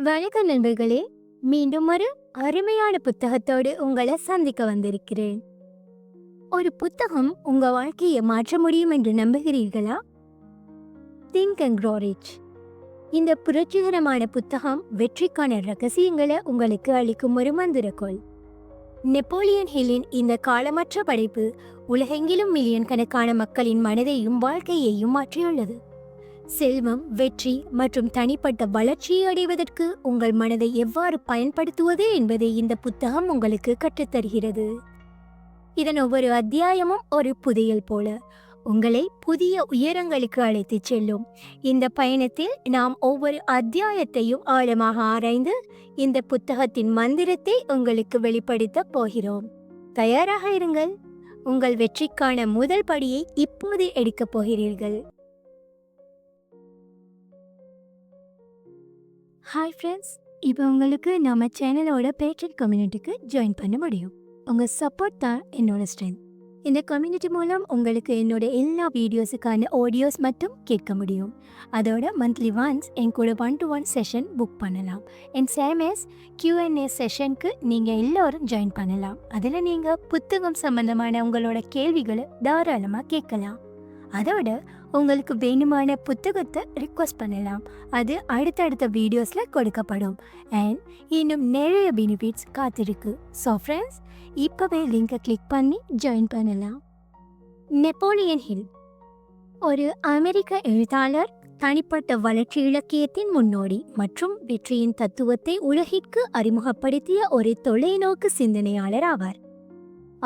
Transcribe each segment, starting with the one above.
வணக்கம் நண்பர்களே, மீண்டும் ஒரு அருமையான புத்தகத்தோடு உங்களை சந்திக்க வந்திருக்கிறேன். ஒரு புத்தகம் உங்க வாழ்க்கையை மாற்ற முடியும் என்று நம்புகிறீர்களா? Think and grow rich. இந்த புரட்சிகரமான புத்தகம் வெற்றிக்கான ரகசியங்களை உங்களுக்கு அளிக்கும் ஒரு மந்திரக்கோள். நெப்போலியன் ஹில்லின் இந்த காலமற்ற படைப்பு உலகெங்கிலும் மில்லியன் கணக்கான மக்களின் மனதையும் வாழ்க்கையையும் மாற்றியுள்ளது. செல்வம், வெற்றி மற்றும் தனிப்பட்ட வளர்ச்சியை அடைவதற்கு உங்கள் மனதை எவ்வாறு பயன்படுத்துவது என்பதை இந்த புத்தகம் உங்களுக்கு கற்றுத்தருகிறது. இதன் ஒவ்வொரு அத்தியாயமும் ஒரு புதையல் போல உங்களை புதிய உயரங்களுக்கு அழைத்துச் செல்லும். இந்த பயணத்தில் நாம் ஒவ்வொரு அத்தியாயத்தையும் ஆழமாக ஆராய்ந்து இந்த புத்தகத்தின் மந்திரத்தை உங்களுக்கு வெளிப்படுத்த போகிறோம். தயாராக இருங்கள். உங்கள் வெற்றிக்கான முதல் படியை இப்போது எடுக்கப் போகிறீர்கள். ஹாய் ஃப்ரெண்ட்ஸ், இப்போ உங்களுக்கு நம்ம சேனலோட பேட்ரன் கம்யூனிட்டிக்கு ஜாயின் பண்ண முடியும். உங்கள் சப்போர்ட் தான் என்னோட ஸ்ட்ரென்த். இந்த கம்யூனிட்டி மூலம் உங்களுக்கு என்னோட எல்லா வீடியோஸுக்கான ஆடியோஸ் மட்டும் கேட்க முடியும். அதோட மந்த்லி ஒன்ஸ் என் கூட 1-to-1 செஷன் புக் பண்ணலாம். என் சேமஸ் Q&A செஷனுக்கு நீங்கள் எல்லோரும் ஜாயின் பண்ணலாம். அதில் நீங்கள் புத்தகம் சம்பந்தமான உங்களோட கேள்விகளை தாராளமாக கேட்கலாம். அதோட உங்களுக்கு வேணுமான புத்தகத்தை ரிக்வஸ்ட் பண்ணலாம். அது அடுத்தடுத்த வீடியோஸில் கொடுக்கப்படும். அண்ட் இன்னும் நிறைய பெனிஃபிட்ஸ் காத்திருக்கு. ஸோ ஃப்ரெண்ட்ஸ், இப்போவே லிங்கை கிளிக் பண்ணி ஜாயின் பண்ணலாம். நெப்போலியன் ஹில் ஒரு அமெரிக்க எழுத்தாளர், தனிப்பட்ட வளர்ச்சி இலக்கியத்தின் முன்னோடி மற்றும் வெற்றியின் தத்துவத்தை உலகிற்கு அறிமுகப்படுத்திய ஒரு தொலைநோக்கு சிந்தனையாளர் ஆவார்.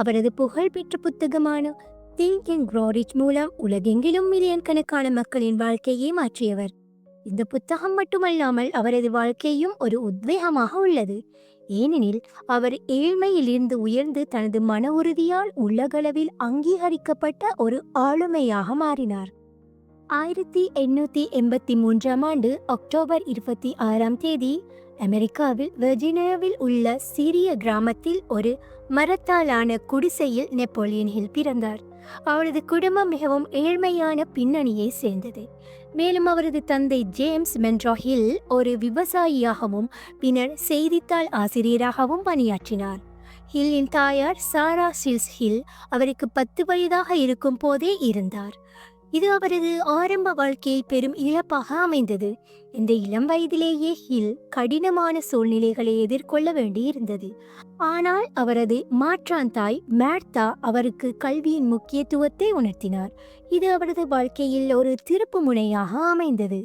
அவரது புகழ்பெற்ற புத்தகமான திங்க் அண்ட் க்ரோ ரிச் மூலம் உலகெங்கிலும் மில்லியன் கணக்கான மக்களின் வாழ்க்கையை மாற்றியவர். இந்த புத்தகம் மட்டுமல்லாமல் அவரது வாழ்க்கையும் ஒரு உத்வேகமாக உள்ளது. ஏனெனில் அவர் ஏழ்மையிலிருந்து உயர்ந்து தனது மன உறுதியால் உலகளவில் அங்கீகரிக்கப்பட்ட ஒரு ஆளுமையாக மாறினார். 1883 அக்டோபர் 26 அமெரிக்காவில் வெர்ஜீனியாவில் உள்ள சிறிய கிராமத்தில் ஒரு மரத்தாலான குடிசையில் நெப்போலியன் ஹில் பிறந்தார். அவரது குடும்பம் மிகவும் ஏழ்மையான பின்னணியை சேர்ந்தது. மேலும் அவரது தந்தை ஜேம்ஸ் மென்ரோ ஹில் ஒரு விவசாயியாகவும் பின்னர் செய்தித்தாள் ஆசிரியராகவும் பணியாற்றினார். ஹில்லின் தாயார் சாரா சில்ஸ் ஹில் அவருக்கு 10 வயதாக இருக்கும் போதே இருந்தார். இது அவரது ஆரம்ப வாழ்க்கையில் பெரும் இழப்பாக அமைந்தது. இந்த இளம் வயதிலேயே ஹில் கடினமான சூழ்நிலைகளை எதிர்கொள்ள வேண்டியிருந்தது. ஆனால் அவரது மாற்றான் தாய் மேர்த்தா அவருக்கு கல்வியின் முக்கியத்துவத்தை உணர்த்தினார். இது அவரது வாழ்க்கையில் ஒரு திருப்பு முனையாக அமைந்தது.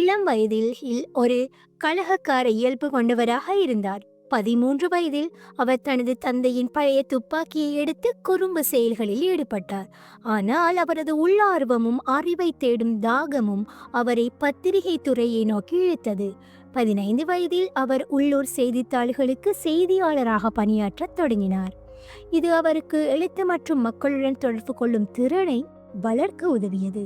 இளம் வயதில் ஹில் ஒரு கலகக்கார இயல்பு கொண்டவராக இருந்தார். 13 வயதில் அவர் தனது தந்தையின் பழைய துப்பாக்கியை எடுத்து குறும்பு செயல்களில் ஈடுபட்டார். ஆனால் அவரது உள்ளார்வமும் அறிவை தேடும் தாகமும் அவரை பத்திரிகை துறையை நோக்கி இழுத்தது. 15 வயதில் அவர் உள்ளூர் செய்தித்தாள்களுக்கு செய்தியாளராக பணியாற்றத் தொடங்கினார். இது அவருக்கு எழுத்து மற்றும் மக்களுடன் தொடர்பு கொள்ளும் திறனை வளர்க்க உதவியது.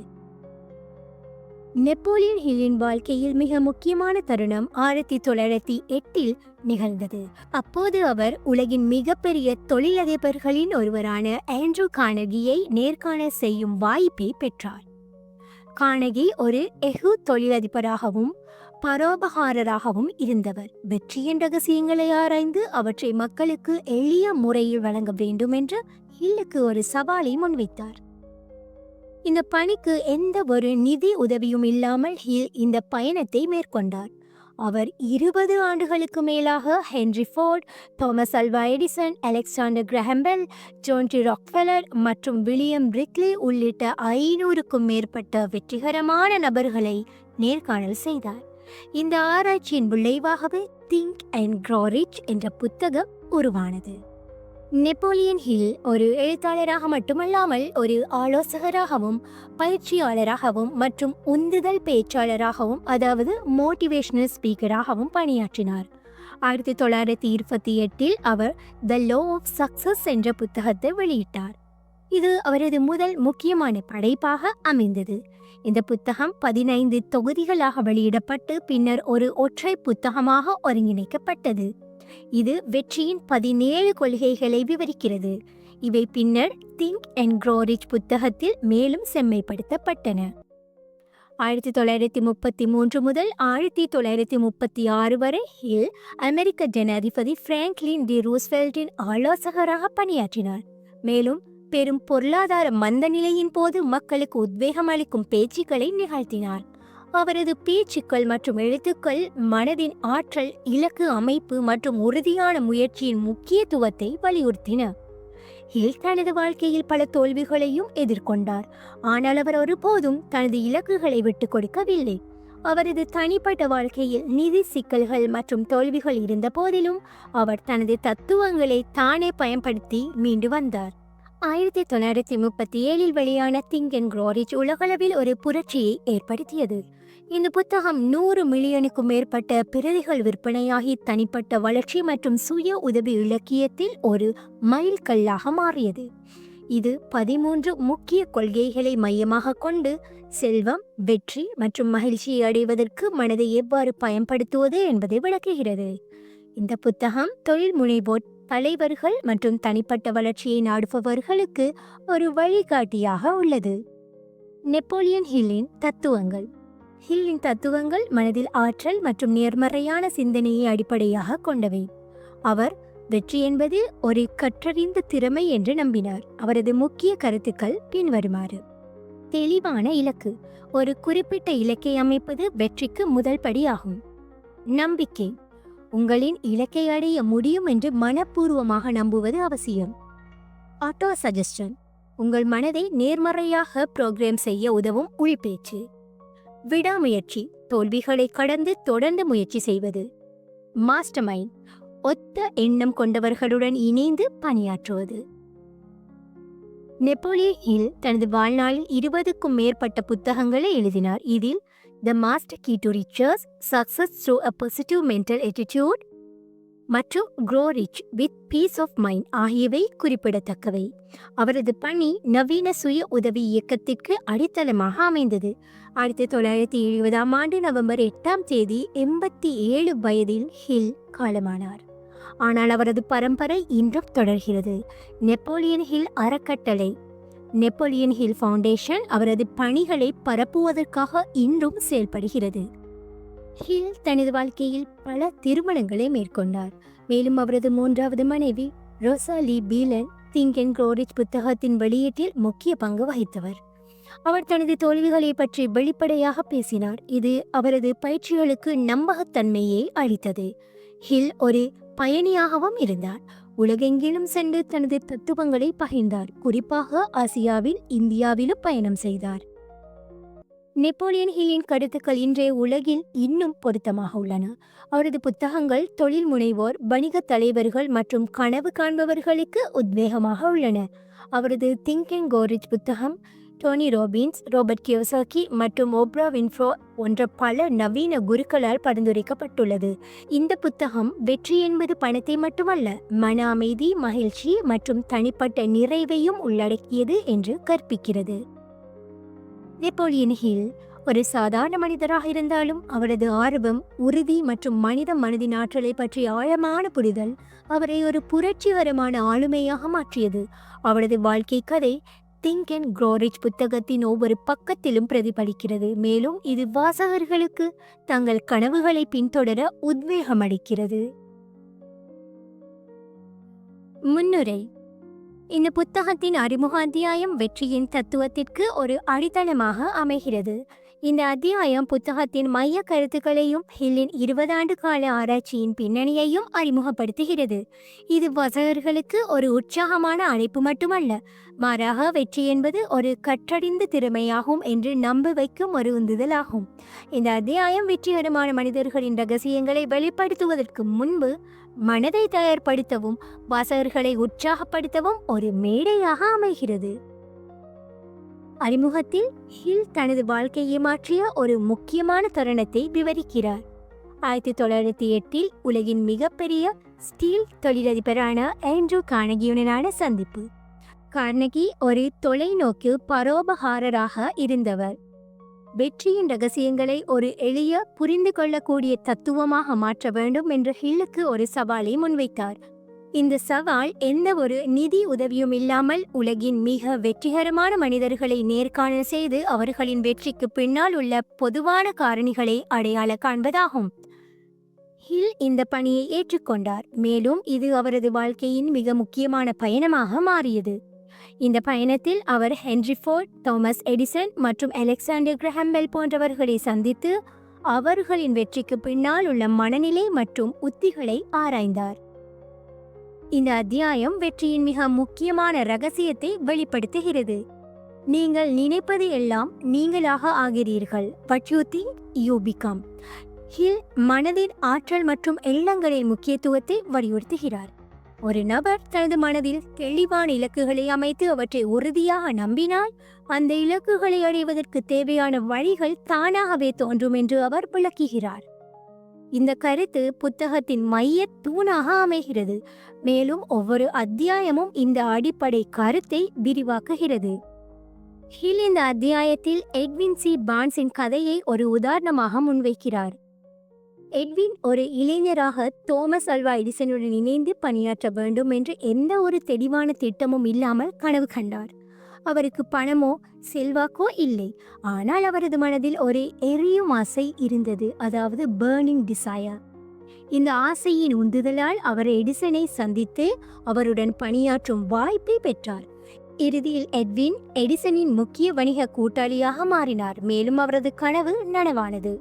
நெப்போலியன் ஹில்லின் வாழ்க்கையில் மிக முக்கியமான தருணம் 1908 நிகழ்ந்தது. அப்போது அவர் உலகின் மிகப்பெரிய தொழிலதிபர்களின் ஒருவரான ஆண்ட்ரூ கார்னகியை நேர்காணல் செய்யும் வாய்ப்பை பெற்றார். கார்னகி ஒரு எஃகு தொழிலதிபராகவும் பரோபகாரராகவும் இருந்தவர். வெற்றியின் ரகசியங்களை ஆராய்ந்து அவற்றை மக்களுக்கு எளிய முறையில் வழங்க வேண்டும் என்று ஹில்லுக்கு ஒரு சவாலை முன்வைத்தார். இந்த பணிக்கு எந்த ஒரு நிதி உதவியும் இல்லாமல் ஹில் இந்த பயணத்தை மேற்கொண்டார். அவர் 20 ஆண்டுகளுக்கு மேலாக Henry Ford, Thomas Alva Edison, Alexander Graham Bell, John D Rockefeller மற்றும் வில்லியம் பிரிக்லி உள்ளிட்ட 500க்கும் மேற்பட்ட வெற்றிகரமான நபர்களை நேர்காணல் செய்தார். இந்த ஆராய்ச்சியின் விளைவாகவே திங்க் அண்ட் க்ரோ ரிச் என்ற புத்தகம் உருவானது. நெப்போலியன் ஹில் ஒரு எழுத்தாளராக மட்டுமல்லாமல் ஒரு ஆலோசகராகவும் பயிற்சியாளராகவும் மற்றும் உந்துதல் பேச்சாளராகவும், அதாவது மோட்டிவேஷனல் ஸ்பீக்கராகவும் பணியாற்றினார். 1928 அவர் த லா ஆஃப் சக்சஸ் என்ற புத்தகத்தை வெளியிட்டார். இது அவரது முதல் முக்கியமான படைப்பாக அமைந்தது. இந்த புத்தகம் 15 தொகுதிகளாக வெளியிடப்பட்டு பின்னர் ஒரு ஒற்றை புத்தகமாக ஒருங்கிணைக்கப்பட்டது. இது வெற்றியின் 17 கொள்கைகளை விவரிக்கிறது. இவை பின்னர் திங்க் அண்ட் க்ரோ ரிச் புத்தகத்தில் மேலும் செம்மைப்படுத்தப்பட்டன. 1933 முதல் 1936 வரை ஹில் அமெரிக்க ஜனாதிபதி பிராங்க்லின் டி ரூஸ்வெல்ட்டின் ஆலோசகராக பணியாற்றினார். மேலும் பெரும் பொருளாதார மந்த நிலையின் போது மக்களுக்கு உத்வேகம் அளிக்கும் பேச்சுக்களை நிகழ்த்தினார். அவரது பேச்சுக்கள் மற்றும் எழுத்துக்கள் மனதின் ஆற்றல், இலக்கு அமைப்பு மற்றும் உறுதியான முயற்சியின் முக்கியத்துவத்தை வலியுறுத்தின. ஹில் தனது வாழ்க்கையில் பல தோல்விகளையும் எதிர்கொண்டார். ஆனால் அவர் ஒருபோதும் தனது இலக்குகளை விட்டுக் கொடுக்கவில்லை. அவரது தனிப்பட்ட வாழ்க்கையில் நிதி சிக்கல்கள் மற்றும் தோல்விகள் இருந்த போதிலும் அவர் தனது தத்துவங்களை தானே பயன்படுத்தி மீண்டு வந்தார். 1937 வெளியான திங்க் அண்ட் க்ரோ ரிச் உலகளவில் ஒரு புரட்சியை ஏற்படுத்தியது. இந்த புத்தகம் 100 மில்லியனுக்கும் மேற்பட்ட பிரதிகள் விற்பனையாகி தனிப்பட்ட வளர்ச்சி மற்றும் சுய உதவி இலக்கியத்தில் ஒரு மைல்கல்லாக மாறியது. இது 13 முக்கிய கொள்கைகளை மையமாக கொண்டு செல்வம், வெற்றி மற்றும் மகிழ்ச்சியை அடைவதற்கு மனதை எவ்வாறு பயன்படுத்துவது என்பதை விளக்குகிறது. இந்த புத்தகம் தொழில் முனைவோர், தலைவர்கள் மற்றும் தனிப்பட்ட வளர்ச்சியை நாடுபவர்களுக்கு ஒரு வழிகாட்டியாக உள்ளது. நெப்போலியன் ஹில்லின் தத்துவங்கள். ஹில்லின் தத்துவங்கள் மனதில் ஆற்றல் மற்றும் நேர்மறையான சிந்தனையை அடிப்படையாக கொண்டவை. அவர் வெற்றி என்பது ஒரு கற்றறிந்த திறமை என்று நம்பினார். அவரது முக்கிய கருத்துக்கள் பின்வருமாறு: தெளிவான இலக்கு. ஒரு குறிப்பிட்ட இலக்கை அமைப்பது வெற்றிக்கு முதல் படியாகும். நம்பிக்கை. உங்களின் இலக்கை அடைய முடியும் என்று மனப்பூர்வமாக நம்புவது அவசியம். ஆட்டோ சஜஸ்டன். உங்கள் மனதை நேர்மறையாக புரோகிராம் செய்ய உதவும் உள்பேச்சு. விடாமுயற்சி. தோல்விகளை கடந்து தொடர்ந்து முயற்சி செய்வது. Master mind. ஒத்த எண்ணம் கொண்டவர்களுடன் இணைந்து பணியாற்றுவது. நெப்போலியன் ஹில் தனது வாழ்நாளில் 20க்கும் மேற்பட்ட புத்தகங்களை எழுதினார். இதில் the master key to riches, success through a positive mental attitude மற்றும் grow rich with peace of mind ஆகியவை குறிப்பிடத்தக்கவை. அவரது பணி நவீன சுய உதவி இயக்கத்திற்கு அடித்தளமாக அமைந்தது. 1970 நவம்பர் 8 87 வயதில் ஹில் காலமானார். ஆனால் அவரது பரம்பரை இன்றும் தொடர்கிறது. நெப்போலியன் ஹில் அறக்கட்டளை, நெப்போலியன் ஹில் ஃபவுண்டேஷன் அவரது பணிகளை பரப்புவதற்காக இன்றும் செயல்படுகிறது. ஹில் தனது வாழ்க்கையில் பல திருமணங்களை மேற்கொண்டார். மேலும் அவரது 3வது மனைவி Rosa Lee Beeland think and grow rich புத்தகத்தின் வெளியீட்டில் முக்கிய பங்கு வகித்தவர். அவர் தனது தோல்விகளை பற்றி வெளிப்படையாக பேசினார். இது அவரது பயிற்சிகளுக்கு நம்பகத்தன்மையை அளித்தது. ஹில் ஒரு பயணியாகவும் இருந்தார். உலகெங்கிலும் சென்று தனது தத்துவங்களை பகிர்ந்தார். குறிப்பாக ஆசியாவில், இந்தியாவிலும் பயணம் செய்தார். நெப்போலியன் ஹில்லின் கருத்துக்கள் இன்றைய உலகில் இன்னும் பொருத்தமாக உள்ளன. அவரது புத்தகங்கள் தொழில் முனைவோர், வணிக தலைவர்கள் மற்றும் கனவு காண்பவர்களுக்கு உத்வேகமாக உள்ளன. அவரது திங்க் அண்ட் க்ரோ ரிச் புத்தகம் டோனி ராபின்ஸ், ரோபர்ட் கியோசாகி மற்றும் ஓப்ரா வின்ஃப்ரே போன்ற பல நவீன குருக்களால் பரிந்துரைக்கப்பட்டுள்ளது. இந்த புத்தகம் வெற்றி என்பது பணத்தை மட்டுமல்ல, மன அமைதி, மகிழ்ச்சி மற்றும் தனிப்பட்ட நிறைவையும் உள்ளடக்கியது என்று கற்பிக்கிறது. நெப்போலியன் ஹில் ஒரு சாதாரண மனிதராக இருந்தாலும் அவரது ஆர்வம், உறுதி மற்றும் மனித மனதின் ஆற்றலை பற்றிய ஆழமான புரிதல் அவரை ஒரு புரட்சிகரமான ஆளுமையாக மாற்றியது. அவரது வாழ்க்கை கதை திங்க் அண்ட் க்ரோ ரிச் புத்தகத்தின் ஒவ்வொரு பக்கத்திலும் பிரதிபலிக்கிறது. மேலும் இது வாசகர்களுக்கு தங்கள் கனவுகளை பின்தொடர உத்வேகம் அளிக்கிறது. முன்னுரை. இந்த புத்தகத்தின் அறிமுக அத்தியாயம் வெற்றியின் தத்துவத்திற்கு ஒரு அடித்தளமாக அமைகிறது. இந்த அத்தியாயம் புத்தகத்தின் மைய கருத்துக்களையும் ஹில்லின் 20 ஆண்டு கால ஆராய்ச்சியின் பின்னணியையும் அறிமுகப்படுத்துகிறது. இது வாசகர்களுக்கு ஒரு உற்சாகமான அழைப்பு மட்டுமல்ல, மாறாக வெற்றி என்பது ஒரு கற்றறிந்த திறமையாகும் என்று நம்ப வைக்கும் ஒரு உந்துதலாகும். இந்த அத்தியாயம் வெற்றிகரமான மனிதர்களின் ரகசியங்களை வெளிப்படுத்துவதற்கு முன்பு மனதை தயார்படுத்தவும் வாசகர்களை உற்சாகப்படுத்தவும் ஒரு மேடையாக அமைகிறது. அறிமுகத்தில் ஹில் தனது வாழ்க்கையை மாற்றிய ஒரு முக்கியமான தருணத்தை விவரிக்கிறார். 1908 உலகின் மிகப்பெரிய ஸ்டீல் தொழிலதிபரான ஆண்ட்ரூ கார்னகியுடனான சந்திப்பு. கார்னகி ஒரு தொலைநோக்கு பரோபகாரராக இருந்தவர். வெற்றியின் ரகசியங்களை ஒரு எளிய, புரிந்து கொள்ளக்கூடிய தத்துவமாக மாற்ற வேண்டும் என்று ஹில்லுக்கு ஒரு சவாலை முன்வைத்தார். இந்த சவால் எந்த ஒரு நிதி உதவியும் இல்லாமல் உலகின் மிக வெற்றிகரமான மனிதர்களை நேர்காணல் செய்து அவர்களின் வெற்றிக்கு பின்னால் உள்ள பொதுவான காரணிகளை அடையாள காண்பதாகும். ஹில் இந்த பணியை ஏற்றுக்கொண்டார், மேலும் இது அவரது வாழ்க்கையின் மிக முக்கியமான பயணமாக மாறியது. இந்த பயணத்தில் அவர் ஹென்றி ஃபோர்ட், தாமஸ் எடிசன் மற்றும் அலெக்சாண்டர் கிரஹாம் பெல் போன்றவர்களை சந்தித்து அவர்களின் வெற்றிக்கு பின்னால் உள்ள மனநிலை மற்றும் உத்திகளை ஆராய்ந்தார். இந்த அத்தியாயம் வெற்றியின் மிக முக்கியமான ரகசியத்தை வெளிப்படுத்துகிறது. நீங்கள் நினைப்பது எல்லாம் நீங்களாக ஆகிறீர்கள். What you think, you become. Hill மனதின் ஆற்றல் மற்றும் எண்ணங்களின் முக்கியத்துவத்தை வலியுறுத்துகிறார். ஒரு நபர் தனது மனதில் தெளிவான இலக்குகளை அமைத்து அவற்றை உறுதியாக நம்பினால் அந்த இலக்குகளை அடைவதற்கு தேவையான வழிகள் தானாகவே தோன்றும் என்று அவர் விளக்குகிறார். இந்த கருத்து புத்தகத்தின் மைய தூணாக அமைகிறது, மேலும் ஒவ்வொரு அத்தியாயமும் இந்த அடிப்படை கருத்தை விரிவாக்குகிறது. ஹில் இந்த அத்தியாயத்தில் எட்வின் சி பார்ன்ஸின் கதையை ஒரு உதாரணமாக முன்வைக்கிறார். எட்வின் ஒரு இளைஞராக தோமஸ் அல்வா எடிசனுடன் இணைந்து பணியாற்ற வேண்டும் என்று எந்த ஒரு தெளிவான திட்டமும் இல்லாமல் கனவு கண்டார். அவருக்கு பணமோ செல்வாக்கோ இல்லை, ஆனால் அவரது மனதில் ஒரு எரியும் ஆசை இருந்தது, அதாவது பேர்னிங் டிசையர். இந்த ஆசையின் உந்துதலால் அவர் எடிசனை சந்தித்து அவருடன் பணியாற்றும் வாய்ப்பை பெற்றார். இறுதியில் எட்வின் எடிசனின் முக்கிய வணிக கூட்டாளியாக மாறினார், மேலும் அவரது கனவு நனவானது.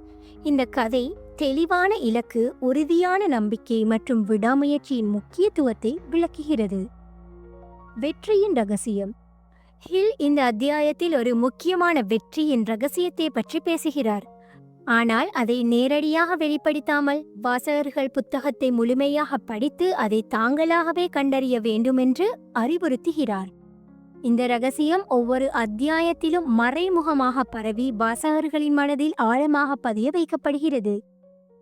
இந்த கதை தெளிவான இலக்கு, உறுதியான நம்பிக்கை மற்றும் விடாமுயற்சியின் முக்கியத்துவத்தை விளக்குகிறது. வெற்றியின் ரகசியம். ஹில் இந்த அத்தியாயத்தில் ஒரு முக்கியமான வெற்றியின் ரகசியத்தை பற்றி பேசுகிறார், ஆனால் அதை நேரடியாக வெளிப்படுத்தாமல் வாசகர்கள் புத்தகத்தை முழுமையாக படித்து அதை தாங்களாகவே கண்டறிய வேண்டும் என்று அறிவுறுத்துகிறார். இந்த ரகசியம் ஒவ்வொரு அத்தியாயத்திலும் மறைமுகமாக பரவி வாசகர்களின் மனதில் ஆழமாக பதிய வைக்கப்படுகிறது.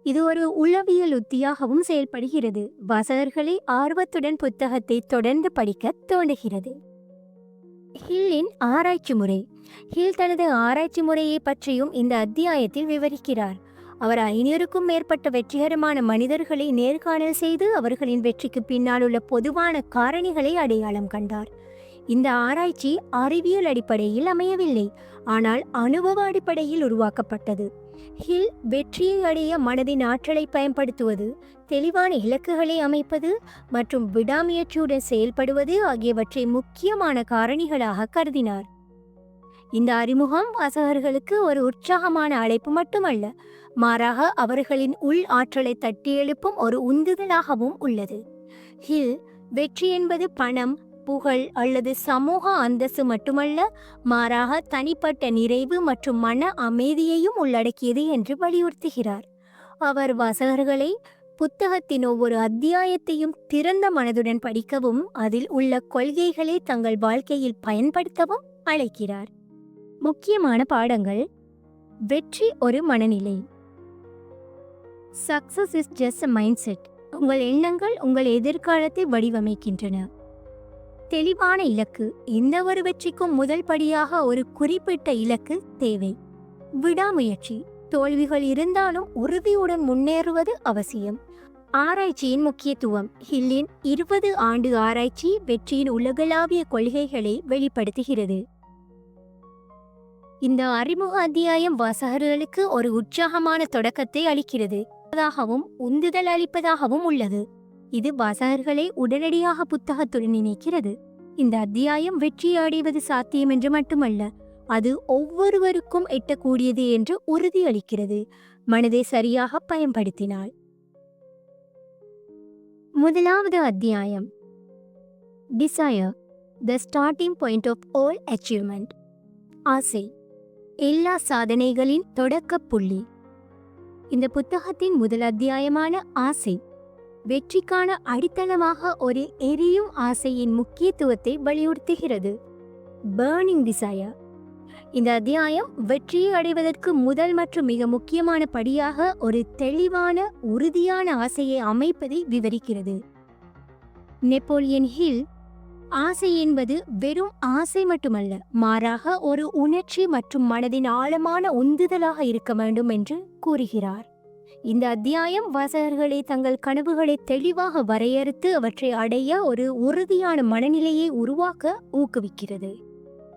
இது ஒரு உளவியல் உத்தியாகவும் செயல்படுகிறது, வாசகர்களை ஆர்வத்துடன் புத்தகத்தை தொடர்ந்து படிக்க தூண்டுகிறது. ஹில்லின் ஆராய்ச்சி முறை. ஹில் தனது ஆராய்ச்சி முறையை பற்றியும் இந்த அத்தியாயத்தில் விவரிக்கிறார். அவர் 500க்கும் மேற்பட்ட வெற்றிகரமான மனிதர்களை நேர்காணல் செய்து அவர்களின் வெற்றிக்கு பின்னால் உள்ள பொதுவான காரணிகளை அடையாளம் கண்டார். இந்த ஆராய்ச்சி அறிவியல் அடிப்படையில் அமையவில்லை, ஆனால் அனுபவ அடிப்படையில் உருவாக்கப்பட்டது. ஹில் வெற்றியை அடைய மனதின் ஆற்றலை பயன்படுத்துவது, தெளிவான இலக்குகளை அமைப்பது மற்றும் விடாமுயற்சியுடன் செயல்படுவது ஆகியவற்றை முக்கியமான காரணிகளாக கருதினார். இந்த அறிமுகம் வாசகர்களுக்கு ஒரு உற்சாகமான அழைப்பு மட்டுமல்ல, மாறாக அவர்களின் உள் ஆற்றலை தட்டி எழுப்பும் ஒரு உந்துதலாகவும் உள்ளது. ஹில் வெற்றி என்பது பணம், புகழ் அல்லது சமூக அந்தஸ்து மட்டுமல்ல, மாறாக தனிப்பட்ட நிறைவு மற்றும் மன அமைதியையும் உள்ளடக்கியது என்று வலியுறுத்துகிறார். அவர் வாசகர்களை புத்தகத்தின் ஒவ்வொரு அத்தியாயத்தையும் திறந்த மனதுடன் படிக்கவும் அதில் உள்ள கொள்கைகளை தங்கள் வாழ்க்கையில் பயன்படுத்தவும் அழைக்கிறார். முக்கியமான பாடங்கள். வெற்றி ஒரு மனநிலை. Success is just a mindset. உங்கள் எண்ணங்கள் உங்கள் எதிர்காலத்தை வடிவமைக்கின்றன. தெளிவான இலக்கு. எந்த ஒரு வெற்றிக்கும் முதல் படியாக ஒரு குறிப்பிட்ட இலக்கு தேவை. விடாமுயற்சி. தோல்விகள் இருந்தாலும் உறுதியுடன் முன்னேறுவது அவசியம். ஆராய்ச்சியின் முக்கியத்துவம். ஹில்லின் 20 ஆண்டு ஆராய்ச்சி வெற்றியின் உலகளாவிய கொள்கைகளை வெளிப்படுத்துகிறது. இந்த அறிமுக அத்தியாயம் வாசகர்களுக்கு ஒரு உற்சாகமான தொடக்கத்தை அளிக்கிறது, உந்துதல் அளிப்பதாகவும் உள்ளது. இது வாசகர்களை உடனடியாக புத்தகத்துடன் இணைக்கிறது. இந்த அத்தியாயம் வெற்றியை அடைவது சாத்தியம் என்று மட்டுமல்ல, அது ஒவ்வொருவருக்கும் எட்டக்கூடியது என்று உறுதியளிக்கிறது, மனதை சரியாக பயன்படுத்தினால். முதலாவது அத்தியாயம். Desire, the starting point of all achievement. ஆசை, எல்லா சாதனைகளின் தொடக்க புள்ளி. இந்த புத்தகத்தின் முதல் அத்தியாயமான ஆசை வெற்றிக்கான அடித்தளமாக ஒரு எரியும் ஆசையின் முக்கியத்துவத்தை வலியுறுத்துகிறது. Burning desire. இந்த அத்தியாயம் வெற்றியை அடைவதற்கு முதல் மற்றும் மிக முக்கியமான படியாக ஒரு தெளிவான, உறுதியான ஆசையை அமைப்பதை விவரிக்கிறது. நெப்போலியன் ஹில் ஆசை என்பது வெறும் ஆசை மட்டுமல்ல, மாறாக ஒரு உணர்ச்சி மற்றும் மனதின் ஆழமான உந்துதலாக இருக்க வேண்டும் என்று கூறுகிறார். இந்த அத்தியாயம் வாசகர்களை தங்கள் கனவுகளை தெளிவாக வரையறுத்து அவற்றை அடைய ஒரு உறுதியான மனநிலையை உருவாக்க ஊக்குவிக்கிறது.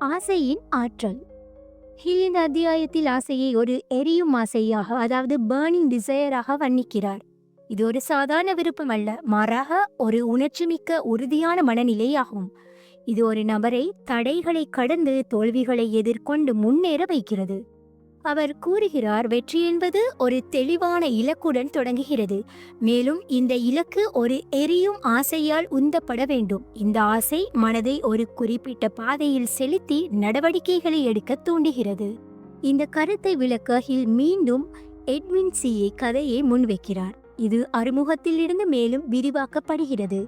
ஆசையின் ஆற்றல். ஹில் இந்த அத்தியாயத்தில் ஆசையை ஒரு எரியும் ஆசையாக, அதாவது பேர்னிங் டிசையராக வர்ணிக்கிறார். இது ஒரு சாதாரண விருப்பம் அல்ல, மாறாக ஒரு உணர்ச்சிமிக்க உறுதியான மனநிலையாகும். இது ஒரு நபரை தடைகளை கடந்து தோல்விகளை எதிர்கொண்டு முன்னேற வைக்கிறது. அவர் கூறுகிறார், வெற்றி என்பது ஒரு தெளிவான இலக்குடன் தொடங்குகிறது. மேலும் இந்த இலக்கு ஒரு எரியும் ஆசையால் உந்தப்பட வேண்டும். இந்த ஆசை மனதை ஒரு குறிப்பிட்ட பாதையில் செலுத்தி நடவடிக்கைகளை எடுக்க தூண்டுகிறது. இந்த கருத்தை விளக்க ஹில் மீண்டும் எட்வின் சியை கதையை முன்வைக்கிறார். இது அறிமுகத்திலிருந்து மேலும் விரிவாக்கப்படுகிறது.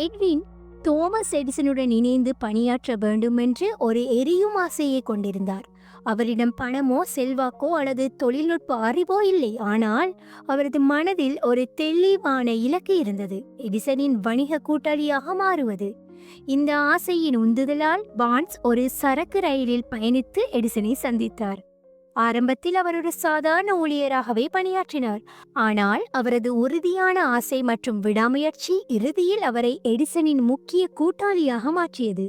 எட்வின் தோமஸ் எடிசனுடன் இணைந்து பணியாற்ற வேண்டும் என்று ஒரு எரியும் ஆசையை கொண்டிருந்தார். அவரிடம் பணமோ செல்வாக்கோ அல்லது தொழில்நுட்ப அறிவோ இல்லை, ஆனால் அவரது மனதில் ஒரு தெளிவான இலக்கு இருந்தது: எடிசனின் வணிக கூட்டாளியாக மாறுவது. இந்த ஆசையின் உந்துதலால் பான்ஸ் ஒரு சரக்கு ரயிலில் பயணித்து எடிசனை சந்தித்தார். ஆரம்பத்தில் அவர் ஒரு சாதாரண ஊழியராகவே பணியாற்றினார், ஆனால் அவரது உறுதியான ஆசை மற்றும் விடாமுயற்சி இறுதியில் அவரை எடிசனின் முக்கிய கூட்டாளியாக மாற்றியது.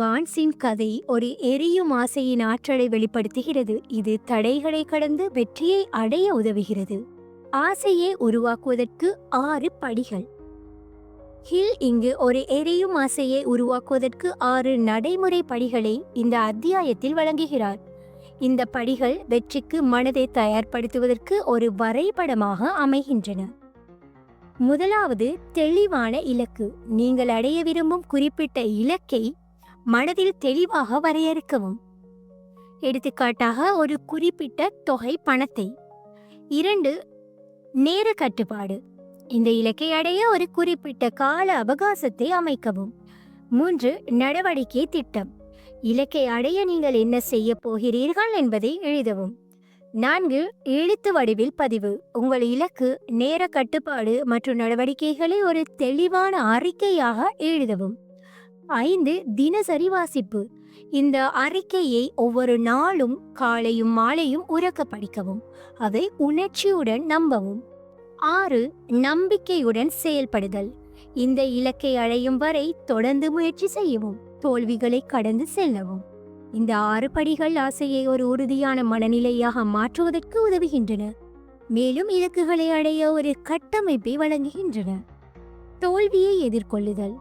பான்ஸின் கதை ஒரு எரியும் ஆசையின் ஆற்றலை வெளிப்படுத்துகிறது. இது தடைகளை கடந்து வெற்றியை அடைய உதவுகிறது. ஆசையை உருவாக்குவதற்கு 6 படிகள். ஹில் இங்கு ஒரு எரியும் ஆசையை உருவாக்குவதற்கு 6 நடைமுறை படிகளை இந்த அத்தியாயத்தில் வழங்குகிறார். இந்த படிகள் வெற்றிக்கு மனதை தயார்படுத்துவதற்கு ஒரு வரைபடமாக அமைகின்றன. முதலாவது, தெளிவான இலக்கு. நீங்கள் அடைய விரும்பும் குறிப்பிட்ட இலக்கை மனதில் தெளிவாக வரையறுக்கவும். எடுத்துக்காட்டாக, ஒரு குறிப்பிட்ட தொகை பணத்தை. 2, நேர கட்டுப்பாடு. இந்த இலக்கை அடைய ஒரு குறிப்பிட்ட கால அவகாசத்தை அமைக்கவும். 3, நடவடிக்கை திட்டம். இலக்கை அடைய நீங்கள் என்ன செய்ய போகிறீர்கள் என்பதை எழுதவும். 4, எழுத்து வடிவில் பதிவு. உங்கள் இலக்கு, நேர கட்டுப்பாடு மற்றும் நடவடிக்கைகளை ஒரு தெளிவான அறிக்கையாக எழுதவும். 5, தினசரி வாசிப்பு. இந்த அறிக்கையை ஒவ்வொரு நாளும் காலையும் மாலையும் உறக்க படிக்கவும். அதை உணர்ச்சியுடன் நம்பவும். 6, நம்பிக்கையுடன் செயல்படுதல். இந்த இலக்கை அடையும் வரை தொடர்ந்து முயற்சி செய்யவும், தோல்விகளை கடந்து செல்லவும். இந்த 6 படிகள் ஆசையை ஒரு உறுதியான மனநிலையாக மாற்றுவதற்கு உதவுகின்றன, மேலும் இலக்குகளை அடைய ஒரு கட்டமைப்பை வழங்குகின்றன. தோல்வியை எதிர்கொள்ளுதல்.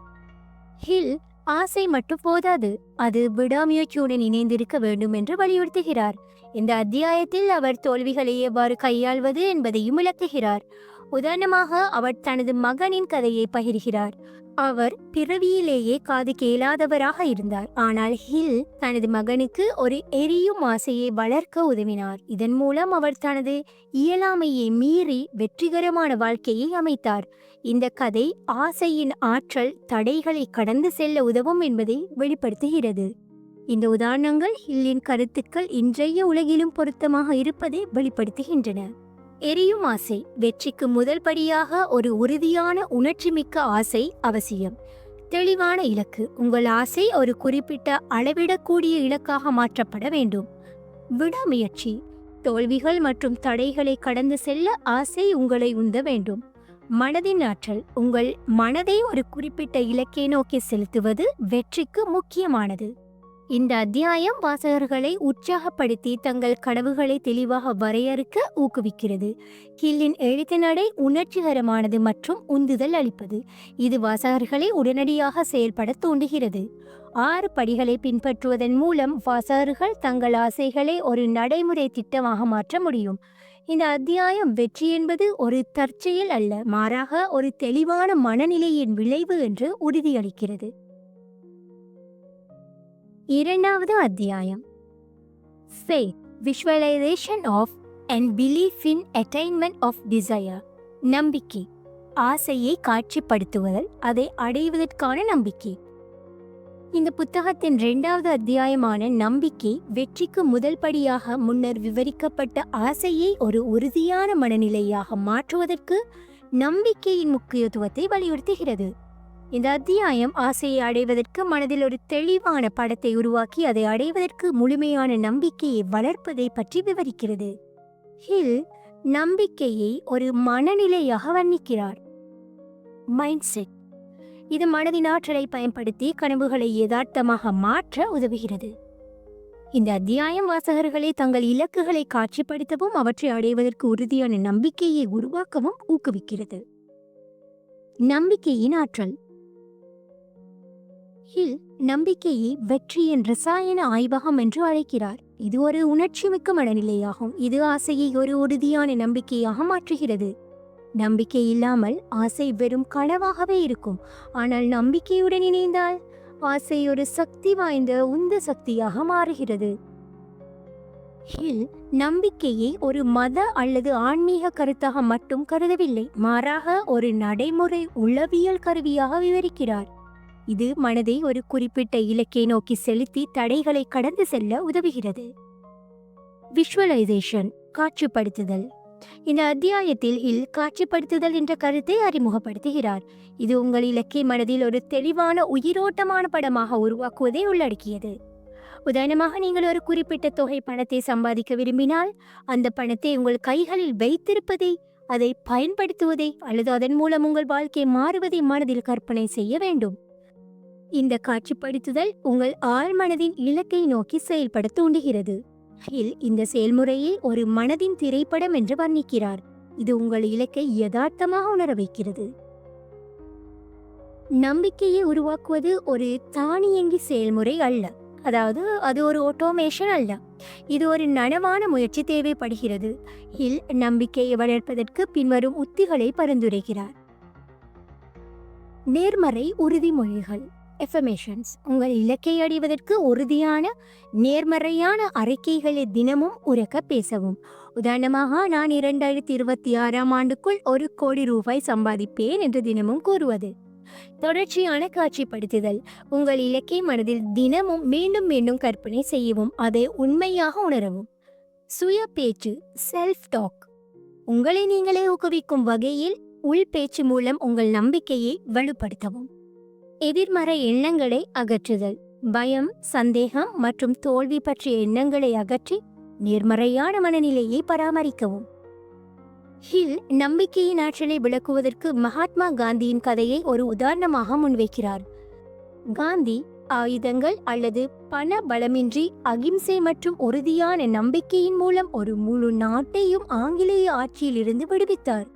ஹில் ஆசை மட்டும் போதாது, அது விடாமுயற்சியுடன் இணைந்திருக்க வேண்டும் என்று வலியுறுத்துகிறார். இந்த அத்தியாயத்தில் அவர் தோல்விகளை எவ்வாறு கையாள்வது என்பதையும் விளக்குகிறார். உதாரணமாக, அவர் தனது மகனின் கதையை பகிர்கிறார். அவர் பிறவியிலேயே காது கேளாதவராக இருந்தார், ஆனால் ஹில் தனது மகனுக்கு ஒரு எரியும் ஆசையை வளர்க்க உதவினார். இதன் மூலம் அவர் தனது இயலாமையை மீறி வெற்றிகரமான வாழ்க்கையை அமைத்தார். இந்த கதை ஆசையின் ஆற்றல் தடைகளை கடந்து செல்ல உதவும் என்பதை வெளிப்படுத்துகிறது. இந்த உதாரணங்கள் ஹில்லின் கருத்துக்கள் இன்றைய உலகிலும் பொருத்தமாக இருப்பதை வெளிப்படுத்துகின்றன. எரியும் ஆசை. வெற்றிக்கு முதல் படியாக ஒரு உறுதியான உணர்ச்சிமிக்க ஆசை அவசியம். தெளிவான இலக்கு. உங்கள் ஆசை ஒரு குறிப்பிட்ட அளவிடக்கூடிய இலக்காக மாற்றப்பட வேண்டும். விடாமுயற்சி. தோல்விகள் மற்றும் தடைகளை கடந்து செல்ல ஆசை உங்களை உந்த வேண்டும். மனதின் ஆற்றல். உங்கள் மனதை ஒரு குறிப்பிட்ட இலக்கை நோக்கி செலுத்துவது வெற்றிக்கு முக்கியமானது. இந்த அத்தியாயம் வாசகர்களை உற்சாகப்படுத்தி தங்கள் கனவுகளை தெளிவாக வரையறுக்க ஊக்குவிக்கிறது. ஹில்லின் எழுத்து நடை உணர்ச்சிகரமானது மற்றும் உந்துதல் அளிப்பது. இது வாசகர்களை உடனடியாக செயல்பட தூண்டுகிறது. 6 படிகளை பின்பற்றுவதன் மூலம் வாசகர்கள் தங்கள் ஆசைகளை ஒரு நடைமுறை திட்டமாக மாற்ற முடியும். இந்த அத்தியாயம் வெற்றி என்பது ஒரு தற்செயல் அல்ல, மாறாக ஒரு தெளிவான மனநிலையின் விளைவு என்று உறுதியளிக்கிறது. 2வது அத்தியாயம், Faith, Visualization of and Belief in Attainment of Desire. நம்பிக்கை. ஆசையை காட்சிப்படுத்துவதல், அதை அடைவதற்கான நம்பிக்கை. இந்த புத்தகத்தின் 2வது அத்தியாயமான நம்பிக்கை வெற்றிக்கு முதல் படியாக முன்னர் விவரிக்கப்பட்ட ஆசையை ஒரு உறுதியான மனநிலையாக மாற்றுவதற்கு நம்பிக்கையின் முக்கியத்துவத்தை வலியுறுத்துகிறது. இந்த அத்தியாயம் ஆசையை அடைவதற்கு மனதில் ஒரு தெளிவான படத்தை உருவாக்கி அதை அடைவதற்கு முழுமையான நம்பிக்கையை வளர்ப்பதை பற்றி விவரிக்கிறது. ஹில் நம்பிக்கையை ஒரு மனநிலையாக வர்ணிக்கிறார். Mind set. இது மனதின் ஆற்றலை பயன்படுத்தி கனவுகளை யதார்த்தமாக மாற்ற உதவுகிறது. இந்த அத்தியாயம் வாசகர்களை தங்கள் இலக்குகளை காட்சிப்படுத்தவும் அவற்றை அடைவதற்கு உறுதியான நம்பிக்கையை உருவாக்கவும் ஊக்குவிக்கிறது. நம்பிக்கையின் ஆற்றல். ஹில் நம்பிக்கையை வெற்றியின் ரசாயன ஆய்வகம் என்று அழைக்கிறார். இது ஒரு உணர்ச்சிமிக்க மனநிலையாகும். இது ஆசையை ஒரு உறுதியான நம்பிக்கையாக மாற்றுகிறது. நம்பிக்கை இல்லாமல் ஆசை வெறும் கனவாகவே இருக்கும். ஆனால் நம்பிக்கையுடன் இணைந்தால் ஆசை ஒரு சக்தி வாய்ந்த உந்து சக்தியாக மாறுகிறது. ஹில் நம்பிக்கையை ஒரு மத அல்லது ஆன்மீக கருத்தாக மட்டும் கருதவில்லை, மாறாக ஒரு நடைமுறை உளவியல் கருவியாக விவரிக்கிறார். இது மனதை ஒரு குறிப்பிட்ட இலக்கை நோக்கி செலுத்தி தடைகளை கடந்து செல்ல உதவுகிறது. விஷுவலைசேஷன், காட்சிப்படுத்துதல். இந்த அத்தியாயத்தில் ஹில் காட்சிப்படுத்துதல் என்ற கருத்தை அறிமுகப்படுத்துகிறார். இது உங்கள் இலக்கை மனதில் ஒரு தெளிவான உயிரோட்டமான படமாக உருவாக்குவதை உள்ளடக்கியது. உதாரணமாக, நீங்கள் ஒரு குறிப்பிட்ட தொகை பணத்தை சம்பாதிக்க விரும்பினால் அந்த பணத்தை உங்கள் கைகளில் வைத்திருப்பதை, அதை பயன்படுத்துவதை அல்லது அதன் மூலம் உங்கள் வாழ்க்கை மாறுவதை மனதில் கற்பனை செய்ய வேண்டும். இந்த காட்சிப்படுத்துதல் உங்கள் ஆழ்மனதின் இலக்கை நோக்கி செயல்பட தூண்டுகிறது. ஹில் இந்த செயல்முறையை ஒரு மனதின் திரைப்படம் என்று வர்ணிக்கிறார். இது உங்கள் இலக்கை யதார்த்தமாக உணர வைக்கிறது. நம்பிக்கையை உருவாக்குவது ஒரு தானியங்கி செயல்முறை அல்ல, அதாவது அது ஒரு ஆட்டோமேஷன் அல்ல. இது ஒரு நனவான முயற்சி தேவைப்படுகிறது. ஹில் நம்பிக்கையை வளர்ப்பதற்கு பின்வரும் உத்திகளை பரிந்துரைக்கிறார். நேர்மறை உறுதிமொழிகள், எஃபர்மேஷன்ஸ். உங்கள் இலக்கை அடைவதற்கு உறுதியான நேர்மறையான அறிக்கைகளை தினமும் உரக்க பேசவும். உதாரணமாக, நான் 2026ஆம் ஆண்டுக்குள் 1 கோடி ரூபாய் சம்பாதிப்பேன் என்று தினமும் கூறுவது. தொடர்ச்சியான காட்சிப்படுத்துதல். உங்கள் இலக்கை மனதில் தினமும் மீண்டும் மீண்டும் கற்பனை செய்யவும், அதை உண்மையாக உணரவும். சுய பேச்சு, செல்ஃப் டாக். உங்களை நீங்களே ஊக்குவிக்கும் வகையில் உள் பேச்சு மூலம் உங்கள் நம்பிக்கையை வலுப்படுத்தவும். எதிர்மறை எண்ணங்களை அகற்றுதல். பயம், சந்தேகம் மற்றும் தோல்வி பற்றிய எண்ணங்களை அகற்றி நேர்மறையான மனநிலையை பராமரிக்கவும். ஹில் நம்பிக்கையின் ஆற்றலை விளக்குவதற்கு மகாத்மா காந்தியின் கதையை ஒரு உதாரணமாக முன்வைக்கிறார். காந்தி ஆயுதங்கள் அல்லது பண பலமின்றி அகிம்சை மற்றும் உறுதியான நம்பிக்கையின் மூலம் ஒரு முழு நாட்டையும் ஆங்கிலேய ஆட்சியிலிருந்து விடுவித்தார்.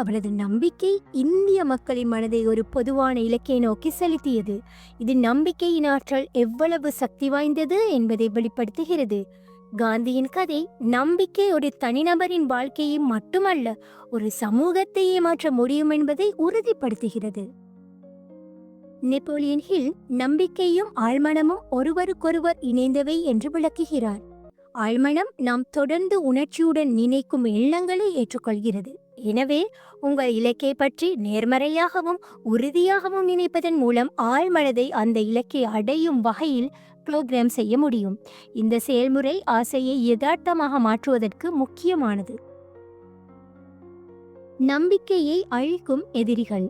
அவரது நம்பிக்கை இந்திய மக்களின் மனதை ஒரு பொதுவான இலக்கை நோக்கி செலுத்தியது. இது நம்பிக்கையின் ஆற்றல் எவ்வளவு சக்தி வாய்ந்தது என்பதை வெளிப்படுத்துகிறது. காந்தியின் கதை நம்பிக்கை ஒரு தனிநபரின் வாழ்க்கையை மட்டுமல்ல, ஒரு சமூகத்தையே மாற்ற முடியும் என்பதை உறுதிப்படுத்துகிறது. நெப்போலியன் ஹில் நம்பிக்கையும் ஆழ்மனமும் ஒருவருக்கொருவர் இணைந்தவை என்று விளக்குகிறார். ஆழ்மனம் நாம் தொடர்ந்து உணர்ச்சியுடன் நினைக்கும் எண்ணங்களை ஏற்றுக்கொள்கிறது. எனவே உங்கள் இலக்கை பற்றி நேர்மறையாகவும் உறுதியாகவும் நினைப்பதன் மூலம் ஆழ்மனதை அந்த இலக்கை அடையும் வகையில் புரோகிராம் செய்ய முடியும். இந்த செயல்முறை ஆசையை யதார்த்தமாக மாற்றுவதற்கு முக்கியமானது. நம்பிக்கையை அழிக்கும் எதிரிகள்.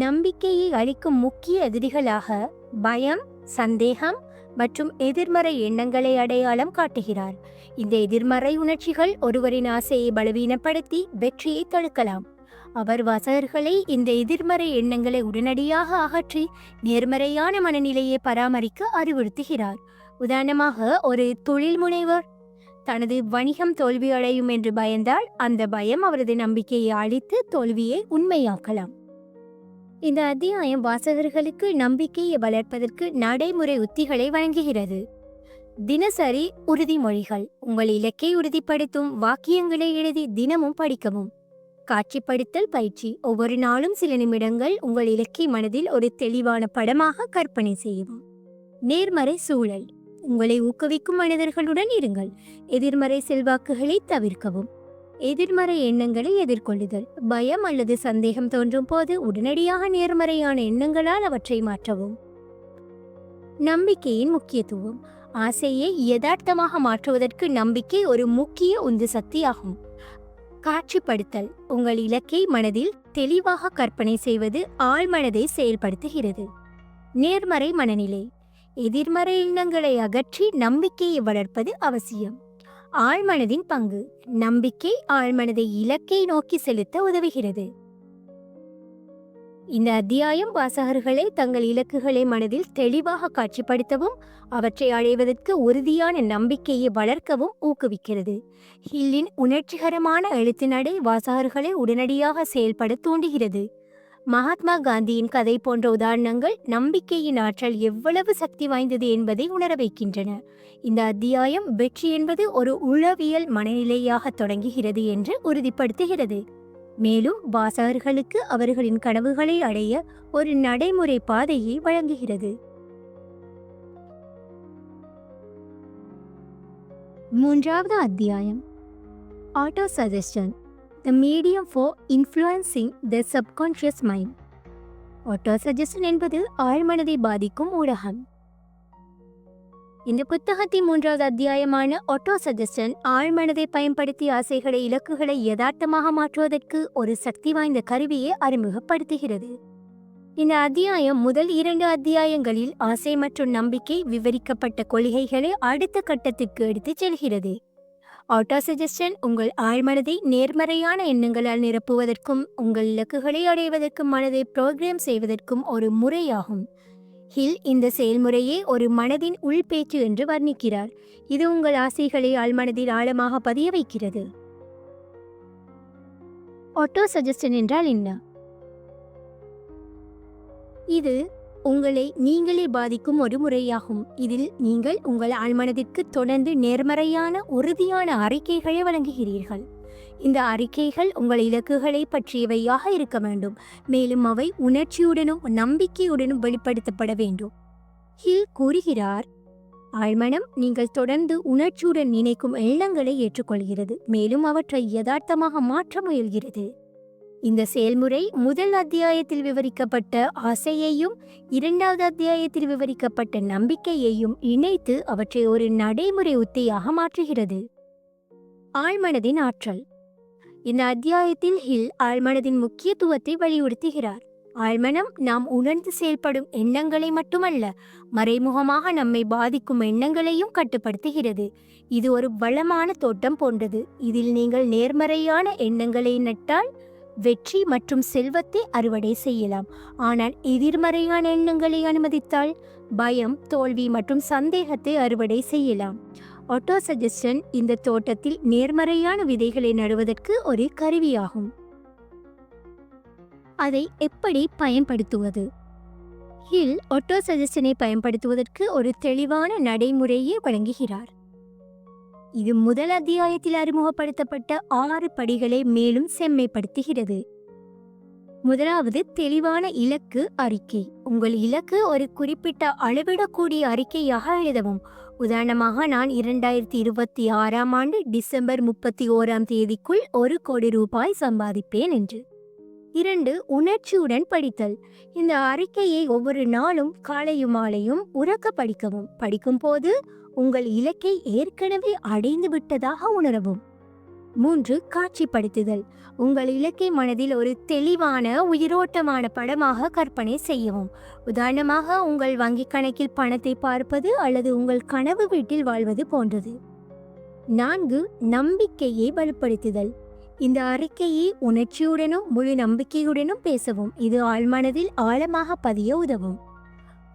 நம்பிக்கையை அழிக்கும் முக்கிய எதிரிகளாக பயம், சந்தேகம் மற்றும் எதிர்மறை எண்ணங்களை அடையாளம் காட்டுகிறார். இந்த எதிர்மறை உணர்ச்சிகள் ஒருவரின் ஆசையை பலவீனப்படுத்தி வெற்றியை தடுக்கலாம். அவர் வாசகர்களை இந்த எதிர்மறை எண்ணங்களை உடனடியாக அகற்றி நேர்மறையான மனநிலையை பராமரிக்க அறிவுறுத்துகிறார். உதாரணமாக, ஒரு தொழில் முனைவர் தனது வணிகம் தோல்வியடையும் என்று பயந்தால் அந்த பயம் அவரது நம்பிக்கையை அழித்து தோல்வியை உண்மையாக்கலாம். இந்த அத்தியாயம் வாசகர்களுக்கு நம்பிக்கையை வளர்ப்பதற்கு நடைமுறை உத்திகளை வழங்குகிறது. தினசரி உறுதிமொழிகள். உங்கள் இலக்கை உறுதிப்படுத்தும் வாக்கியங்களை எழுதி தினமும் படிக்கவும். காட்சிப்படுத்தல் பயிற்சி. ஒவ்வொரு நாளும் சில நிமிடங்கள் உங்கள் இலக்கை மனதில் ஒரு தெளிவான படமாக கற்பனை செய்யவும். நேர்மறை சூழல். உங்களை ஊக்குவிக்கும் மனிதர்களுடன் இருங்கள். எதிர்மறை செல்வாக்குகளை தவிர்க்கவும். எதிர்மறை எண்ணங்களை எதிர்கொள்ளுதல். பயம் அல்லது சந்தேகம் தோன்றும் போது உடனடியாக நேர்மறையான எண்ணங்களால் அவற்றை மாற்றவும். நம்பிக்கையின் முக்கியத்துவம். ஆசையை யதார்த்தமாக மாற்றுவதற்கு நம்பிக்கை ஒரு முக்கிய உந்து சக்தியாகும். காட்சிப்படுத்தல். உங்கள் இலக்கை மனதில் தெளிவாக கற்பனை செய்வது ஆழ்மனதை செயல்படுத்துகிறது. நேர்மறை மனநிலை. எதிர்மறை எண்ணங்களை அகற்றி நம்பிக்கையை வளர்ப்பது அவசியம். ஆழ்மனதின் பங்கு. நம்பிக்கை ஆழ்மனதை இலக்கை நோக்கி செலுத்த உதவுகிறது. இந்த அத்தியாயம் வாசகர்களை தங்கள் இலக்குகளை மனதில் தெளிவாக காட்சிப்படுத்தவும் அவற்றை அடைவதற்கு உறுதியான நம்பிக்கையை வளர்க்கவும் ஊக்குவிக்கிறது. ஹில்லின் உணர்ச்சிகரமான எழுத்து நடை வாசகர்களை உடனடியாக செயல்பட தூண்டுகிறது. மகாத்மா காந்தியின் கதை போன்ற உதாரணங்கள் நம்பிக்கையின் ஆற்றல் எவ்வளவு சக்தி வாய்ந்தது என்பதை உணர வைக்கின்றன. இந்த அத்தியாயம் வெற்றி என்பது ஒரு உளவியல் மனநிலையாக தொடங்குகிறது என்று உறுதிப்படுத்துகிறது. மேலும் வாசகர்களுக்கு அவர்களின் கனவுகளை அடைய ஒரு நடைமுறை பாதையை வழங்குகிறது. 3வது அத்தியாயம், auto suggestion, the medium for influencing the subconscious mind. Auto suggestion என்பது ஆழ்மனதை பாதிக்கும் ஊடகம். இந்த புத்தகத்தின் 3வது அத்தியாயமான ஆட்டோ சஜஷன் ஆழ்மனதை பயன்படுத்தி ஆசைகளை இலக்குகளை யதார்த்தமாக மாற்றுவதற்கு ஒரு சக்தி வாய்ந்த கருவியை அறிமுகப்படுத்துகிறது. இந்த அத்தியாயம் முதல் 2 அத்தியாயங்களில் ஆசை மற்றும் நம்பிக்கை விவரிக்கப்பட்ட கொள்கைகளை அடுத்த கட்டத்திற்கு எடுத்துச் செல்கிறது. ஆட்டோ சஜஷன் உங்கள் ஆழ்மனதை நேர்மறையான எண்ணங்களால் நிரப்புவதற்கும் உங்கள் இலக்குகளை அடைவதற்கும் மனதை புரோகிராம் செய்வதற்கும் ஒரு முறையாகும். ஹில் இந்த செயல்முறையை ஒரு மனதின் உள்பேச்சு என்று வர்ணிக்கிறார். இது உங்கள் ஆசைகளை ஆழ்மனதில் ஆழமாக பதிய வைக்கிறது. ஆட்டோ சஜஷன் என்றால் என்ன? இது உங்களை நீங்களே பாதிக்கும் ஒரு முறையாகும். இதில் நீங்கள் உங்கள் ஆழ்மனதிற்கு தொடர்ந்து நேர்மறையான உறுதியான அறிக்கைகளை வழங்குகிறீர்கள். இந்த அறிக்கைகள் உங்கள் இலக்குகளை பற்றியவையாக இருக்க வேண்டும், மேலும் அவை உணர்ச்சியுடனும் நம்பிக்கையுடனும் வெளிப்படுத்தப்பட வேண்டும். ஹில் கூறுகிறார், ஆழ்மனம் நீங்கள் தொடர்ந்து உணர்ச்சியுடன் நினைக்கும் எண்ணங்களை ஏற்றுக்கொள்கிறது, மேலும் அவற்றை யதார்த்தமாக மாற்ற முயல்கிறது. இந்த செயல்முறை முதல் அத்தியாயத்தில் விவரிக்கப்பட்ட ஆசையையும் 2வது அத்தியாயத்தில் விவரிக்கப்பட்ட நம்பிக்கையையும் இணைத்து அவற்றை ஒரு நடைமுறை உத்தியாக மாற்றுகிறது. ஆழ்மனதின் ஆற்றல். இந்த அத்தியாயத்தில் ஹில் ஆழ்மனதின் முக்கியத்துவத்தை வலியுறுத்துகிறார். ஆழ்மனம் நாம் உணர்ந்து செயல்படும் எண்ணங்களை மட்டுமல்ல, மறைமுகமாக நம்மை பாதிக்கும் எண்ணங்களையும் கட்டுப்படுத்துகிறது. இது ஒரு வளமான தோட்டம் போன்றது. இதில் நீங்கள் நேர்மறையான எண்ணங்களை நட்டால் வெற்றி மற்றும் செல்வத்தை அறுவடை செய்யலாம். ஆனால் எதிர்மறையான எண்ணங்களை அனுமதித்தால் பயம், தோல்வி மற்றும் சந்தேகத்தை அறுவடை செய்யலாம். ஆட்டோ சஜஷன் இந்த தோட்டத்தில் நேர்மறையான விதைகளை நடுவதற்கு ஒரு கருவியாகும். அதை எப்படி பயன்படுத்துவது? ஹில் ஆட்டோ சஜஷனை பயன்படுத்துவதற்கு ஒரு தெளிவான நடைமுறையை வழங்குகிறார். இது முதல் அத்தியாயத்தில் அறிமுகப்படுத்தப்பட்ட 6 படிகளை மேலும் செம்மைப்படுத்துகிறது. முதலாவது, தெளிவான இலக்கு அறிக்கை. உங்கள் இலக்கு ஒரு குறிப்பிட்ட அளவிடக்கூடிய அறிக்கையாக எழுதவும். உதாரணமாக, நான் 2026ஆம் ஆண்டு டிசம்பர் 31ஆம் தேதிக்குள் 1 கோடி ரூபாய் சம்பாதிப்பேன் என்று. 2, உணர்ச்சியுடன் படித்தல். இந்த அறிக்கையை ஒவ்வொரு நாளும் காலையும் மாலையும் உறக்க படிக்கவும். படிக்கும் போது உங்கள் இலக்கை ஏற்கனவே அடைந்து விட்டதாக உணரவும். 3, காட்சிப்படுத்துதல். உங்கள் இலக்கை மனதில் ஒரு தெளிவான உயிரோட்டமான படமாக கற்பனை செய்யவும். உதாரணமாக, உங்கள் வங்கிக் கணக்கில் பணத்தை பார்ப்பது அல்லது உங்கள் கனவு வீட்டில் வாழ்வது போன்றது. 4, நம்பிக்கையை வலுப்படுத்துதல். இந்த அறிக்கையை உணர்ச்சியுடனும் முழு நம்பிக்கையுடனும் பேசவும். இது ஆழ்மனதில் ஆழமாக பதிய உதவும்.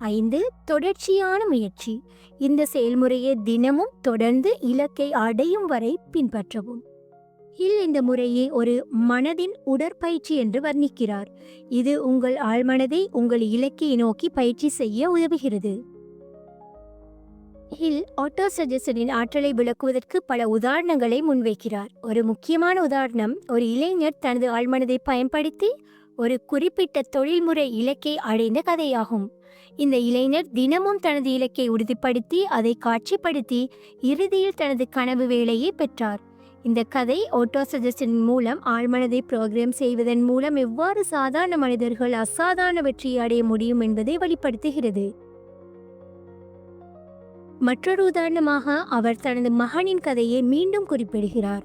5, தொடர்ச்சியான முயற்சி. இந்த செயல்முறையை தினமும் தொடர்ந்து இலக்கை அடையும் வரை பின்பற்றவும். ஹில் இந்த முறையை ஒரு மனதின் உடற்பயிற்சி என்று வர்ணிக்கிறார். இது உங்கள் ஆழ்மனதை உங்கள் இலக்கை நோக்கி பயிற்சி செய்ய உதவுகிறது. ஹில் ஆட்டோ சஜஷனின் ஆற்றலை விளக்குவதற்கு பல உதாரணங்களை முன்வைக்கிறார். ஒரு முக்கியமான உதாரணம், ஒரு இளைஞர் தனது ஆழ்மனதை பயன்படுத்தி ஒரு குறிப்பிட்ட தொழில்முறை இலக்கை அடைந்த கதையாகும். இந்த இளைஞர் தினமும் தனது இலக்கை உறுதிப்படுத்தி அதை காட்சிப்படுத்தி இறுதியில் தனது கனவு வேலையை பெற்றார். இந்த கதை ஆட்டோ சஜஷன் மூலம் ஆழ்மனதை புரோகிராம் செய்வதன் மூலம் எவ்வாறு சாதாரண மனிதர்கள் அசாதாரண வெற்றியை அடைய முடியும் என்பதை வெளிப்படுத்துகிறது. மற்றொரு உதாரணமாக அவர் தனது மகனின் கதையை மீண்டும் குறிப்பிடுகிறார்.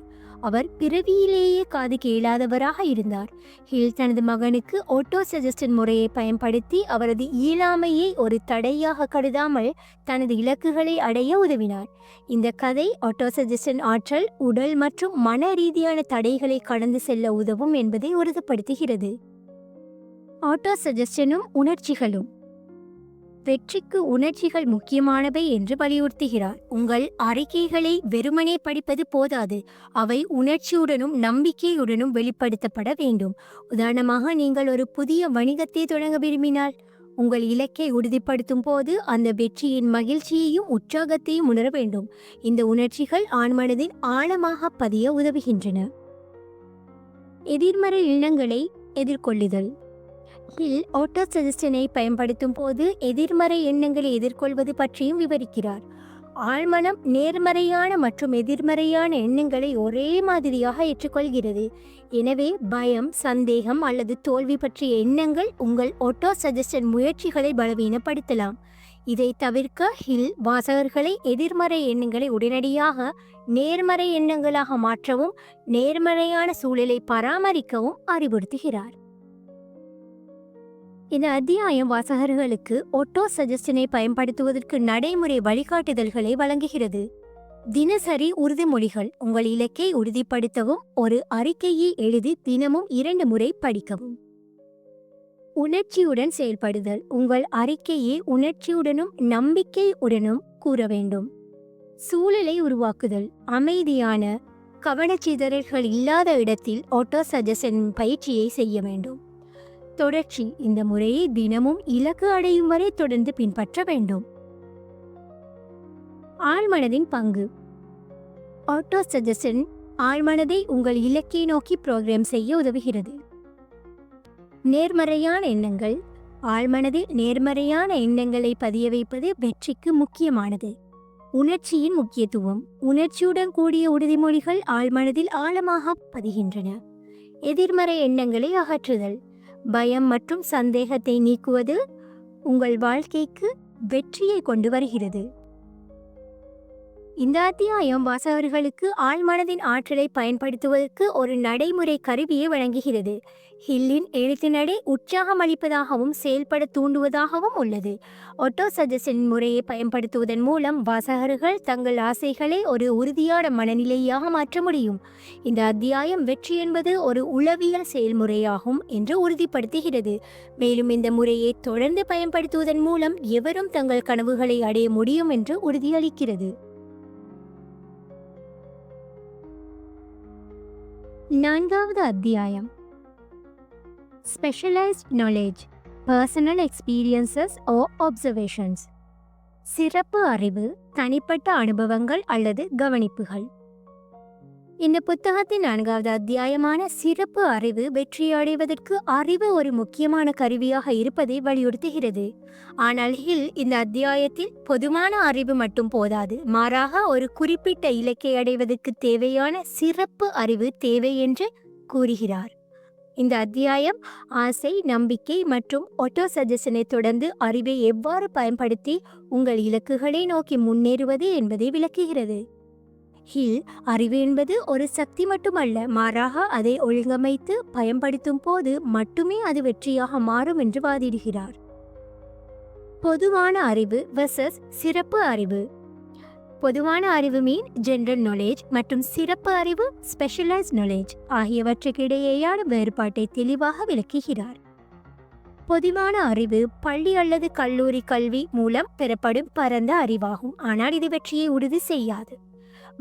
அவர் பிறவியிலேயே காது கேளாதவராக இருந்தார். ஹில் தனது மகனுக்கு ஆட்டோ சஜஸ்டன் முறையை பயன்படுத்தி அவரது இயலாமையை ஒரு தடையாக கருதாமல் தனது இலக்குகளை அடைய உதவினார். இந்த கதை ஆட்டோ சஜஸ்டன் ஆற்றல், உடல் மற்றும் மன ரீதியான தடைகளை கடந்து செல்ல உதவும் என்பதை உறுதிப்படுத்துகிறது. ஆட்டோ சஜஸ்டனும் உணர்ச்சிகளும். வெற்றிக்கு உணர்ச்சிகள் முக்கியமானவை என்று வலியுறுத்துகிறார். உங்கள் அறிக்கைகளை வெறுமனே படிப்பது போதாது, அவை உணர்ச்சியுடனும் நம்பிக்கையுடனும் வெளிப்படுத்தப்பட வேண்டும். உதாரணமாக, நீங்கள் ஒரு புதிய வணிகத்தை தொடங்க விரும்பினால் உங்கள் இலக்கை உறுதிப்படுத்தும் போது அந்த வெற்றியின் மகிழ்ச்சியையும் உற்சாகத்தையும் உணர வேண்டும். இந்த உணர்ச்சிகள் ஆழ்மனதில் ஆழமாக பதிய உதவுகின்றன. எதிர்மறை எண்ணங்களை எதிர்கொள்ளுதல். ஹில் ஆட்டோ சஜஸ்டனை பயன்படுத்தும் போது எதிர்மறை எண்ணங்களை எதிர்கொள்வது பற்றியும் விவரிக்கிறார். ஆழ்மனம் நேர்மறையான மற்றும் எதிர்மறையான எண்ணங்களை ஒரே மாதிரியாக ஏற்றுக்கொள்கிறது. எனவே பயம், சந்தேகம் அல்லது தோல்வி பற்றிய எண்ணங்கள் உங்கள் ஆட்டோ சஜஸ்டன் முயற்சிகளை பலவீனப்படுத்தலாம். இதை தவிர்க்க ஹில் வாசகர்களை எதிர்மறை எண்ணங்களை உடனடியாக நேர்மறை எண்ணங்களாக மாற்றவும் நேர்மறையான சூழலை பராமரிக்கவும் அறிவுறுத்துகிறார். இந்த அத்தியாயம் வாசகர்களுக்கு ஆட்டோ சஜஸ்டனை பயன்படுத்துவதற்கு நடைமுறை வழிகாட்டுதல்களை வழங்குகிறது. தினசரி உறுதிமொழிகள். உங்கள் இலக்கை உறுதிப்படுத்தவும் ஒரு அறிக்கையை எழுதி தினமும் 2 முறை படிக்கவும். உணர்ச்சியுடன் செயல்படுதல். உங்கள் அறிக்கையை உணர்ச்சியுடனும் நம்பிக்கையுடனும் கூற வேண்டும். சூழலை உருவாக்குதல். அமைதியான, கவனச்சிதறல்கள் இல்லாத இடத்தில் ஆட்டோ சஜஸ்டன் பயிற்சியை செய்ய வேண்டும். தொடர்ச்சி. இந்த முறையை தினமும் இலக்கு அடையும் வரை தொடர்ந்து பின்பற்ற வேண்டும். ஆழ்மனதின் பங்கு. ஆட்டோ சஜஸ்டன் ஆழ்மனதை உங்கள் இலக்கை நோக்கி புரோகிராம் செய்ய உதவுகிறது. நேர்மறையான எண்ணங்கள். ஆழ்மனதில் நேர்மறையான எண்ணங்களை பதிய வைப்பது வெற்றிக்கு முக்கியமானது. உணர்ச்சியின் முக்கியத்துவம். உணர்ச்சியுடன் கூடிய உறுதிமொழிகள் ஆழ்மனதில் ஆழமாக பதிகின்றன. எதிர்மறை எண்ணங்களை அகற்றுதல். பயம் மற்றும் சந்தேகத்தை நீக்குவது உங்கள் வாழ்க்கைக்கு வெற்றியை கொண்டு வருகிறது. இந்த அத்தியாயம் வாசகர்களுக்கு ஆழ்மனதின் ஆற்றலை பயன்படுத்துவதற்கு ஒரு நடைமுறை கருவியை வழங்குகிறது. ஹில்லின் எழுத்து நடை உற்சாகம் அளிப்பதாகவும் செயல்பட தூண்டுவதாகவும் உள்ளது. ஆட்டோ சஜஸ்டன் முறையை பயன்படுத்துவதன் மூலம் வாசகர்கள் தங்கள் ஆசைகளை ஒரு உறுதியான மனநிலையாக மாற்ற முடியும். இந்த அத்தியாயம் வெற்றி என்பது ஒரு உளவியல் செயல்முறையாகும் என்று உறுதிப்படுத்துகிறது. மேலும் இந்த முறையை தொடர்ந்து பயன்படுத்துவதன் மூலம் எவரும் தங்கள் கனவுகளை அடைய முடியும் என்று உறுதியளிக்கிறது. 4வது அத்தியாயம். Specialized knowledge, personal experiences or observations. சிறப்பு அறிவு, தனிப்பட்ட அனுபவங்கள் அல்லது கவனிப்புகள். இந்த புத்தகத்தின் 4வது அத்தியாயமான சிறப்பு அறிவு வெற்றியடைவதற்கு அறிவு ஒரு முக்கியமான கருவியாக இருப்பதை வலியுறுத்துகிறது. ஆனால் ஹில் இந்த அத்தியாயத்தில் பொதுவான அறிவு மட்டும் போதாது, மாறாக ஒரு குறிப்பிட்ட இலக்கை அடைவதற்கு தேவையான சிறப்பு அறிவு தேவை என்று கூறுகிறார். இந்த அத்தியாயம் ஆசை, நம்பிக்கை மற்றும் ஆட்டோ சஜஸ்டனை தொடர்ந்து அறிவை எவ்வாறு பயன்படுத்தி உங்கள் இலக்குகளை நோக்கி முன்னேறுவது என்பதை விளக்குகிறது. ஹில் அறிவு என்பது ஒரு சக்தி மட்டுமல்ல, மாறாக அதை ஒழுங்கமைத்து பயன்படுத்தும் போது மட்டுமே அது வெற்றியாக மாறும் என்று வாதிடுகிறார். பொதுவான அறிவு வெர்சஸ் சிறப்பு அறிவு. பொதுவான அறிவு மீன் ஜெனரல் நாலேஜ் மற்றும் சிறப்பு அறிவு ஸ்பெஷலைஸ்ட் நாலேஜ் ஆகியவற்றுக்கு இடையேயான வேறுபாட்டை தெளிவாக விளக்குகிறார். பொதுவான அறிவு பள்ளி அல்லது கல்லூரி கல்வி மூலம் பெறப்படும் பரந்த அறிவாகும், ஆனால் இது வெற்றியை உறுதி செய்யாது.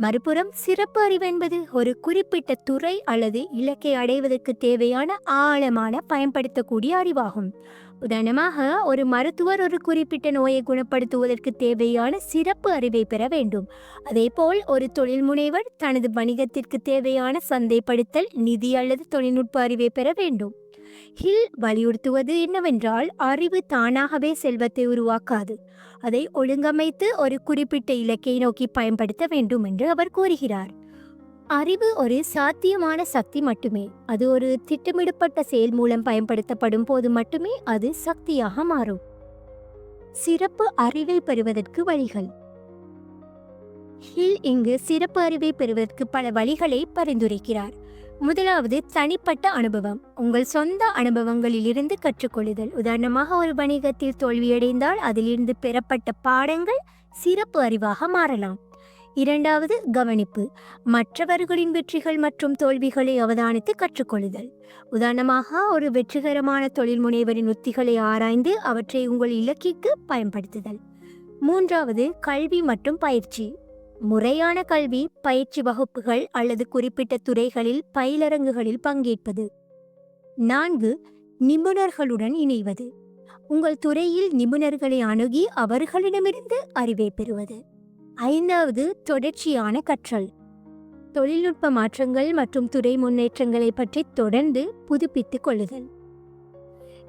மறுபுறம் சிறப்பு அறிவு என்பது ஒரு குறிப்பிட்ட துறை அல்லது இலக்கை அடைவதற்கு தேவையான ஆழமான பயன்படுத்தக்கூடிய அறிவாகும். உதாரணமாக, ஒரு மருத்துவர் ஒரு குறிப்பிட்ட நோயை குணப்படுத்துவதற்கு தேவையான சிறப்பு அறிவை பெற வேண்டும். அதேபோல் ஒரு தொழில் முனைவர் தனது வணிகத்திற்கு தேவையான சந்தைப்படுத்தல், நிதி அல்லது தொழில்நுட்ப அறிவை பெற வேண்டும். ஹில் வலியுறுத்துவது என்னவென்றால், அறிவு தானாகவே செல்வத்தை உருவாக்காது, அதை ஒழுங்கமைத்து ஒரு குறிப்பிட்ட இலக்கை நோக்கி பயன்படுத்த வேண்டும் என்று அவர் கூறுகிறார். அறிவு ஒரு சாத்தியமான சக்தி மட்டுமே, அது ஒரு திட்டமிடப்பட்ட செயல் மூலம் பயன்படுத்தப்படும் போது மட்டுமே அது சக்தியாக மாறும். சிறப்பு அறிவை பெறுவதற்கு வழிகள். ஹில் இங்கு சிறப்பு அறிவை பெறுவதற்கு பல வழிகளை பரிந்துரைக்கிறார். முதலாவது, தனிப்பட்ட அனுபவம். உங்கள் சொந்த அனுபவங்களிலிருந்து கற்றுக்கொள்ளுதல். உதாரணமாக, ஒரு வணிகத்தில் தோல்வியடைந்தால் அதிலிருந்து பெறப்பட்ட பாடங்கள் சிறப்பு அறிவாக மாறலாம். இரண்டாவது, கவனிப்பு. மற்றவர்களின் வெற்றிகள் மற்றும் தோல்விகளை அவதானித்து கற்றுக்கொள்ளுதல். உதாரணமாக, ஒரு வெற்றிகரமான தொழில் முனைவரின் உத்திகளை ஆராய்ந்து அவற்றை உங்கள் இலக்கிற்கு பயன்படுத்துதல். மூன்றாவது, கல்வி மற்றும் பயிற்சி. முறையான கல்வி, பயிற்சி வகுப்புகள் அல்லது குறிப்பிட்ட துறைகளில் பயிலரங்குகளில் பங்கேற்பது. 4, நிபுணர்களுடன் இணைவது. உங்கள் துறையில் நிபுணர்களை அணுகி அவர்களிடமிருந்து அறிவை பெறுவது. 5வது, தொடர்ச்சியான கற்றல். தொழில்நுட்ப மாற்றங்கள் மற்றும் துறை முன்னேற்றங்களை பற்றி தொடர்ந்து புதுப்பித்துக் கொள்ளுதல்.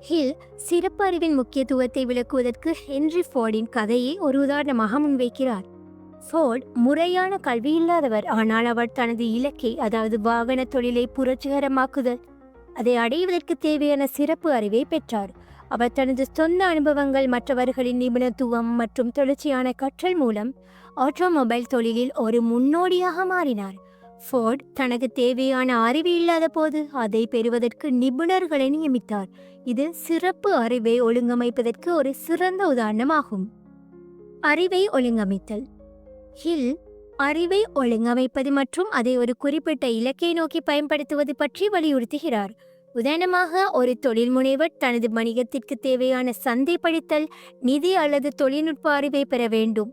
ஹில் சிறப்பு அறிவின் முக்கியத்துவத்தை விளக்குவதற்கு ஹென்றி ஃபோர்டின் கதையை ஒரு உதாரணமாக முன்வைக்கிறார். ஃபோர்ட் முறையான கல்வி இல்லாதவர், ஆனால் அவர் தனது இலக்கை, அதாவது வாகன தொழிலை புரட்சிகரமாக்குதல், அதை அடைவதற்கு தேவையான சிறப்பு அறிவை பெற்றார். அவர் தனது சொந்த அனுபவங்கள், மற்றவர்களின் நிபுணத்துவம் மற்றும் தொடர்ச்சியான கற்றல் மூலம் ஆட்டோமொபைல் தொழிலில் ஒரு முன்னோடியாக மாறினார். ஃபோர்ட் தனக்கு தேவையான அறிவு இல்லாத போது அதை பெறுவதற்கு நிபுணர்களை நியமித்தார். இது சிறப்பு அறிவை ஒழுங்கமைப்பதற்கு ஒரு சிறந்த உதாரணமாகும். அறிவை ஒழுங்கமைத்தல். ஹில் அறிவை ஒழுங்கமைப்பது மற்றும் அதை ஒரு குறிப்பிட்ட இலக்கை நோக்கி பயன்படுத்துவது பற்றி வலியுறுத்துகிறார். உதாரணமாக, ஒரு தொழில் முனைவர் தனது வணிகத்திற்கு தேவையான சந்தைப்படுத்தல், நிதி அல்லது தொழில்நுட்ப அறிவை பெற வேண்டும்,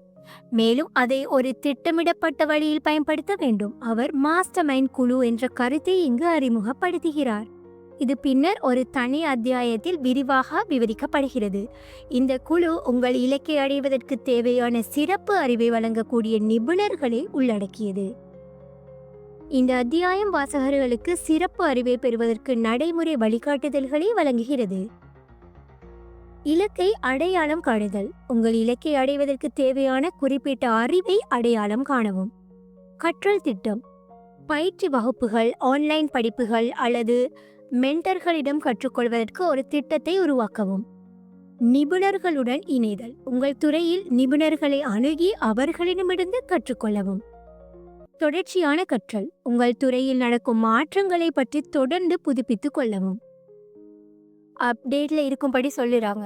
மேலும் அதை ஒரு திட்டமிடப்பட்ட வழியில் பயன்படுத்த வேண்டும். அவர் மாஸ்டர் மைண்ட் குழு என்ற கருத்தை இங்கு அறிமுகப்படுத்துகிறார். இது பின்னர் ஒரு தனி அத்தியாயத்தில் விரிவாக விவரிக்கப்படுகிறது. இந்த குழு உங்கள் இலக்கை அடைவதற்கு தேவையான சிறப்பு அறிவை வழங்கக்கூடிய நிபுணர்களை உள்ளடக்கியது. இந்த அத்தியாயம் வாசகர்களுக்கு சிறப்பு அறிவை பெறுவதற்கு நடைமுறை வழிகாட்டுதல்களை வழங்குகிறது. இலக்கை அடையாளம் காணுதல். உங்கள் இலக்கை அடைவதற்கு தேவையான குறிப்பிட்ட அறிவை அடையாளம் காணவும். கற்றல் திட்டம். பயிற்சி வகுப்புகள், ஆன்லைன் படிப்புகள் அல்லது மென்டர்களிடம் கற்றுக்கொள்வதற்கு ஒரு திட்டத்தை உருவாக்கவும். நிபுணர்களுடன் இணைதல். உங்கள் துறையில் நிபுணர்களை அணுகி அவர்களிடமிருந்து கற்றுக்கொள்ளவும். தொடர்ச்சியான கற்றல். உங்கள் துறையில் நடக்கும் மாற்றங்களை பற்றி தொடர்ந்து புதுப்பித்துக் கொள்ளவும். அப்டேட்ல இருக்கும்படி சொல்லுறாங்க.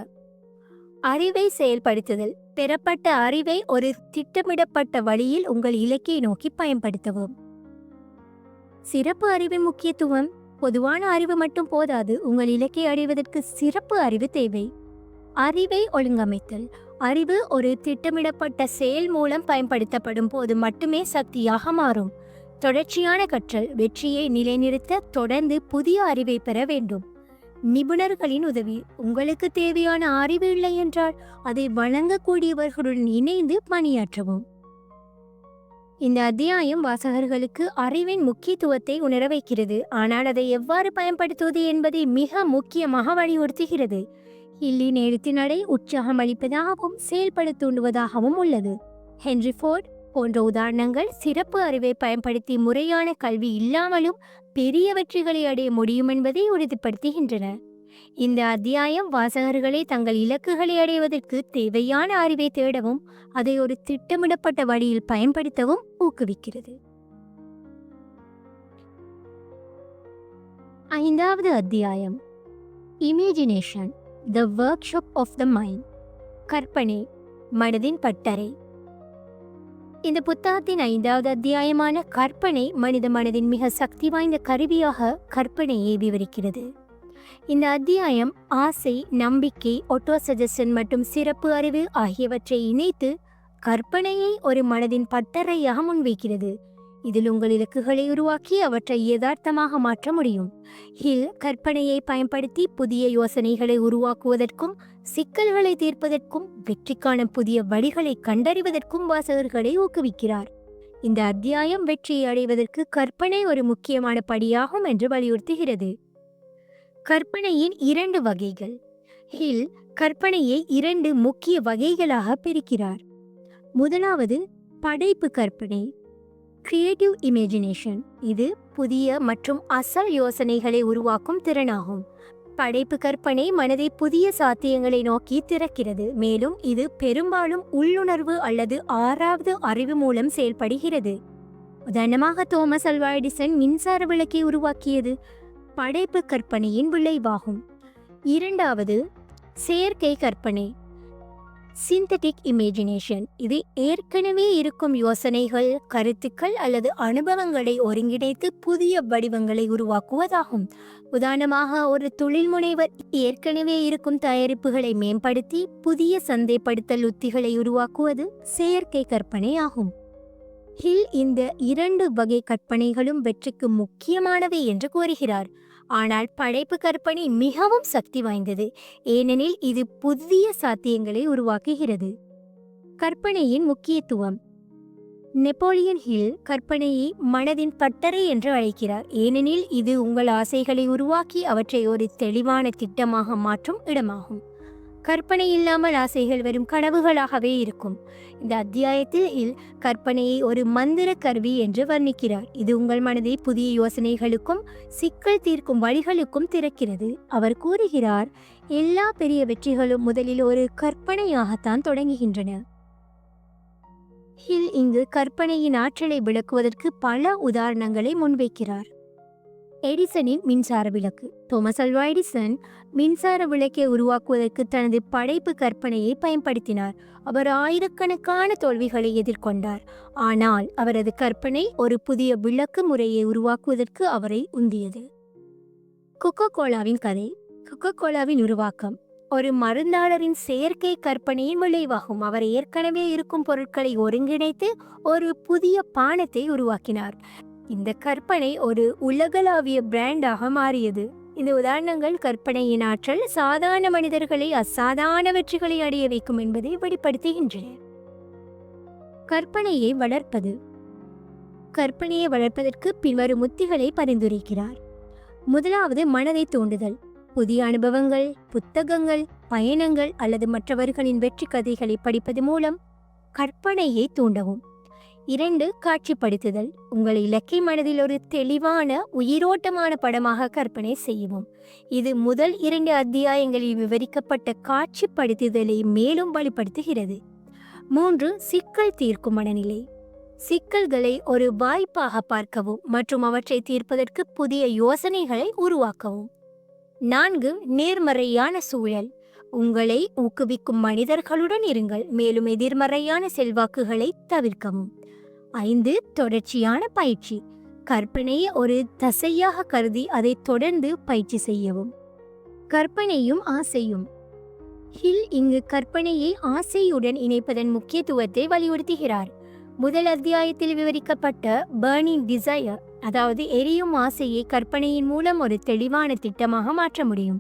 அறிவை செயல்படுத்துதல். பெறப்பட்ட அறிவை ஒரு திட்டமிடப்பட்ட வழியில் உங்கள் இலக்கை நோக்கி பயன்படுத்தவும். சிறப்பு அறிவின் முக்கியத்துவம். பொதுவான அறிவு மட்டும் போதாது, உங்கள் இலக்கை அடைவதற்கு சிறப்பு அறிவு தேவை. அறிவை ஒழுங்கமைத்தல். அறிவு ஒரு திட்டமிடப்பட்ட செயல் மூலம் பயன்படுத்தப்படும் போது மட்டுமே சக்தியாக மாறும். தொடர்ச்சியான கற்றல். வெற்றியை நிலைநிறுத்த தொடர்ந்து புதிய அறிவை பெற வேண்டும். நிபுணர்களின் உதவி. உங்களுக்கு தேவையான அறிவு இல்லை என்றால் அதை வழங்கக்கூடியவர்களுடன் இணைந்து பணியாற்றவும். இந்த அத்தியாயம் வாசகர்களுக்கு அறிவின் முக்கியத்துவத்தை உணர வைக்கிறது, ஆனால் அதை எவ்வாறு பயன்படுத்துவது என்பதை மிக முக்கியமாக வலியுறுத்துகிறது. ஹில்லின் எழுத்து நடை உற்சாகம் அளிப்பதாகவும் செயல்பட தூண்டுவதாகவும் உள்ளது. ஹென்றி ஃபோர்ட் போன்ற உதாரணங்கள் சிறப்பு அறிவை பயன்படுத்தி முறையான கல்வி இல்லாமலும் பெரிய வெற்றிகளை அடைய முடியும் என்பதை உறுதிப்படுத்துகின்றன. இந்த அத்தியாயம் வாசகர்களை தங்கள் இலக்குகளை அடைவதற்கு தேவையான அறிவை தேடவும் அதை ஒரு திட்டமிடப்பட்ட வழியில் பயன்படுத்தவும் ஊக்குவிக்கிறது. 5வது அத்தியாயம், imagination, the workshop of the mind. கற்பனை, மனதின் பட்டறை. இந்த புத்தகத்தின் 5வது அத்தியாயமான கற்பனை மனித மனதின் மிக சக்தி வாய்ந்த கருவியாக கற்பனையை விவரிக்கிறது. இந்த அத்தியாயம் ஆசை, நம்பிக்கை, ஆட்டோ சஜஷன் மற்றும் சிறப்பு அறிவு ஆகியவற்றை இணைத்து கற்பனையை ஒரு மனதின் பட்டறையாக முன்வைக்கிறது. இதில் உங்கள் இலக்குகளை உருவாக்கி அவற்றை யதார்த்தமாக மாற்ற முடியும். ஹில் கற்பனையை பயன்படுத்தி புதிய யோசனைகளை உருவாக்குவதற்கும் சிக்கல்களை தீர்ப்பதற்கும் வெற்றிக்கான புதிய வழிகளை கண்டறிவதற்கும் வாசகர்களை ஊக்குவிக்கிறார். இந்த அத்தியாயம் வெற்றியை அடைவதற்கு கற்பனை ஒரு முக்கியமான படியாகும் என்று வலியுறுத்துகிறது. கற்பனையின் 2 வகைகள். ஹில் கற்பனையை 2 முக்கிய வகைகளாக பிரிக்கிறார். முதலாவது படைப்பு கற்பனை, கிரியேட்டிவ் இமேஜினேஷன். இது புதிய மற்றும் அசல் யோசனைகளை உருவாக்கும் திறனாகும். படைப்பு கற்பனை மனதை புதிய சாத்தியங்களை நோக்கி திறக்கிறது, மேலும் இது பெரும்பாலும் உள்ளுணர்வு அல்லது ஆறாவது அறிவு மூலம் செயல்படுகிறது. உதாரணமாக, தோமஸ் அல்வா எடிசன் மின்சார விளக்கை உருவாக்கியது படைப்பு கற்பனையின் விளைவாகும். இரண்டாவது, செயற்கை கற்பனை, சிந்தட்டிக் இமேஜினேஷன். இது ஏற்கனவே இருக்கும் யோசனைகள், கருத்துக்கள் அல்லது அனுபவங்களை ஒருங்கிணைத்து புதிய வடிவங்களை உருவாக்குவதாகும். உதாரணமாக, ஒரு தொழில் முனைவர் ஏற்கனவே இருக்கும் தயாரிப்புகளை மேம்படுத்தி புதிய சந்தைப்படுத்தல் உத்திகளை உருவாக்குவது செயற்கை கற்பனை ஆகும். ஹில் இந்த இரண்டு வகை கற்பனைகளும் வெற்றிக்கு முக்கியமானவை என்று கூறுகிறார். ஆனால் படைப்பு கற்பனை மிகவும் சக்தி வாய்ந்தது, ஏனெனில் இது புதிய சாத்தியங்களை உருவாக்குகிறது. கற்பனையின் முக்கியத்துவம். நெப்போலியன் ஹில் கற்பனையை மனதின் பட்டறை என்று அழைக்கிறார், ஏனெனில் இது உங்கள் ஆசைகளை உருவாக்கி அவற்றை ஒரு தெளிவான திட்டமாக மாற்றும் இடமாகும். கற்பனை இல்லாமல் ஆசைகள் வெறும் கனவுகளாகவே இருக்கும். இந்த அத்தியாயத்தில் ஹில் கற்பனையை ஒரு மந்திர கருவி என்று வர்ணிக்கிறார். இது உங்கள் மனதை புதிய யோசனைகளுக்கும் சிக்கல் தீர்க்கும் வழிகளுக்கும் திறக்கிறது. அவர் கூறுகிறார், எல்லா பெரிய வெற்றிகளும் முதலில் ஒரு கற்பனையாகத்தான் தொடங்குகின்றன. ஹில் இங்கு கற்பனையின் ஆற்றலை விளக்குவதற்கு பல உதாரணங்களை முன்வைக்கிறார். எடிசனின் மின்சார விளக்கு. தோமஸ் அல்வா எடிசன் மின்சார விளக்கை உருவாக்குவதற்கு தனது படைப்பு கற்பனையை பயன்படுத்தினார். அவர் ஆயிரக்கணக்கான தோல்விகளை எதிர்கொண்டார், ஆனால் அவரது கற்பனை ஒரு புதிய விளக்கு முறையை உருவாக்குவதற்கு அவரை உந்தியது. கொக்கோ கோலாவின் கதை. கொக்கோ கோலாவின் உருவாக்கம் ஒரு மருந்தாளரின் செயற்கை கற்பனையின் விளைவாகும். அவர் ஏற்கனவே இருக்கும் பொருட்களை ஒருங்கிணைத்து ஒரு புதிய பானத்தை உருவாக்கினார். இந்த கற்பனை ஒரு உலகளாவிய பிராண்டாக மாறியது. இந்த உதாரணங்கள் கற்பனையின் ஆற்றல் சாதாரண மனிதர்களை அசாதாரண வெற்றிகளை அடைய வைக்கும் என்பதை வெளிப்படுத்துகின்றன. கற்பனையை வளர்ப்பது. கற்பனையை வளர்ப்பதற்கு பின்வரும் உத்திகளை பரிந்துரைக்கிறார். முதலாவது, மனதை தூண்டுதல். புதிய அனுபவங்கள், புத்தகங்கள், பயணங்கள் அல்லது மற்றவர்களின் வெற்றி கதைகளை படிப்பது மூலம் கற்பனையை தூண்டவும். 2, காட்சிப்படுத்துதல். உங்கள் இலக்கை மனதில் ஒரு தெளிவான உயிரோட்டமான படமாக கற்பனை செய்யவும். இது முதல் 2 அத்தியாயங்களில் விவரிக்கப்பட்ட காட்சிப்படுத்துதலை மேலும் வலுப்படுத்துகிறது. 3, சிக்கல் தீர்க்கும் மனநிலை. சிக்கல்களை ஒரு வாய்ப்பாக பார்க்கவும் மற்றும் அவற்றை தீர்ப்பதற்கு புதிய யோசனைகளை உருவாக்கவும். 4, நேர்மறையான சூழல். உங்களை ஊக்குவிக்கும் மனிதர்களுடன் இருங்கள், மேலும் எதிர்மறையான செல்வாக்குகளை தவிர்க்கவும். 5, தொடர்ச்சியான பயிற்சி. கற்பனையை ஒரு தசையாக கருதி அதை தொடர்ந்து பயிற்சி செய்யவும். கற்பனையும் ஆசையும். ஹில் இங்கு கற்பனையை ஆசையுடன் இணைப்பதன் முக்கியத்துவத்தை வலியுறுத்துகிறார். முதல் அத்தியாயத்தில் விவரிக்கப்பட்ட பர்னிங் டிசையர், அதாவது எரியும் ஆசையை கற்பனையின் மூலம் ஒரு தெளிவான திட்டமாக மாற்ற முடியும்.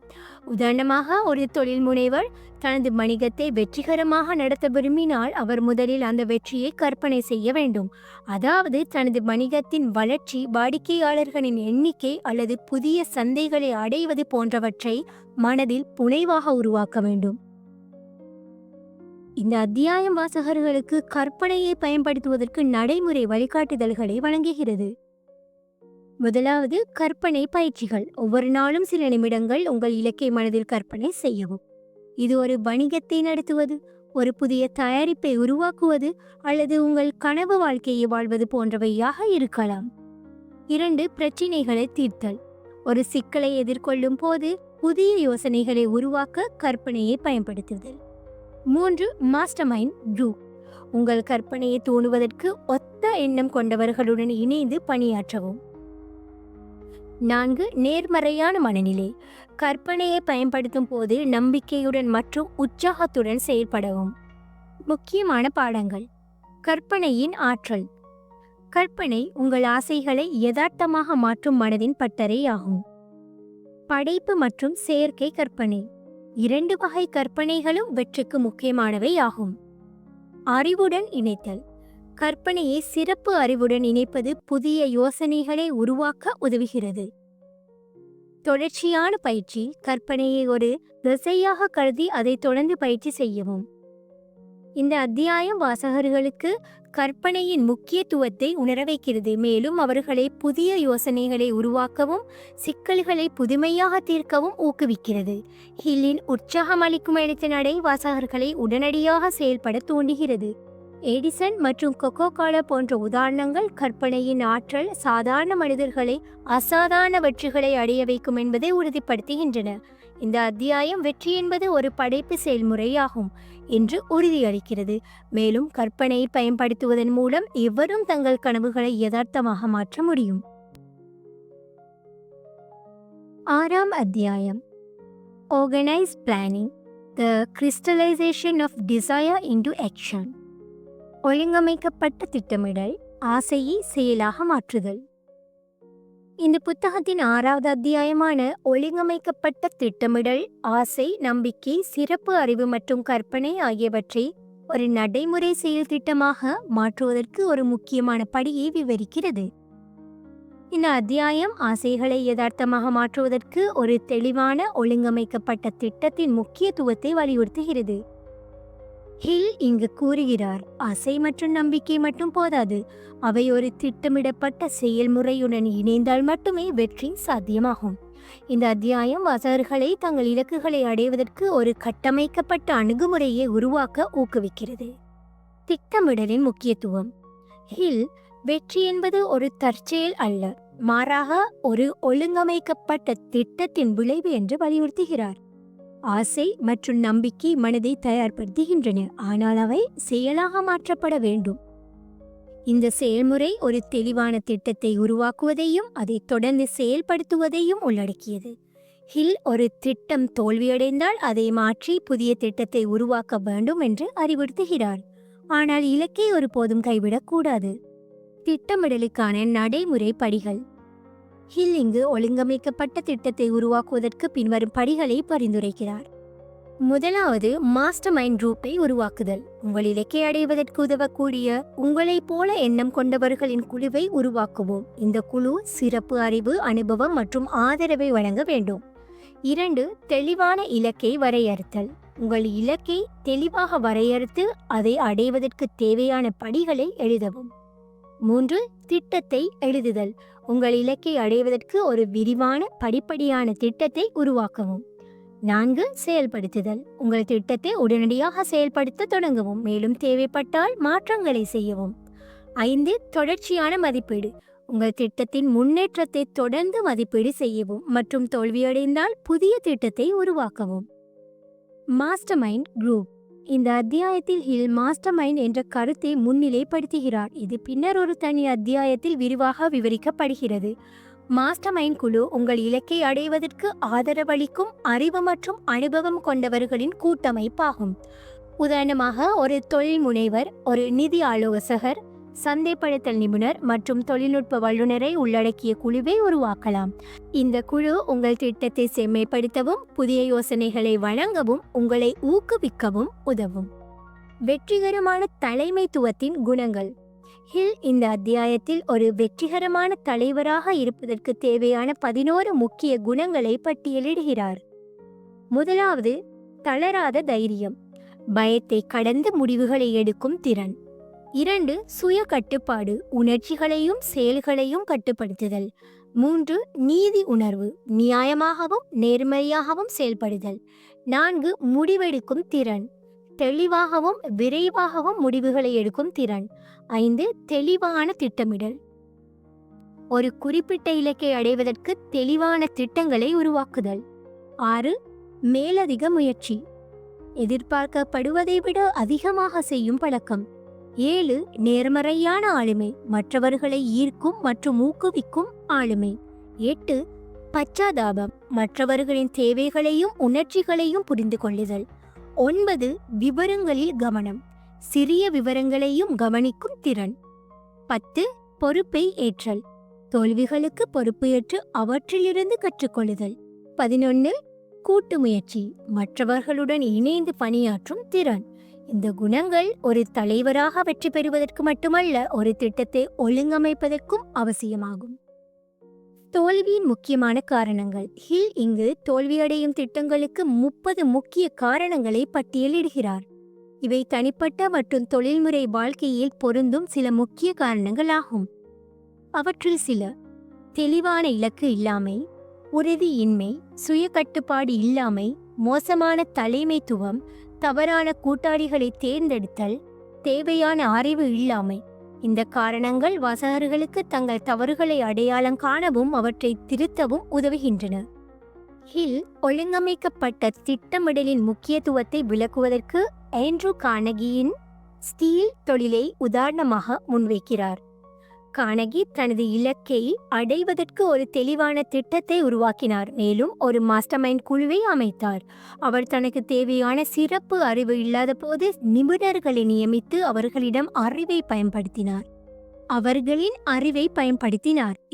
உதாரணமாக, ஒரு தொழில் முனைவர் தனது வணிகத்தை வெற்றிகரமாக நடத்த விரும்பினால் அவர் முதலில் அந்த வெற்றியை கற்பனை செய்ய வேண்டும். அதாவது தனது வணிகத்தின் வளர்ச்சி, வாடிக்கையாளர்களின் எண்ணிக்கை அல்லது புதிய சந்தைகளை அடைவது போன்றவற்றை மனதில் புனைவாக உருவாக்க வேண்டும். இந்த அத்தியாயம் வாசகர்களுக்கு கற்பனையை பயன்படுத்துவதற்கு நடைமுறை வழிகாட்டுதல்களை வழங்குகிறது. முதலாவது, கற்பனை பயிற்சிகள். ஒவ்வொரு நாளும் சில நிமிடங்கள் உங்கள் இலக்கை மனதில் கற்பனை செய்யவும். இது ஒரு வணிகத்தை நடத்துவது, ஒரு புதிய தயாரிப்பை உருவாக்குவது அல்லது உங்கள் கனவு வாழ்க்கையை வாழ்வது போன்றவையாக இருக்கலாம். 2, பிரச்சினைகளை தீர்த்தல். ஒரு சிக்கலை எதிர்கொள்ளும் போது புதிய யோசனைகளை உருவாக்க கற்பனையை பயன்படுத்துதல். 3, மாஸ்டர் மைண்ட் குரூப். உங்கள் கற்பனையை தூண்டுவதற்கு ஒத்த எண்ணம் கொண்டவர்களுடன் இணைந்து பணியாற்றவும். 4, நேர்மறையான மனநிலை. கற்பனையை பயன்படுத்தும் போது நம்பிக்கையுடன் மற்றும் உற்சாகத்துடன் செயல்படவும். முக்கியமான பாடங்கள். கற்பனையின் ஆற்றல். கற்பனை உங்கள் ஆசைகளை யதார்த்தமாக மாற்றும் மனதின் பட்டறை ஆகும். படைப்பு மற்றும் செயற்கை கற்பனை. 2 வகை கற்பனைகளும் வெற்றிக்கு முக்கியமானவை ஆகும். அறிவுடன் இணைத்தல். கற்பனையை சிறப்பு அறிவுடன் இணைப்பது புதிய யோசனைகளை உருவாக்க உதவுகிறது. தொடர்ச்சியான பயிற்சி. கற்பனையை ஒரு திசையாக கருதி அதை தொடர்ந்து பயிற்சி செய்யவும். இந்த அத்தியாயம் வாசகர்களுக்கு கற்பனையின் முக்கியத்துவத்தை உணர வைக்கிறது, மேலும் அவர்களை புதிய யோசனைகளை உருவாக்கவும் சிக்கல்களை புதுமையாக தீர்க்கவும் ஊக்குவிக்கிறது. ஹில்லின் உற்சாகம் அளிக்கும் எழுத்து நடை வாசகர்களை உடனடியாக செயல்பட தூண்டுகிறது. எடிசன் மற்றும் கொக்கோ கோலா போன்ற உதாரணங்கள் கற்பனையின் ஆற்றல் சாதாரண மனிதர்களை அசாதாரண வெற்றிகளை அடைய வைக்கும் என்பதை உறுதிப்படுத்துகின்றன. இந்த அத்தியாயம் வெற்றி என்பது ஒரு படைப்பு செயல்முறையாகும் என்று உறுதியளிக்கிறது, மேலும் கற்பனையை பயன்படுத்துவதன் மூலம் எவரும் தங்கள் கனவுகளை யதார்த்தமாக மாற்ற முடியும். 6ஆம் அத்தியாயம் organised planning, the crystallisation of desire into action. ஒழுங்கமைக்கப்பட்ட திட்டமிடல், ஆசையை செயலாக மாற்றுதல். இந்த புத்தகத்தின் 6வது அத்தியாயமான ஒழுங்கமைக்கப்பட்ட திட்டமிடல், ஆசை, நம்பிக்கை, சிறப்பு அறிவு மற்றும் கற்பனை ஆகியவற்றை ஒரு நடைமுறை செயல் திட்டமாக மாற்றுவதற்கு ஒரு முக்கியமான படியை விவரிக்கிறது. இந்த அத்தியாயம் ஆசைகளை யதார்த்தமாக மாற்றுவதற்கு ஒரு தெளிவான ஒழுங்கமைக்கப்பட்ட திட்டத்தின் முக்கியத்துவத்தை வலியுறுத்துகிறது. ஹில் இங்கு கூறுகிறார், ஆசை மற்றும் நம்பிக்கை மட்டும் போதாது, அவை ஒரு திட்டமிடப்பட்ட செயல்முறையுடன் இணைந்தால் மட்டுமே வெற்றி சாத்தியமாகும். இந்த அத்தியாயம் வாசகர்களை தங்கள் இலக்குகளை அடைவதற்கு ஒரு கட்டமைக்கப்பட்ட அணுகுமுறையை உருவாக்க ஊக்குவிக்கிறது. திட்டமிடலின் முக்கியத்துவம். ஹில் வெற்றி என்பது ஒரு தற்செயல் அல்ல, மாறாக ஒரு ஒழுங்கமைக்கப்பட்ட திட்டத்தின் விளைவு என்று வலியுறுத்துகிறார். ஆசை மற்றும் நம்பிக்கை மனதை தயார்படுத்துகின்றன, ஆனால் அவை செயலாக மாற்றப்பட வேண்டும். இந்த செயல்முறை ஒரு தெளிவான திட்டத்தை உருவாக்குவதையும் அதை தொடர்ந்து செயல்படுத்துவதையும் உள்ளடக்கியது. ஹில் ஒரு திட்டம் தோல்வியடைந்தால் அதை மாற்றி புதிய திட்டத்தை உருவாக்க வேண்டும் என்று அறிவுறுத்துகிறார், ஆனால் இலக்கை ஒருபோதும் கைவிடக்கூடாது. திட்டமிடலுக்கான நடைமுறை படிகள். ஹில் இங்கு ஒழுங்கமைக்கப்பட்ட திட்டத்தை உருவாக்குவதற்கு பின்வரும் படிகளை பரிந்துரைக்கிறார். முதலாவது, மாஸ்டர் மைண்ட் குரூப்பை உருவாக்குதல். உங்கள் இலக்கை அடைவதற்கு உதவக்கூடிய உங்களைப் போல எண்ணம் கொண்டவர்களின் குழுவை உருவாக்குவோம். இந்த குழு சிறப்பு அறிவு, அனுபவம் மற்றும் ஆதரவை வழங்க வேண்டும். 2, தெளிவான இலக்கை வரையறுத்தல். உங்கள் இலக்கை தெளிவாக வரையறுத்து அதை அடைவதற்கு தேவையான படிகளை எழுதவும். 3, திட்டத்தை எழுதுதல். உங்கள் இலக்கை அடைவதற்கு ஒரு விரிவான படிப்படியான திட்டத்தை உருவாக்கவும். 4, செயல்படுத்துதல். உங்கள் திட்டத்தை உடனடியாக செயல்படுத்த தொடங்கவும், மேலும் தேவைப்பட்டால் மாற்றங்களை செய்யவும். 5, தொடர்ச்சியான மதிப்பீடு. உங்கள் திட்டத்தின் முன்னேற்றத்தை தொடர்ந்து மதிப்பீடு செய்யவும் மற்றும் தோல்வியடைந்தால் புதிய திட்டத்தை உருவாக்கவும். Master mind group. இந்த அத்தியாயத்தில் ஹில் மாஸ்டர் மைண்ட் என்ற கருத்தை முன்னிலைப்படுத்துகிறார், இது பின்னர் ஒரு தனி அத்தியாயத்தில் விரிவாக விவரிக்கப்படுகிறது. மாஸ்டர் மைண்ட் குழு உங்கள் இலக்கை அடைவதற்கு ஆதரவளிக்கும் அறிவு மற்றும் அனுபவம் கொண்டவர்களின் கூட்டமைப்பாகும். உதாரணமாக, ஒரு தொழில் முனைவர், ஒரு நிதி ஆலோசகர், சந்தைப்படுத்தல் நிபுணர் மற்றும் தொழில்நுட்ப வல்லுநரை உள்ளடக்கிய குழுவை உருவாக்கலாம். இந்த குழு உங்கள் திட்டத்தை செம்மைப்படுத்தவும் புதிய யோசனைகளை வழங்கவும் உங்களை ஊக்குவிக்கவும் உதவும். வெற்றிகரமான தலைமைத்துவத்தின் குணங்கள். ஹில் இந்த அத்தியாயத்தில் ஒரு வெற்றிகரமான தலைவராக இருப்பதற்கு தேவையான 11 முக்கிய குணங்களை பட்டியலிடுகிறார். முதலாவது, தளராத தைரியம், பயத்தை கடந்து முடிவுகளை எடுக்கும் திறன். 2, சுய கட்டுப்பாடு, உணர்ச்சிகளையும் செயல்களையும் கட்டுப்படுத்துதல். 3, நீதி உணர்வு, நியாயமாகவும் நேர்மையாகவும் செயல்படுதல். 4, முடிவெடுக்கும் திறன், தெளிவாகவும் விரைவாகவும் முடிவுகளை எடுக்கும் திறன். 5, தெளிவான திட்டமிடல், ஒரு குறிப்பிட்ட இலக்கை அடைவதற்கு தெளிவான திட்டங்களை உருவாக்குதல். 6, மேலதிக முயற்சி, எதிர்பார்க்கப்படுவதை விட அதிகமாக செய்யும் பழக்கம். 7, நேர்மறையான ஆளுமை, மற்றவர்களை ஈர்க்கும் மற்றும் ஊக்குவிக்கும் ஆளுமை. 8, பச்சாதாபம், மற்றவர்களின் தேவைகளையும் உணர்ச்சிகளையும் புரிந்து கொள்ளுதல். 9, விவரங்களில் கவனம், சிறிய விவரங்களையும் கவனிக்கும் திறன். 10, பொறுப்பை ஏற்றல், தோல்விகளுக்கு பொறுப்பு ஏற்று அவற்றிலிருந்து கற்றுக்கொள்ளுதல். 11, கூட்டு முயற்சி, மற்றவர்களுடன் இணைந்து பணியாற்றும் திறன். இந்த குணங்கள் ஒரு தலைவராக வெற்றி பெறுவதற்கு மட்டுமல்ல, ஒரு திட்டத்தை ஒழுங்கமைப்பதற்கும் அவசியமாகும். தோல்வியின் முக்கியமான காரணங்கள். ஹில் இங்கு தோல்வியடையும் திட்டங்களுக்கு 30 முக்கிய காரணங்களை பட்டியலிடுகிறார். இவை தனிப்பட்ட மற்றும் தொழில்முறை வாழ்க்கையில் பொருந்தும் சில முக்கிய காரணங்களாகும். அவற்றில் சில: தெளிவான இலக்கு இல்லாமை, உறுதியின்மை, சுய கட்டுப்பாடு இல்லாமை, மோசமான தலைமைத்துவம், தவறான கூட்டாளிகளை தேர்ந்தெடுத்தல், தேவையான அறிவு இல்லாமை. இந்த காரணங்கள் வாசகர்களுக்கு தங்கள் தவறுகளை அடையாளம் காணவும் அவற்றை திருத்தவும் உதவுகின்றன. ஹில் ஒழுங்கமைக்கப்பட்ட திட்டமிடலின் முக்கியத்துவத்தை விளக்குவதற்கு ஆண்ட்ரூ கார்னகியின் ஸ்டீல் தொழிலை உதாரணமாக முன்வைக்கிறார். கார்னகி தனது இலக்கை அடைவதற்கு ஒரு தெளிவான திட்டத்தை உருவாக்கினார், மேலும் ஒரு மாஸ்டர்மைண்ட் குழுவை அமைத்தார். அவர் தனக்கு தேவையான சிறப்பு அறிவு இல்லாத போது நிபுணர்களை நியமித்து அவர்களின் அறிவை பயன்படுத்தினார்.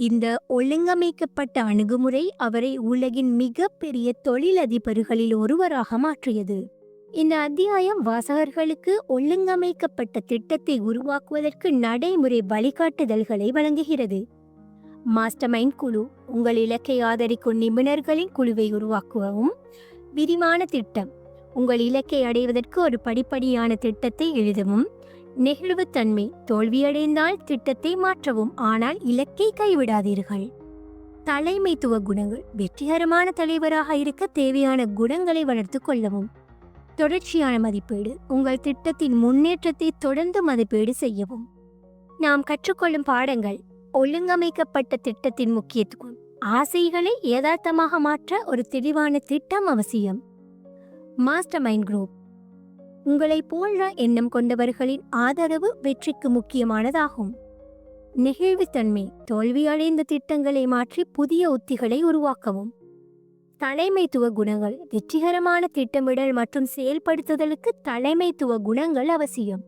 இந்த ஒழுங்கமைக்கப்பட்ட அணுகுமுறை அவரை உலகின் மிகப்பெரிய தொழிலதிபர்களில் ஒருவராக மாற்றியது. இந்த அத்தியாயம் வாசகர்களுக்கு ஒழுங்கமைக்கப்பட்ட திட்டத்தை உருவாக்குவதற்கு நடைமுறை வழிகாட்டுதல்களை வழங்குகிறது. மாஸ்டர்மைண்ட் குழு: உங்கள் இலக்கை ஆதரிக்கும் நிபுணர்களின் குழுவை உருவாக்கவும். விரிவான திட்டம்: உங்கள் இலக்கை அடைவதற்கு ஒரு படிப்படியான திட்டத்தை எழுதவும். நெகிழ்வுத்தன்மை: தோல்வியடைந்தால் திட்டத்தை மாற்றவும், ஆனால் இலக்கை கைவிடாதீர்கள். தலைமைத்துவ குணங்கள்: வெற்றிகரமான தலைவராக இருக்க தேவையான குணங்களை வளர்த்து கொள்ளவும். தொடர்ச்சியான மதிப்பீடு: உங்கள் திட்டத்தின் முன்னேற்றத்தை தொடர்ந்து மதிப்பீடு செய்யவும். நாம் கற்றுக்கொள்ளும் பாடங்கள்: ஒழுங்கமைக்கப்பட்ட திட்டத்தின் முக்கியத்துவம், ஆசைகளை யதார்த்தமாக மாற்ற ஒரு தெளிவான திட்டம் அவசியம். மாஸ்டர்மைண்ட் குரூப்: உங்களை போன்ற எண்ணம் கொண்டவர்களின் ஆதரவு வெற்றிக்கு முக்கியமானதாகும். நெகிழ்வுத்தன்மை: தோல்வியடைந்த திட்டங்களை மாற்றி புதிய உத்திகளை உருவாக்கவும். தலைமைத்துவ குணங்கள்: வெற்றிகரமான திட்டமிடல் மற்றும் செயல்படுத்துதலுக்கு தலைமைத்துவ குணங்கள் அவசியம்.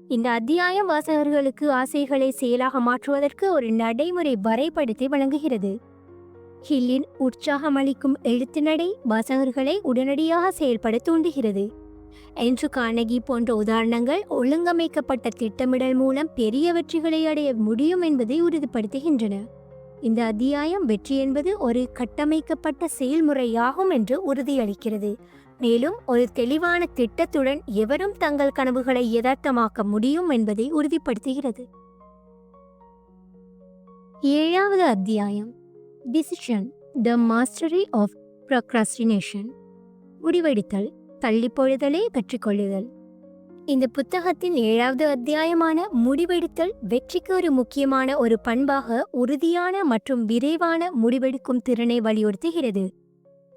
இந்த அத்தியாயம் வாசகர்களுக்கு ஆசைகளை செயலாக மாற்றுவதற்கு ஒரு நடைமுறை வரைபடத்தை வழங்குகிறது. ஹில்லின் உற்சாகமளிக்கும் எழுத்துநடை வாசகர்களை உடனடியாக செயல்பட தூண்டுகிறது. ஆண்ட்ரூ கார்னகி போன்ற உதாரணங்கள் ஒழுங்கமைக்கப்பட்ட திட்டமிடல் மூலம் பெரிய வெற்றிகளை அடைய முடியும் என்பதை உறுதிப்படுத்துகின்றன. இந்த அத்தியாயம் வெற்றி என்பது ஒரு கட்டமைக்கப்பட்ட செயல்முறையாகும் என்று உறுதியளிக்கிறது, மேலும் ஒரு தெளிவான திட்டத்துடன் எவரும் தங்கள் கனவுகளை யதார்த்தமாக்க முடியும் என்பதை உறுதிப்படுத்துகிறது. 7வது அத்தியாயம்: decision: the mastery of procrastination. முடிவெடுத்தல், தள்ளிப்போடுதலை கற்றுக்கொள்ளுதல். இந்த புத்தகத்தின் 7வது அத்தியாயமான முடிவெடுத்தல் வெற்றிக்கு ஒரு முக்கியமான ஒரு பண்பாக உறுதியான மற்றும் விரைவான முடிவெடுக்கும் திறனை வலியுறுத்துகிறது.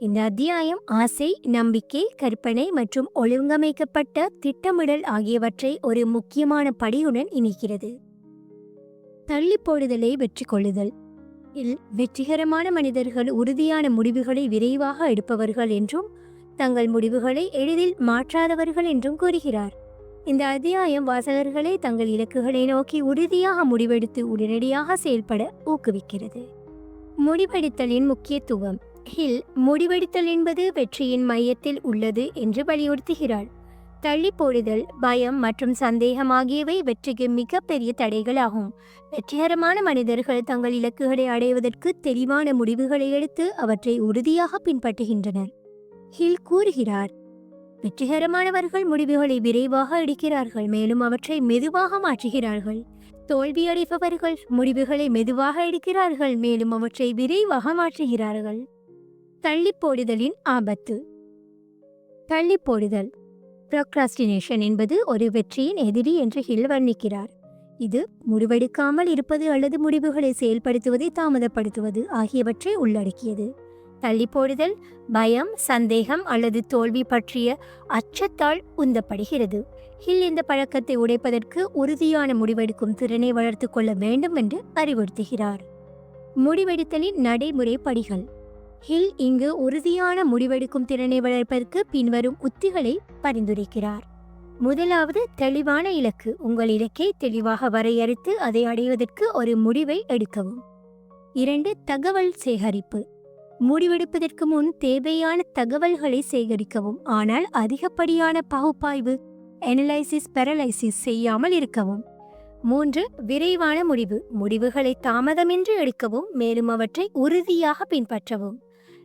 இந்த அத்தியாயம் ஆசை, நம்பிக்கை, கற்பனை மற்றும் ஒழுங்கமைக்கப்பட்ட திட்டமிடல் ஆகியவற்றை ஒரு முக்கியமான படியுடன் இணைக்கிறது. தள்ளிப்போடுதலை வெற்றி கொள்ளுதல். வெற்றிகரமான மனிதர்கள் உறுதியான முடிவுகளை விரைவாக எடுப்பவர்கள் என்றும் தங்கள் முடிவுகளை எளிதில் மாற்றாதவர்கள் என்றும் கூறுகிறார். இந்த அத்தியாயம் வாசகர்களை தங்கள் இலக்குகளை நோக்கி உறுதியாக முடிவெடுத்து உடனடியாக செயல்பட ஊக்குவிக்கிறது. முடிவெடுத்தலின் முக்கியத்துவம். ஹில் முடிவெடுத்தல் என்பது வெற்றியின் மையத்தில் உள்ளது என்று வலியுறுத்துகிறார். தள்ளிப்போடுதல், பயம் மற்றும் சந்தேகம் ஆகியவை வெற்றிக்கு மிகப்பெரிய தடைகளாகும். வெற்றிகரமான மனிதர்கள் தங்கள் இலக்குகளை அடைவதற்கு தெளிவான முடிவுகளை எடுத்து அவற்றை உறுதியாக பின்பற்றுகின்றனர். ஹில் கூறுகிறார், வெற்றிகரமானவர்கள் முடிவுகளை விரைவாக எடுக்கிறார்கள், மேலும் அவற்றை மெதுவாக மாற்றுகிறார்கள். தோல்வியடைபவர்கள் முடிவுகளை மெதுவாக எடுக்கிறார்கள், மேலும் அவற்றை விரைவாக மாற்றுகிறார்கள். தள்ளிப்போடுதலின் ஆபத்து. தள்ளிப்போடுதல், ப்ரோக்ராஸ்டினேஷன் என்பது ஒரு வெற்றியின் எதிரி என்று ஹில் வர்ணிக்கிறார். இது முடிவெடுக்காமல் இருப்பது அல்லது முடிவுகளை செயல்படுத்துவதை தாமதப்படுத்துவது ஆகியவற்றை உள்ளடக்கியது. தள்ளிப்போடுதல் பயம், சந்தேகம் அல்லது தோல்வி பற்றிய அச்சத்தால் உந்தப்படுகிறது. ஹில் இந்த பழக்கத்தை உடைப்பதற்கு உறுதியான முடிவெடுக்கும் திறனை வளர்த்து கொள்ள வேண்டும் என்று அறிவுறுத்துகிறார். முடிவெடுத்தலின் நடைமுறை படிகள். ஹில் இங்கு உறுதியான முடிவெடுக்கும் திறனை வளர்ப்பதற்கு பின்வரும் உத்திகளை பரிந்துரைக்கிறார். முதலாவது, தெளிவான இலக்கு. உங்கள் இலக்கை தெளிவாக வரையறுத்து அதை அடைவதற்கு ஒரு முடிவை எடுக்கவும். 2, தகவல் சேகரிப்பு. முடிவெடுப்பதற்கு முன் தேவையான தகவல்களை சேகரிக்கவும், ஆனால் அதிகப்படியான பகுப்பாய்வு அனலைசிஸ் பெரலைசிஸ் செய்யாமல் இருக்கவும். 3, விரைவான முடிவுகளை தாமதமின்றி எடுக்கவும், மேலும் அவற்றை உறுதியாக பின்பற்றவும்.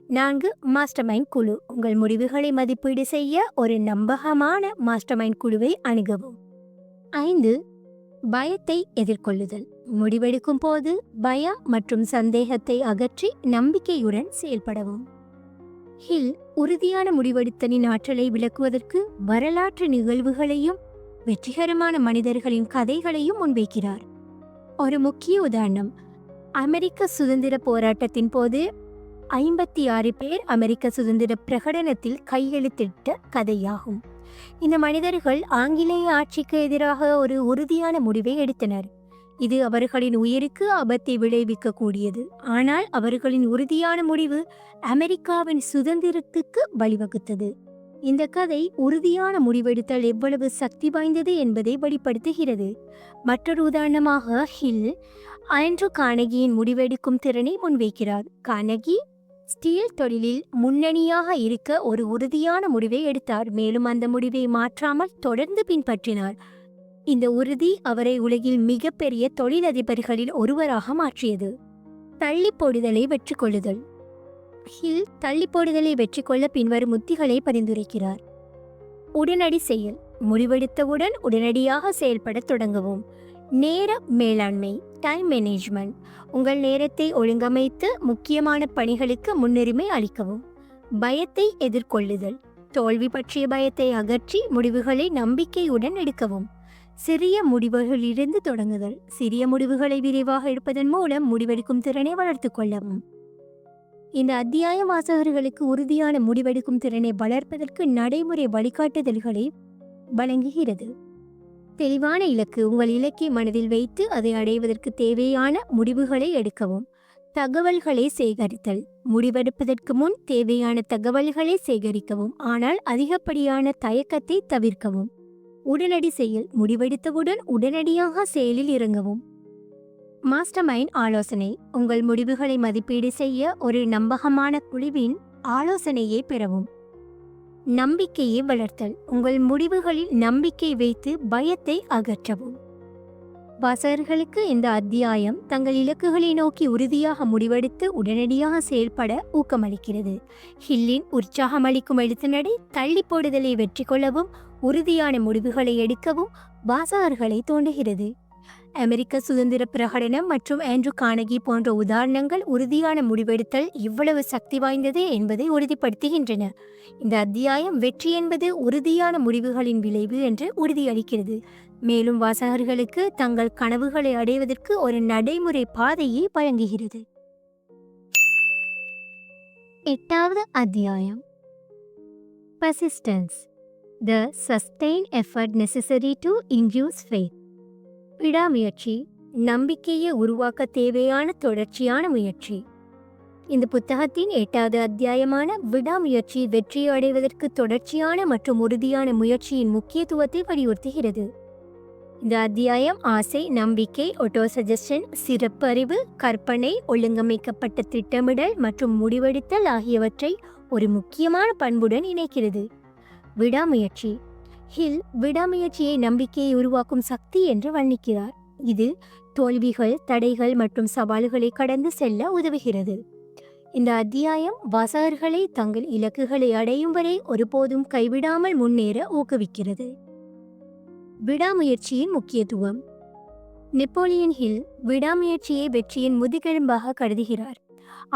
4. மாஸ்டர் மைண்ட் குழு. உங்கள் முடிவுகளை மதிப்பீடு செய்ய ஒரு நம்பகமான மாஸ்டர் மைண்ட் குழுவை அணுகவும். 5. பயத்தை எதிர்கொள்ளுதல். முடிவெடுக்கும் போது பயம் மற்றும் சந்தேகத்தை அகற்றி நம்பிக்கையுடன் செயல்படவும். ஹில் உறுதியான முடிவெடுத்தலின் ஆற்றலை விளக்குவதற்கு வரலாற்று நிகழ்வுகளையும் வெற்றிகரமான மனிதர்களின் கதைகளையும் முன்வைக்கிறார். ஒரு முக்கிய உதாரணம், அமெரிக்க சுதந்திர போராட்டத்தின் போது 56 பேர் அமெரிக்க சுதந்திர பிரகடனத்தில் கையெழுத்திட்ட கதையாகும். இந்த மனிதர்கள் ஆங்கிலேய ஆட்சிக்கு எதிராக ஒரு உறுதியான முடிவை எடுத்தனர். இது அவர்களின் உயிருக்கு ஆபத்தை விளைவிக்கக்கூடியது. ஆனால் அவர்களின் உறுதியான முடிவு அமெரிக்காவின் சுதந்திரத்துக்கு வழிவகுத்தது. இந்த கதை உறுதியான முடிவெடுத்தல் எவ்வளவு சக்தி வாய்ந்தது என்பதை வெளிப்படுத்துகிறது. மற்றொரு உதாரணமாக ஹில் ஆண்ட்ரூ கார்னெகியின் முடிவெடுக்கும் திறனை முன்வைக்கிறார். கார்னெகி ஸ்டீல் தொழிலில் முன்னணியாக இருக்க ஒரு உறுதியான முடிவை எடுத்தார், மேலும் அந்த முடிவை மாற்றாமல் தொடர்ந்து பின்பற்றினார். இந்த உறுதி அவரை உலகில் மிகப்பெரிய தொழிலதிபர்களில் ஒருவராக மாற்றியது. தள்ளி போடுதலை வெற்றி கொள்ளுதல். ஹில் தள்ளி போடுதலை வெற்றி கொள்ள பின்வரும் உத்திகளை பரிந்துரைக்கிறார். உடனடி செயல். முடிவெடுத்தவுடன் உடனடியாக செயல்பட தொடங்கவும். நேர மேலாண்மை, டைம் மேனேஜ்மெண்ட். உங்கள் நேரத்தை ஒழுங்கமைத்து முக்கியமான பணிகளுக்கு முன்னுரிமை அளிக்கவும். பயத்தை எதிர்கொள்ளுதல். தோல்வி பற்றிய பயத்தை அகற்றி முடிவுகளை நம்பிக்கையுடன் எடுக்கவும். சிறிய முடிவுகளிலிருந்து தொடங்குதல். சிறிய முடிவுகளை விரைவாக எடுப்பதன் மூலம் முடிவெடுக்கும் திறனை வளர்த்து கொள்ளவும். இந்த அத்தியாயம் வாசகர்களுக்கு உறுதியான முடிவெடுக்கும் திறனை வளர்ப்பதற்கு நடைமுறை வழிகாட்டுதல்களை வழங்குகிறது. தெளிவான இலக்கு. உங்கள் இலக்கை மனதில் வைத்து அதை அடைவதற்கு தேவையான முடிவுகளை எடுக்கவும். தகவல்களை சேகரித்தல். முடிவெடுப்பதற்கு முன் தேவையான தகவல்களை சேகரிக்கவும், ஆனால் அதிகப்படியான தயக்கத்தை தவிர்க்கவும். உடனடி செயல். முடிவெடுத்தவுடன் உடனடியாக செயலில் இறங்கவும். மாஸ்டர் மைண்ட் ஆலோசனை. உங்கள் முடிவுகளை மதிப்பீடு செய்ய ஒரு நம்பகமான குழுவின் ஆலோசனையை பெறவும். நம்பிக்கையை வளர்த்தல். உங்கள் முடிவுகளில் நம்பிக்கை வைத்து பயத்தை அகற்றவும். வாசகர்களுக்கு இந்த அத்தியாயம் தங்கள் இலக்குகளை நோக்கி உறுதியாக முடிவெடுத்து உடனடியாக செயல்பட ஊக்கமளிக்கிறது. ஹில்லின் உற்சாகமளிக்கும் எழுத்துநடை தள்ளி போடுதலை வெற்றி கொள்ளவும் உறுதியான முடிவுகளை எடுக்கவும் வாசகர்களை தூண்டுகிறது. அமெரிக்க சுதந்திர பிரகடனம் மற்றும் ஆண்ட்ரூ கார்னெகி போன்ற உதாரணங்கள் உறுதியான முடிவெடுத்தல் இவ்வளவு சக்தி வாய்ந்தது என்பதை உறுதிப்படுத்துகின்றன. இந்த அத்தியாயம் வெற்றி என்பது உறுதியான முடிவுகளின் விளைவு என்று உறுதியளிக்கிறது, மேலும் வாசகர்களுக்கு தங்கள் கனவுகளை அடைவதற்கு ஒரு நடைமுறை பாதையை வழங்குகிறது. 8வது அத்தியாயம், Persistence, the sustained effort necessary to induce faith. விடாமுயற்சி, நம்பிக்கையை உருவாக்க தேவையான தொடர்ச்சியான முயற்சி. இந்த புத்தகத்தின் 8வது அத்தியாயமான விடாமுயற்சி வெற்றியை அடைவதற்கு தொடர்ச்சியான மற்றும் உறுதியான முயற்சியின் முக்கியத்துவத்தை வலியுறுத்துகிறது. இந்த அத்தியாயம் ஆசை, நம்பிக்கை, ஆட்டோசஜஷன், சிறப்பறிவு, கற்பனை, ஒழுங்கமைக்கப்பட்ட திட்டமிடல் மற்றும் முடிவெடுத்தல் ஆகியவற்றை ஒரு முக்கியமான பண்புடன் இணைக்கிறது. விடாமுயற்சி. ஹில் விடாமுயற்சியை நம்பிக்கையை உருவாக்கும் சக்தி என்று வர்ணிக்கிறார். இது தோல்விகள், தடைகள் மற்றும் சவால்களை கடந்து செல்ல உதவுகிறது. இந்த அத்தியாயம் வாசகர்களை தங்கள் இலக்குகளை அடையும் வரை ஒருபோதும் கைவிடாமல் முன்னேற ஊக்குவிக்கிறது. விடாமுயற்சியின் முக்கியத்துவம். நெப்போலியன் ஹில் விடாமுயற்சியை வெற்றியின் முதுகெலும்பாக கருதுகிறார்.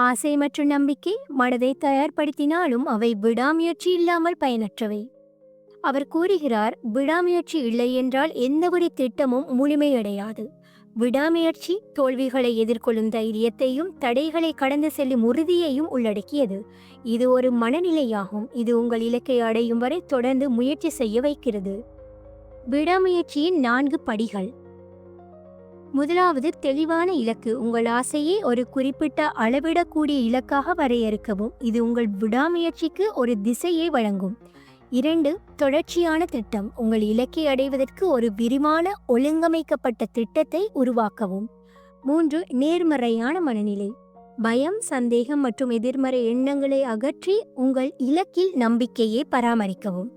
ஆசை மற்றும் நம்பிக்கை மனதை தயார்படுத்தினாலும் அவை விடாமுயற்சி இல்லாமல் பயனற்றவை. அவர் கூறுகிறார், விடாமுயற்சி இல்லை என்றால் எந்தவொரு திட்டமும் முழுமையடையாது. விடாமுயற்சி தோல்விகளை எதிர்கொள்ளும் தைரியத்தையும் தடைகளை கடந்து செல்லும் உறுதியையும் உள்ளடக்கியது. இது ஒரு மனநிலையாகும். இது உங்கள் இலக்கை அடையும் வரை தொடர்ந்து முயற்சி செய்ய வைக்கிறது. விடாமுயற்சியின் 4 படிகள். முதலாவது, தெளிவான இலக்கு. உங்கள் ஆசையை ஒரு குறிப்பிட்ட அளவிடக்கூடிய இலக்காக வரையறுக்கவும். இது உங்கள் விடாமுயற்சிக்கு ஒரு திசையை வழங்கும். 2. தொடர்ச்சியான திட்டம். உங்கள் இலக்கை அடைவதற்கு ஒரு விரிவான ஒழுங்கமைக்கப்பட்ட திட்டத்தை உருவாக்கவும். 3. நேர்மறையான மனநிலை. பயம், சந்தேகம் மற்றும் எதிர்மறை எண்ணங்களை அகற்றி உங்கள் இலக்கில் நம்பிக்கையை பராமரிக்கவும்.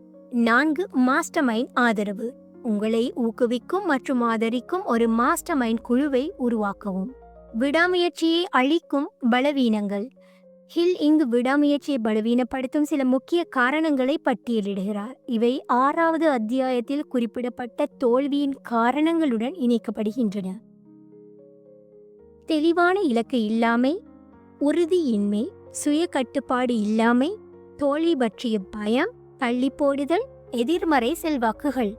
4. மாஸ்டர் மைண்ட் ஆதரவு. உங்களை ஊக்குவிக்கும் மற்றும் ஆதரிக்கும் ஒரு மாஸ்டர் மைண்ட் குழுவை உருவாக்கவும். விடாமுயற்சியை அழிக்கும் பலவீனங்கள். ஹில் இங்கு விடாமுயற்சியை பலவீனப்படுத்தும் சில முக்கிய காரணங்களை பட்டியலிடுகிறார். இவை 6வது அத்தியாயத்தில் குறிப்பிடப்பட்ட தோல்வியின் காரணங்களுடன் இணைக்கப்படுகின்றன. தெளிவான இலக்கு இல்லாமை, உறுதியின்மை, சுய கட்டுப்பாடு இல்லாமை, தோல்வி பற்றிய பயம், தள்ளி போடுதல், எதிர்மறை செல்வாக்குகள்.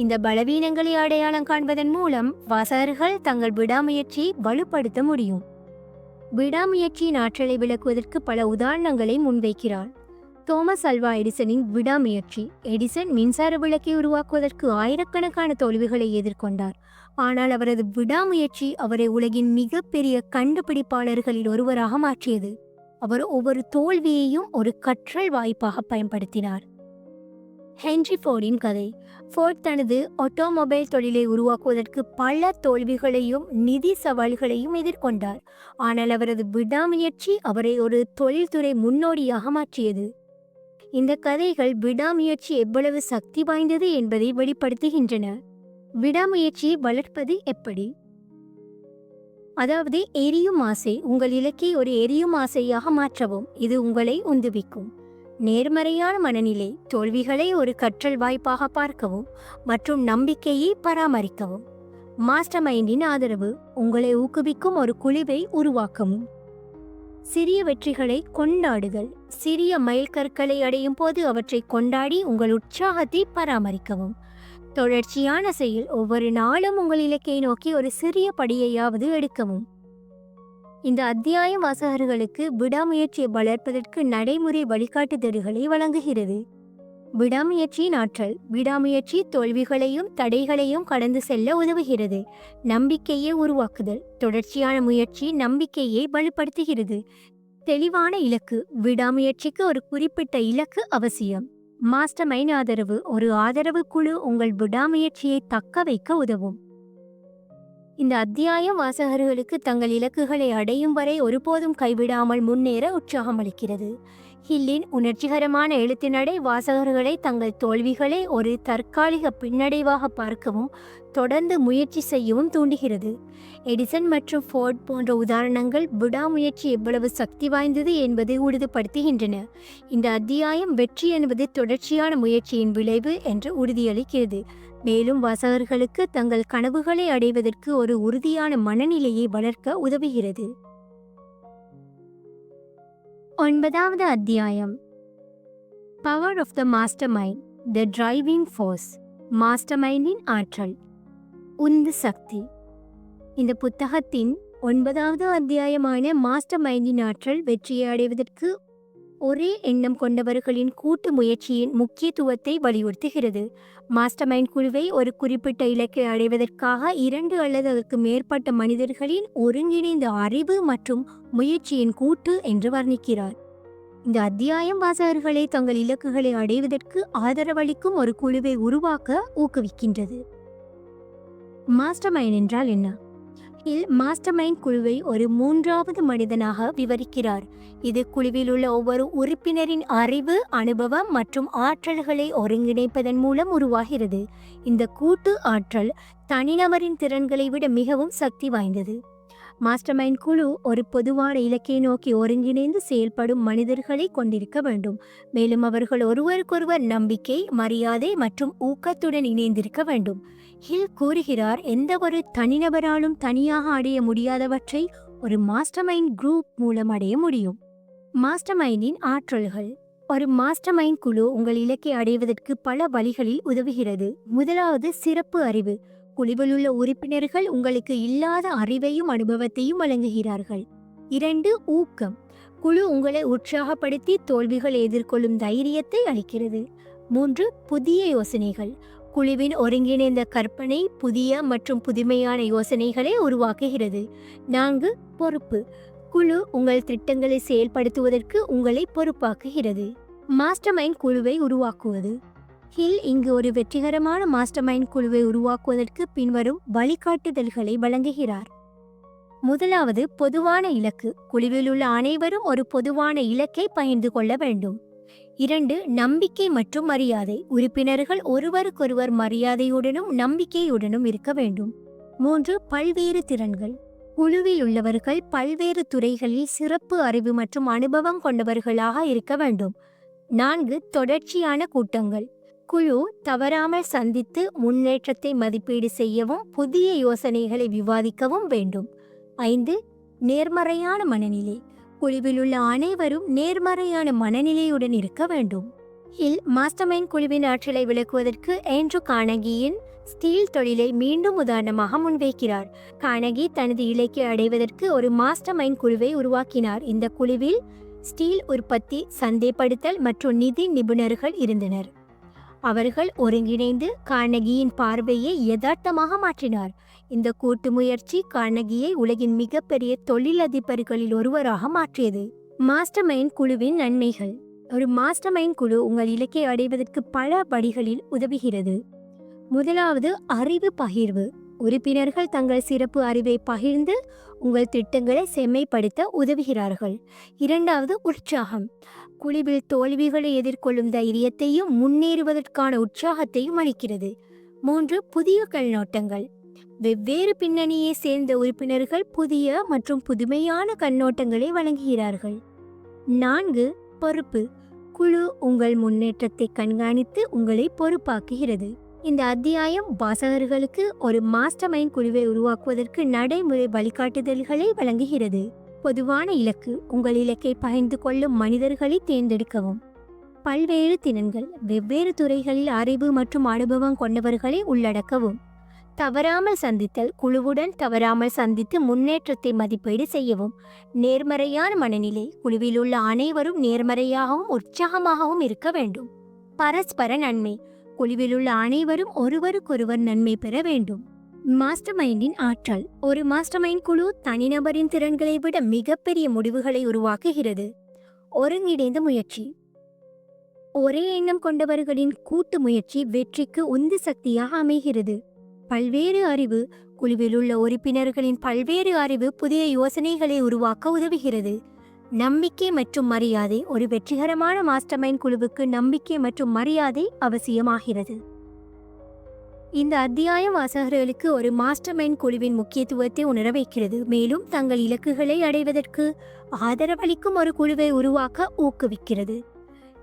இந்த பலவீனங்களை அடையாளம் காண்பதன் மூலம் வாசகர்கள் தங்கள் விடாமுயற்சியை வலுப்படுத்த முடியும். விடாமுயற்சியின் ஆற்றலை விளக்குவதற்கு பல உதாரணங்களை முன்வைக்கிறார். தோமஸ் அல்வா எடிசனின் விடாமுயற்சி. எடிசன் மின்சார விளக்கை உருவாக்குவதற்கு ஆயிரக்கணக்கான தோல்விகளை எதிர்கொண்டார். ஆனால் அவரது விடாமுயற்சி அவரை உலகின் மிகப்பெரிய கண்டுபிடிப்பாளர்களில் ஒருவராக மாற்றியது. அவர் ஒவ்வொரு தோல்வியையும் ஒரு கற்றல் வாய்ப்பாக பயன்படுத்தினார். ஹென்றி ஃபோர்டின் கதை. ஃபோர்ட் தனது ஆட்டோமொபைல் தொழிலை உருவாக்குவதற்கு பல தோல்விகளையும் நிதி சவால்களையும் எதிர்கொண்டார். ஆனால் அவரது விடாமுயற்சி அவரை ஒரு தொழில்துறை முன்னோடியாக மாற்றியது. இந்த கதைகள் விடாமுயற்சி எவ்வளவு சக்தி வாய்ந்தது என்பதை வெளிப்படுத்துகின்றன. விடாமுயற்சியை வளர்ப்பது எப்படி? அதாவது எரியும் ஆசை. உங்கள் இலக்கை ஒரு எரியும் ஆசையாக மாற்றவும். இது உங்களை உந்துவிக்கும். நேர்மறையான மனநிலை. தோல்விகளை ஒரு கற்றல் வாய்ப்பாக பார்க்கவும் மற்றும் நம்பிக்கையை பராமரிக்கவும். மாஸ்டர் மைண்டின் ஆதரவு. உங்களை ஊக்குவிக்கும் ஒரு குழுவை உருவாக்கவும். சிறிய வெற்றிகளை கொண்டாடுதல். சிறிய மைல்கற்களை அடையும் போது அவற்றை கொண்டாடி உங்கள் உற்சாகத்தை பராமரிக்கவும். தொடர்ச்சியான செயல். ஒவ்வொரு நாளும் உங்கள் இலக்கை நோக்கி ஒரு சிறிய படியையாவது எடுக்கவும். இந்த அத்தியாயம் வாசகர்களுக்கு விடாமுயற்சியை வளர்ப்பதற்கு நடைமுறை வழிகாட்டுதல்களை வழங்குகிறது. விடாமுயற்சியின் ஆற்றல். விடாமுயற்சி தோல்விகளையும் தடைகளையும் கடந்து செல்ல உதவுகிறது. நம்பிக்கையை உருவாக்குதல். தொடர்ச்சியான முயற்சி நம்பிக்கையை வலுப்படுத்துகிறது. தெளிவான இலக்கு. விடாமுயற்சிக்கு ஒரு குறிப்பிட்ட இலக்கு அவசியம். மாஸ்டர் மைண்ட் ஆதரவு. ஒரு ஆதரவு குழு உங்கள் விடாமுயற்சியை தக்க வைக்க உதவும். இந்த அத்தியாயம் வாசகர்களுக்கு தங்கள் இலக்குகளை அடையும் வரை ஒருபோதும் கைவிடாமல் முன்னேற உற்சாகம் அளிக்கிறது. ஹில்லின் உணர்ச்சிகரமான எழுத்தினடை வாசகர்களை தங்கள் தோல்விகளை ஒரு தற்காலிக பின்னடைவாக பார்க்கவும் தொடர்ந்து முயற்சி செய்யவும் தூண்டுகிறது. எடிசன் மற்றும் ஃபோர்ட் போன்ற உதாரணங்கள் விடாமுயற்சி எவ்வளவு சக்தி வாய்ந்தது என்பதை உறுதிப்படுத்துகின்றன. இந்த அத்தியாயம் வெற்றி என்பது தொடர்ச்சியான முயற்சியின் விளைவு என்று உறுதியளிக்கிறது. மேலும் வாசகர்களுக்கு தங்கள் கனவுகளை அடைவதற்கு ஒரு உறுதியான மனநிலையை வளர்க்க உதவுகிறது. 9வது அத்தியாயம். Power of the master mind, the driving force. Master மைண்டின் ஆற்றல், உந்து சக்தி. இந்த புத்தகத்தின் 9வது அத்தியாயமான மாஸ்டர் மைண்டின் ஆற்றல் வெற்றியை அடைவதற்கு ஒரே எண்ணம் கொண்டவர்களின் கூட்டு முயற்சியின் முக்கியத்துவத்தை வலியுறுத்துகிறது. மாஸ்டர் மைண்ட் குழுவை ஒரு குறிப்பிட்ட இலக்கை அடைவதற்காக 2 அல்லது அதற்கு மேற்பட்ட மனிதர்களின் ஒருங்கிணைந்த அறிவு மற்றும் முயற்சியின் கூட்டு என்று வர்ணிக்கிறார். இந்த அத்தியாயம் வாசகர்களை தங்கள் இலக்குகளை அடைவதற்கு ஆதரவளிக்கும் ஒரு குழுவை உருவாக்க ஊக்குவிக்கின்றது. மாஸ்டர் மைண்ட் என்றால் என்ன? மாஸ்டர் மைண்ட் குழுவை ஒரு 3வது மனிதனாக விவரிக்கிறார். இது குழுவில் உள்ள ஒவ்வொரு உறுப்பினரின் அறிவு, அனுபவம் மற்றும் ஆற்றல்களை ஒருங்கிணைப்பதன் மூலம் உருவாகிறது. இந்த கூட்டு ஆற்றல் தனிநபரின் திறன்களை விட மிகவும் சக்தி வாய்ந்தது. மாஸ்டர் மைண்ட் குழு ஒரு பொதுவான இலக்கை நோக்கி ஒருங்கிணைந்து செயல்படும் மனிதர்களை கொண்டிருக்க வேண்டும். மேலும் அவர்கள் ஒருவருக்கொருவர் நம்பிக்கை, மரியாதை மற்றும் ஊக்கத்துடன் இணைந்திருக்க வேண்டும். ஹில் கூறுகிறார், எந்த ஒரு தனிநபராலும் தனியாக அடைய முடியாதவற்றை ஒரு மாஸ்டர் மைண்ட் குரூப் மூலம் அடைய முடியும். மாஸ்டர் மைண்டின் ஆற்றல்கள். ஒரு மாஸ்டர் மைண்ட் குழு உங்கள் இலக்கை அடைவதற்கு பல வழிகளில் உதவுகிறது. முதலாவது சிறப்பு அறிவு. குழுவில் உள்ள உறுப்பினர்கள் உங்களுக்கு இல்லாத அறிவையும் அனுபவத்தையும் வழங்குகிறார்கள். 2 ஊக்கம். குழு உங்களை உற்சாகப்படுத்தி தோல்விகளை எதிர்கொள்ளும் தைரியத்தை அளிக்கிறது. 3 புதிய யோசனைகள். குழுவின் ஒருங்கிணைந்த கற்பனை புதிய மற்றும் புதுமையான யோசனைகளை உருவாக்குகிறது. 4 பொறுப்பு. குழு உங்கள் திட்டங்களை செயல்படுத்துவதற்கு உங்களை பொறுப்பாக்குகிறது. மாஸ்டர் மைண்ட் குழுவை உருவாக்குவது. ஹில் இங்கு ஒரு வெற்றிகரமான மாஸ்டர் மைண்ட் குழுவை உருவாக்குவதற்கு பின்வரும் வழிகாட்டுதல்களை வழங்குகிறார். முதலாவது பொதுவான இலக்கு. குழுவில் உள்ள அனைவரும் ஒரு பொதுவான இலக்கை பகிர்ந்து கொள்ள வேண்டும். 2 நம்பிக்கை மற்றும் மரியாதை. உறுப்பினர்கள் ஒருவருக்கொருவர் மரியாதையுடனும் நம்பிக்கையுடனும் இருக்க வேண்டும். 3 பல்வேறு திறன்கள். குழுவில் உள்ளவர்கள் பல்வேறு துறைகளில் சிறப்பு அறிவு மற்றும் அனுபவம் கொண்டவர்களாக இருக்க வேண்டும். 4. தொடர்ச்சியான கூட்டங்கள். குழு தவறாமல் சந்தித்து முன்னேற்றத்தை மதிப்பீடு செய்யவும் புதிய யோசனைகளை விவாதிக்கவும் வேண்டும். 5. நேர்மறையான மனநிலை. குழுவில் உள்ள அனைவரும் நேர்மறையான மனநிலையுடன் இருக்க வேண்டும். ஹில் மாஸ்டர்மைண்ட் குழுவின் ஆற்றலை விளக்குவதற்கு ஆண்ட்ரூ கார்னகியின் ஸ்டீல் தொழிலை மீண்டும் உதாரணமாக முன்வைக்கிறார். கார்னகி தனது இலக்கை அடைவதற்கு ஒரு மாஸ்டர்மைண்ட் குழுவை உருவாக்கினார். இந்த குழுவில் ஸ்டீல் உற்பத்தி, சந்தைப்படுத்தல் மற்றும் நிதி நிபுணர்கள் இருந்தனர். அவர்கள் ஒருங்கிணைந்து கார்னகியின் பார்வையை யதார்த்தமாக மாற்றினார். இந்த கூட்டு முயற்சி கார்னகியை உலகின் மிகப்பெரிய தொழிலதிபர்களில் ஒருவராக மாற்றியது. மாஸ்டர்மைண்ட் குழுவின் நன்மைகள். ஒரு மாஸ்டர்மைண்ட் குழு உங்கள் இலக்கை அடைவதற்கு பல படிகளில் உதவுகிறது. முதலாவது, அறிவு பகிர்வு. உறுப்பினர்கள் தங்கள் சிறப்பு அறிவை பகிர்ந்து உங்கள் திட்டங்களை செம்மைப்படுத்த உதவுகிறார்கள். 2வது, உற்சாகம். குழுவில் தோல்விகளை எதிர்கொள்ளும் தைரியத்தையும் முன்னேறுவதற்கான உற்சாகத்தையும் அளிக்கிறது. 3. புதிய கண்ணோட்டங்கள். வெவ்வேறு பின்னணியை சேர்ந்த உறுப்பினர்கள் புதிய மற்றும் புதுமையான கண்ணோட்டங்களை வழங்குகிறார்கள். 4. பொறுப்பு. குழு உங்கள் முன்னேற்றத்தை கண்காணித்து உங்களை பொறுப்பாக்குகிறது. இந்த அத்தியாயம் வாசகர்களுக்கு ஒரு மாஸ்டர்மைண்ட் குழுவை உருவாக்குவதற்கு நடைமுறை வழிகாட்டுதல்களை வழங்குகிறது. பொதுவான இலக்கு. உங்கள் இலக்கை பகிர்ந்து கொள்ளும் மனிதர்களை தேர்ந்தெடுக்கவும். பல்வேறு திறன்கள். வெவ்வேறு துறைகளில் அறிவு மற்றும் அனுபவம் கொண்டவர்களை உள்ளடக்கவும். தவறாமல் சந்தித்தல். குழுவுடன் தவறாமல் சந்தித்து முன்னேற்றத்தை மதிப்பீடு செய்யவும். நேர்மறையான மனநிலை. குழுவில் உள்ள அனைவரும் நேர்மறையாகவும் உற்சாகமாகவும் இருக்க வேண்டும். பரஸ்பர நன்மை. குழுவில் உள்ள அனைவரும் ஒருவருக்கொருவர் நன்மை பெற வேண்டும். மாஸ்டர்மைண்டின் ஆற்றல். ஒரு மாஸ்டர்மைண்ட் குழு தனிநபரின் திறன்களை விட மிகப்பெரிய முடிவுகளை உருவாக்குகிறது. ஒருங்கிணைந்த முயற்சி. ஒரே எண்ணம் கொண்டவர்களின் கூட்டு முயற்சி வெற்றிக்கு உந்து சக்தியாக அமைகிறது. பல்வேறு அறிவு. குழுவில் உள்ள உறுப்பினர்களின் பல்வேறு அறிவு புதிய யோசனைகளை உருவாக்க உதவுகிறது. நம்பிக்கை மற்றும் மரியாதை. ஒரு வெற்றிகரமான மாஸ்டர்மைண்ட் குழுவுக்கு நம்பிக்கை மற்றும் மரியாதை அவசியமாகிறது. இந்த அத்தியாயம் வாசகர்களுக்கு ஒரு மாஸ்டர்மைண்ட் குழுவின் முக்கியத்துவத்தை உணர வைக்கிறது. மேலும் தங்கள் இலக்குகளை அடைவதற்கு ஆதரவளிக்கும் ஒரு குழுவை உருவாக்க ஊக்குவிக்கிறது.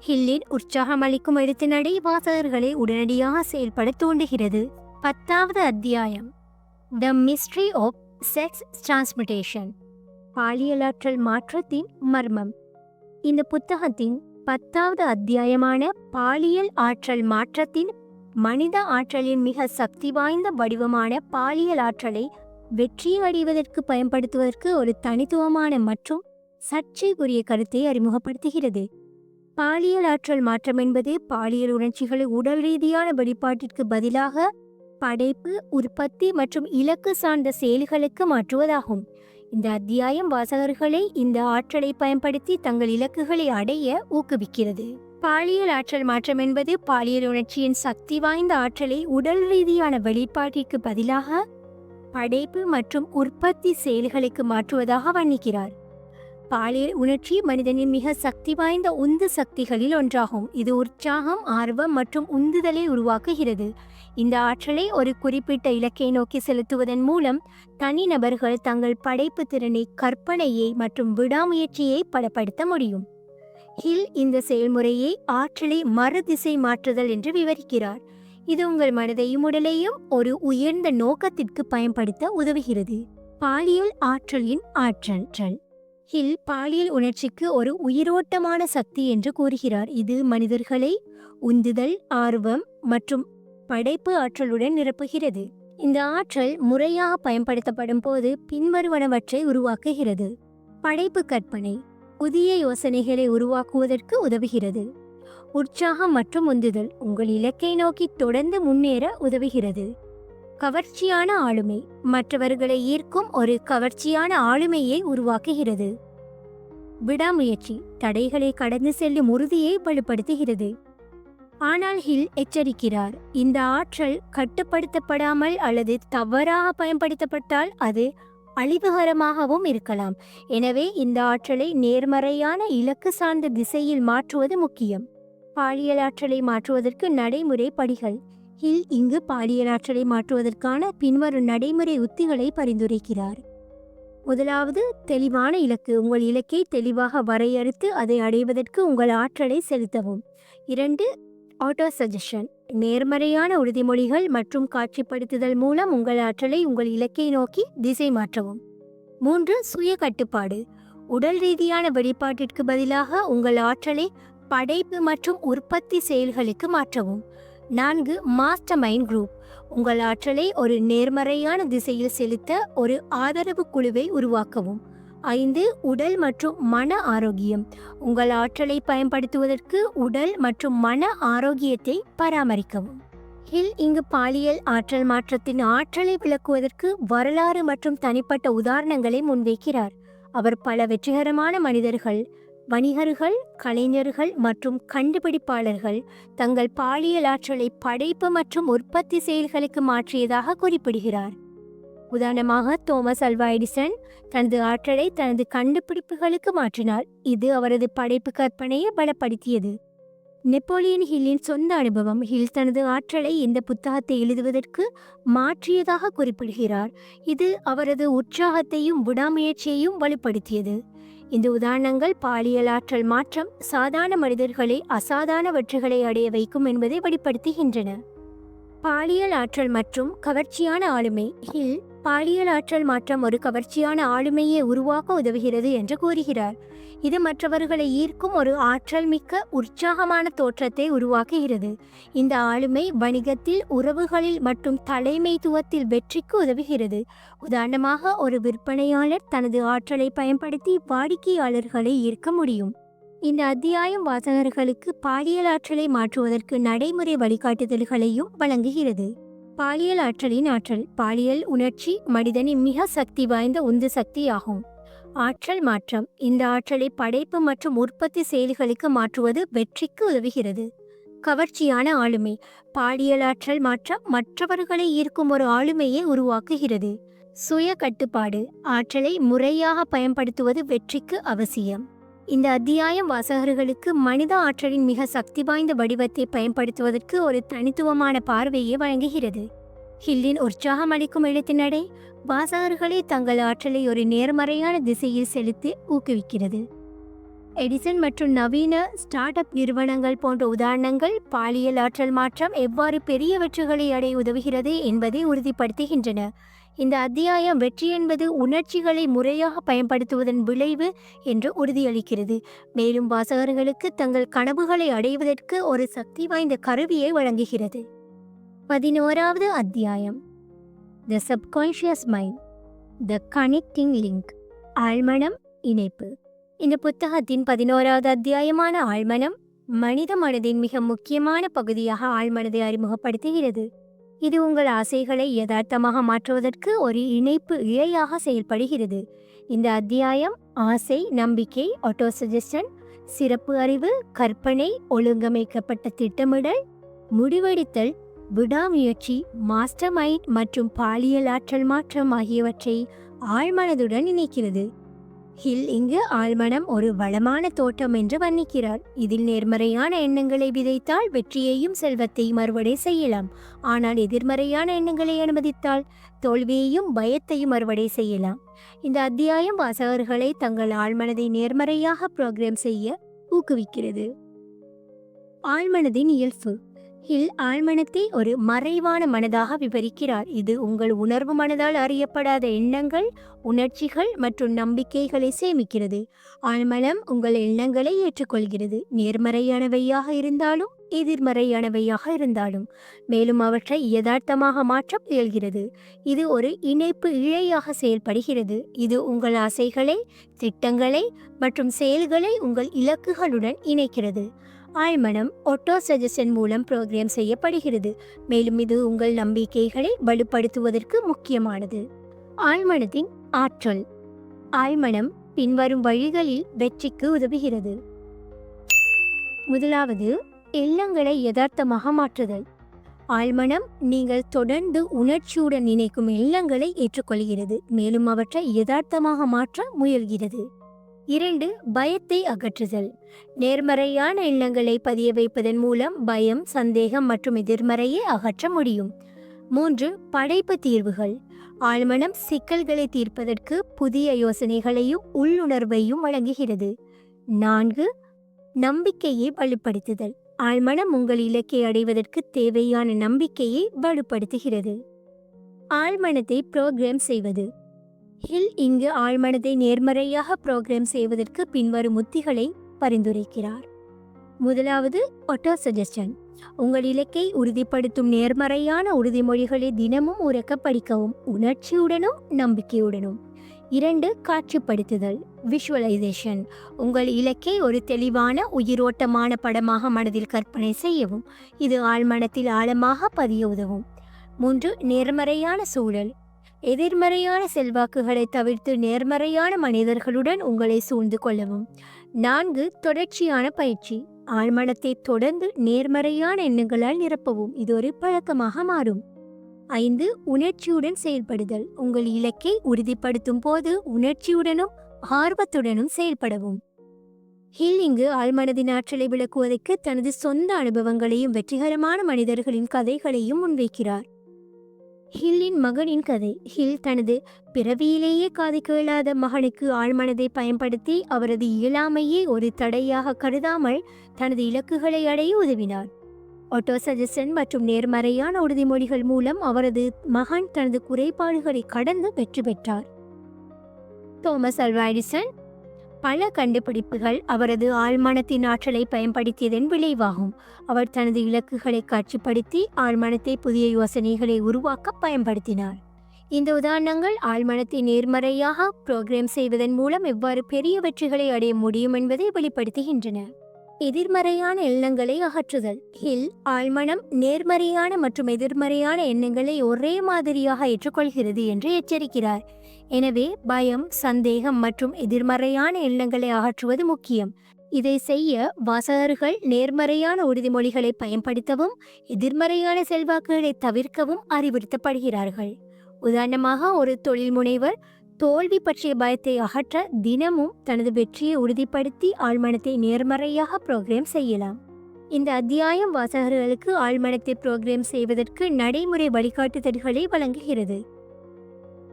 ஹில்லின் உற்சாகமளிக்கும் எழுத்துநடை வாசகர்களை உடனடியாக செயல்பட தூண்டுகிறது. 10வது அத்தியாயம், த மிஸ்ட்ரி ஆஃப் செக்ஸ் டிரான்ஸ்மிட்டேஷன். பாலியலாற்றல் மாற்றத்தின் மர்மம். இந்த புத்தகத்தின் 10வது அத்தியாயமான பாலியல் ஆற்றல் மாற்றத்தின் மனித ஆற்றலின் மிக சக்தி வாய்ந்த வடிவமான பாலியல் ஆற்றலை வெற்றி அடைவதற்கு பயன்படுத்துவதற்கு ஒரு தனித்துவமான மற்றும் சர்ச்சைக்குரிய கருத்தை அறிமுகப்படுத்துகிறது. பாலியல் ஆற்றல் மாற்றம் என்பது பாலியல் உணர்ச்சிகளை உடல் ரீதியான வெளிப்பாட்டிற்கு பதிலாக படைப்பு, உற்பத்தி மற்றும் இலக்கு சார்ந்த செயல்களுக்கு மாற்றுவதாகும். இந்த அத்தியாயம் வாசகர்களை இந்த ஆற்றலை பயன்படுத்தி தங்கள் இலக்குகளை அடைய ஊக்குவிக்கிறது. பாலியல் ஆற்றல் மாற்றம் என்பது பாலியல் உணர்ச்சியின் சக்தி வாய்ந்த ஆற்றலை உடல் ரீதியான வெளிப்பாட்டிற்கு பதிலாக படைப்பு மற்றும் உற்பத்தி செயல்களுக்கு மாற்றுவதாக வர்ணிக்கிறார். பாலியல் உணர்ச்சி மனிதனின் மிக சக்தி வாய்ந்த உந்து சக்திகளில் ஒன்றாகும். இது உற்சாகம், ஆர்வம் மற்றும் உந்துதலை உருவாக்குகிறது. இந்த ஆற்றலை ஒரு குறிப்பிட்ட இலக்கை நோக்கி செலுத்துவதன் மூலம் தனிநபர்கள் தங்கள் படைப்பு திறனை, கற்பனையை மற்றும் விடாமுயற்சியை பலப்படுத்த முடியும். ஹில் இந்த செயல்முறையை ஆற்றலை மறுதிசை மாற்றுதல் என்று விவரிக்கிறார். இது உங்கள் மனதையும் உடலையும் ஒரு உயர்ந்த நோக்கத்திற்கு பயன்படுத்த உதவுகிறது. பாலியல் ஆற்றலின் ஆற்றல். ஹில் பாலியல் உணர்ச்சிக்கு ஒரு உயிரோட்டமான சக்தி என்று கூறுகிறார். இது மனிதர்களை உந்துதல், ஆர்வம் மற்றும் படைப்பு ஆற்றலுடன் நிரப்புகிறது. இந்த ஆற்றல் முறையாக பயன்படுத்தப்படும் போது பின்வருவனவற்றை உருவாக்குகிறது. படைப்பு கற்பனை. புதிய யோசனைகளை உருவாக்குவதற்கு உதவுகிறது. உற்சாகம் மற்றும் உந்துதல். உங்கள் இலக்கை நோக்கி தொடர்ந்து முன்னேற உதவுகிறது. கவர்ச்சியான ஆளுமை. மற்றவர்களை ஈர்க்கும் ஒரு கவர்ச்சியான ஆளுமையை உருவாக்குகிறது. விடாமுயற்சி. தடைகளை கடந்து செல்லும் உறுதியை வலுப்படுத்துகிறது. ஆனால் ஹில் எச்சரிக்கிறார், இந்த ஆற்றல் கட்டுப்படுத்தப்படாமல் அல்லது தவறாக பயன்படுத்தப்பட்டால் அது அழிவுகரமாகவும் இருக்கலாம். எனவே இந்த ஆற்றலை நேர்மறையான இலக்கு சார்ந்த திசையில் மாற்றுவது முக்கியம். பாலியல் ஆற்றலை மாற்றுவதற்கு நடைமுறை படிகள். ஹில் இங்கு பாலியல் ஆற்றலை மாற்றுவதற்கான பின்வரும் நடைமுறை உத்திகளை பரிந்துரைக்கிறார். முதலாவது, தெளிவான இலக்கு. உங்கள் இலக்கை தெளிவாக வரையறுத்து அதை அடைவதற்கு உங்கள் ஆற்றலை செலுத்தவும். 2. Auto suggestion. நேர்மறையான உறுதிமொழிகள் மற்றும் காட்சிப்படுத்துதல் மூலம் உங்கள் ஆற்றலை உங்கள் இலக்கை நோக்கி திசை மாற்றவும். 3. சுய கட்டுப்பாடு. உடல் ரீதியான வெளிப்பாட்டிற்கு பதிலாக உங்கள் ஆற்றலை படைப்பு மற்றும் உற்பத்தி செயல்களுக்கு மாற்றவும். 4. Master mind group. உங்கள் ஆற்றலை ஒரு நேர்மறையான திசையில் செலுத்த ஒரு ஆதரவு குழுவை உருவாக்கவும். 5. உடல் மற்றும் மன ஆரோக்கியம். உங்கள் ஆற்றலை பயன்படுத்துவதற்கு உடல் மற்றும் மன ஆரோக்கியத்தை பராமரிக்கவும். ஹில் இங்கு பாலியல் ஆற்றல் மாற்றத்தின் ஆற்றலை விளக்குவதற்கு வரலாறு மற்றும் தனிப்பட்ட உதாரணங்களை முன்வைக்கிறார். அவர் பல வெற்றிகரமான மனிதர்கள், வணிகர்கள், கலைஞர்கள் மற்றும் கண்டுபிடிப்பாளர்கள் தங்கள் பாலியல் ஆற்றலை படைப்பு மற்றும் உற்பத்தி செயல்களுக்கு மாற்றியதாக குறிப்பிடுகிறார். உதாரணமாக, தோமஸ் அல்வா எடிசன் தனது ஆற்றலை தனது கண்டுபிடிப்புகளுக்கு மாற்றினார். இது அவரது படைப்பு கற்பனையை பலப்படுத்தியது. நெப்போலியன் ஹில்லின் சொந்த அனுபவம். ஹில் தனது ஆற்றலை இந்த புத்தகத்தை எழுதுவதற்கு மாற்றியதாக குறிப்பிடுகிறார். இது அவரது உற்சாகத்தையும் விடாமுயற்சியையும் வலுப்படுத்தியது. இந்த உதாரணங்கள் பாலியல் ஆற்றல் மாற்றம் சாதாரண மனிதர்களை அசாதாரண வெற்றிகளை அடைய வைக்கும் என்பதை வெளிப்படுத்துகின்றன. பாலியல் ஆற்றல் மற்றும் கவர்ச்சியான ஆளுமை. ஹில் பாலியல் ஆற்றல் மாற்றம் ஒரு கவர்ச்சியான ஆளுமையை உருவாக்க உதவுகிறது என்று கூறுகிறார். இது மற்றவர்களை ஈர்க்கும் ஒரு ஆற்றல் மிக்க உற்சாகமான தோற்றத்தை உருவாக்குகிறது. இந்த ஆளுமை வணிகத்தில், உறவுகளில் மற்றும் தலைமைத்துவத்தில் வெற்றிக்கு உதவுகிறது. உதாரணமாக, ஒரு விற்பனையாளர் தனது ஆற்றலை பயன்படுத்தி வாடிக்கையாளர்களை ஈர்க்க முடியும். இந்த அத்தியாயம் வாசகர்களுக்கு பாலியல் ஆற்றலை மாற்றுவதற்கு நடைமுறை வழிகாட்டுதல்களையும் வழங்குகிறது. பாலியல் ஆற்றலின் ஆற்றல். பாலியல் உணர்ச்சி மனிதனின் மிக சக்தி வாய்ந்த உந்து சக்தியாகும். ஆற்றல் மாற்றம். இந்த ஆற்றலை படைப்பு மற்றும் உற்பத்தி செயல்களுக்கு மாற்றுவது வெற்றிக்கு உதவுகிறது. கவர்ச்சியான ஆளுமை. பாலியல் ஆற்றல் மாற்றம் மற்றவர்களை ஈர்க்கும் ஒரு ஆளுமையை உருவாக்குகிறது. சுய கட்டுப்பாடு. ஆற்றலை முறையாக பயன்படுத்துவது வெற்றிக்கு அவசியம். இந்த அத்தியாயம் வாசகர்களுக்கு மனித ஆற்றலின் மிக சக்தி வாய்ந்த வடிவத்தை பயன்படுத்துவதற்கு ஒரு தனித்துவமான பார்வையை வழங்குகிறது. ஹில்லின் உற்சாகம் அளிக்கும் எழுத்தின் நடை வாசகர்களை தங்கள் ஆற்றலை ஒரு நேர்மறையான திசையில் செலுத்தி ஊக்குவிக்கிறது. எடிசன் மற்றும் நவீன ஸ்டார்ட் அப் நிறுவனங்கள் போன்ற உதாரணங்கள் பாலியல் ஆற்றல் மாற்றம் எவ்வாறு பெரிய வெற்றிகளை அடைய உதவுகிறது என்பதை உறுதிப்படுத்துகின்றன. இந்த அத்தியாயம் வெற்றி என்பது உணர்ச்சிகளை முறையாக பயன்படுத்துவதன் விளைவு என்று உறுதியளிக்கிறது. மேலும் வாசகர்களுக்கு தங்கள் கனவுகளை அடைவதற்கு ஒரு சக்தி வாய்ந்த கருவியை வழங்குகிறது. 11வது அத்தியாயம், the subconscious mind, the connecting link. ஆழ்மனம், இணைப்பு. இந்த புத்தகத்தின் 11வது அத்தியாயமான ஆழ்மனம் மனித மனதின் மிக முக்கியமான பகுதியாக ஆழ்மனதை அறிமுகப்படுத்துகிறது. இது உங்கள் ஆசைகளை யதார்த்தமாக மாற்றுவதற்கு ஒரு இணைப்பு இழையாக செயல்படுகிறது. இந்த அத்தியாயம் ஆசை, நம்பிக்கை, ஆட்டோ சஜஷன், சிறப்பு அறிவு, கற்பனை, ஒழுங்கமைக்கப்பட்ட திட்டமிடல், முடிவெடுத்தல், விடாமுயற்சி, மாஸ்டர் மைண்ட் மற்றும் பாலியல் ஆற்றல் மாற்றம் ஆகியவற்றை ஆழ்மனதுடன் இணைக்கிறது. ஹில் இங்கு ஆழ்மனம் ஒரு வளமான தோட்டம் என்று வர்ணிக்கிறார். இதில் நேர்மறையான எண்ணங்களை விதைத்தால் வெற்றியையும் செல்வத்தையும் அறுவடை செய்யலாம். ஆனால் எதிர்மறையான எண்ணங்களை அனுமதித்தால் தோல்வியையும் பயத்தையும் அறுவடை செய்யலாம். இந்த அத்தியாயம் வாசகர்களை தங்கள் ஆழ்மனதை நேர்மறையாக புரோகிராம் செய்ய ஊக்குவிக்கிறது. ஆழ்மனதின் இயல்பு. ஹில் ஆழ்மனத்தை ஒரு மறைவான மனதாக விவரிக்கிறார். இது உங்கள் உணர்வு மனதால் அறியப்படாத எண்ணங்கள், உணர்ச்சிகள் மற்றும் நம்பிக்கைகளை சேமிக்கிறது. ஆழ்மனம் உங்கள் எண்ணங்களை ஏற்றுக்கொள்கிறது, நேர்மறையானவையாக இருந்தாலும் எதிர்மறையானவையாக இருந்தாலும், மேலும் அவற்றை யதார்த்தமாக மாற்ற முயல்கிறது. இது ஒரு இணைப்பு இழையாக செயல்படுகிறது. இது உங்கள் ஆசைகளை, திட்டங்களை மற்றும் செயல்களை உங்கள் இலக்குகளுடன் இணைக்கிறது. ஆழ்மனம் ஆட்டோ சஜஷன் மூலம் புரோகிராம் செய்யப்படுகிறது, மேலும் இது உங்கள் நம்பிக்கைகளை வலுப்படுத்துவதற்கு முக்கியமானது. ஆழ்மனத்தின் ஆற்றல். ஆழ்மனம் பின்வரும் வழிகளில் வெற்றிக்கு உதவுகிறது. முதலாவது, எண்ணங்களை யதார்த்தமாக மாற்றுதல். ஆழ்மனம் நீங்கள் தொடர்ந்து உணர்ச்சியுடன் நினைக்கும் எண்ணங்களை ஏற்றுக்கொள்கிறது, மேலும் அவற்றை யதார்த்தமாக மாற்ற முயல்கிறது. 2. பயத்தை அகற்றுதல். நேர்மறையான எண்ணங்களை பதிய வைப்பதன் மூலம் பயம், சந்தேகம் மற்றும் எதிர்மறையை அகற்ற முடியும். 3. படைப்பு தீர்வுகள். ஆழ்மனம் சிக்கல்களை தீர்ப்பதற்கு புதிய யோசனைகளையும் உள்ளுணர்வையும் வழங்குகிறது. 4. நம்பிக்கையை வலுப்படுத்துதல். ஆழ்மனம் உங்கள் இலக்கை அடைவதற்கு தேவையான நம்பிக்கையை வலுப்படுத்துகிறது. ஆழ்மனத்தை புரோகிராம் செய்வது. ஹில் இங்கு ஆழ்மனதை நேர்மறையாக புரோகிராம் செய்வதற்கு பின்வரும் உத்திகளை பரிந்துரைக்கிறார். முதலாவது, ஆட்டோ சஜஷன். உங்கள் இலக்கை உறுதிப்படுத்தும் நேர்மறையான உறுதிமொழிகளை தினமும் உரக்க படிக்கவும், உணர்ச்சியுடனும் நம்பிக்கையுடனும். 2. காட்சிப்படுத்துதல், விஷுவலைசேஷன். உங்கள் இலக்கை ஒரு தெளிவான உயிரோட்டமான படமாக மனதில் கற்பனை செய்யவும், இது ஆழ்மனத்தில் ஆழமாக பதிய உதவும். 3. நேர்மறையான சூழல். எதிர்மறையான செல்வாக்குகளை தவிர்த்து நேர்மறையான மனிதர்களுடன் உங்களை சூழ்ந்து கொள்ளவும். 4. தொடர்ச்சியான பயிற்சி. ஆழ்மனத்தை தொடர்ந்து நேர்மறையான எண்ணங்களால் நிரப்பவும், இது ஒரு பழக்கமாக மாறும். 5. உணர்ச்சியுடன் செயல்படுதல். உங்கள் இலக்கை உறுதிப்படுத்தும் போது உணர்ச்சியுடனும் ஆர்வத்துடனும் செயல்படவும். ஹில் இங்கு ஆழ்மனதின் ஆற்றலை விளக்குவதற்கு தனது சொந்த அனுபவங்களையும் வெற்றிகரமான மனிதர்களின் கதைகளையும் முன்வைக்கிறார். ஹில்லின் மகனின் கதை. ஹில் தனது பிறவியிலேயே காது கேளாத மகனுக்கு ஆழ்மனதை பயன்படுத்தி அவரது இயலாமையை ஒரு தடையாக கருதாமல் தனது இலக்குகளை அடைய உதவினார். ஆட்டோ சஜஷன் மற்றும் நேர்மறையான உறுதிமொழிகள் மூலம் அவரது மகன் தனது குறைபாடுகளை கடந்து வெற்றி பெற்றார். தாமஸ் ஆல்வா எடிசன் பல கண்டுபிடிப்புகள் அவரது ஆழ்மனத்தின் ஆற்றலை பயன்படுத்தியதன் விளைவாகும். அவர் தனது இலக்குகளை காட்சிப்படுத்தி ஆழ்மனத்தை புதிய யோசனைகளை உருவாக்க பயன்படுத்தினார். இந்த உதாரணங்கள் ஆழ்மனத்தை நேர்மறையாக புரோகிராம் செய்வதன் மூலம் எவ்வாறு பெரிய வெற்றிகளை அடைய முடியும் என்பதை வெளிப்படுத்துகின்றன. எதிர்மறையான எண்ணங்களை அகற்றுதல். ஹில் ஆழ்மனம் நேர்மறையான மற்றும் எதிர்மறையான எண்ணங்களை ஒரே மாதிரியாக ஏற்றுக்கொள்கிறது என்று எச்சரிக்கிறார். எனவே பயம், சந்தேகம் மற்றும் எதிர்மறையான எண்ணங்களை அகற்றுவது முக்கியம். இதை செய்ய வாசகர்கள் நேர்மறையான உறுதிமொழிகளை பயன்படுத்தவும் எதிர்மறையான செல்வாக்குகளை தவிர்க்கவும் அறிவுறுத்தப்படுகிறார்கள். உதாரணமாக, ஒரு தொழில் முனைவர் தோல்வி பற்றிய பயத்தை அகற்ற தினமும் தனது வெற்றியை உறுதிப்படுத்தி ஆழ்மனத்தை நேர்மறையாக புரோகிராம் செய்யலாம். இந்த அத்தியாயம் வாசகர்களுக்கு ஆழ்மனத்தை புரோகிராம் செய்வதற்கு நடைமுறை வழிகாட்டுதல்களை வழங்குகிறது.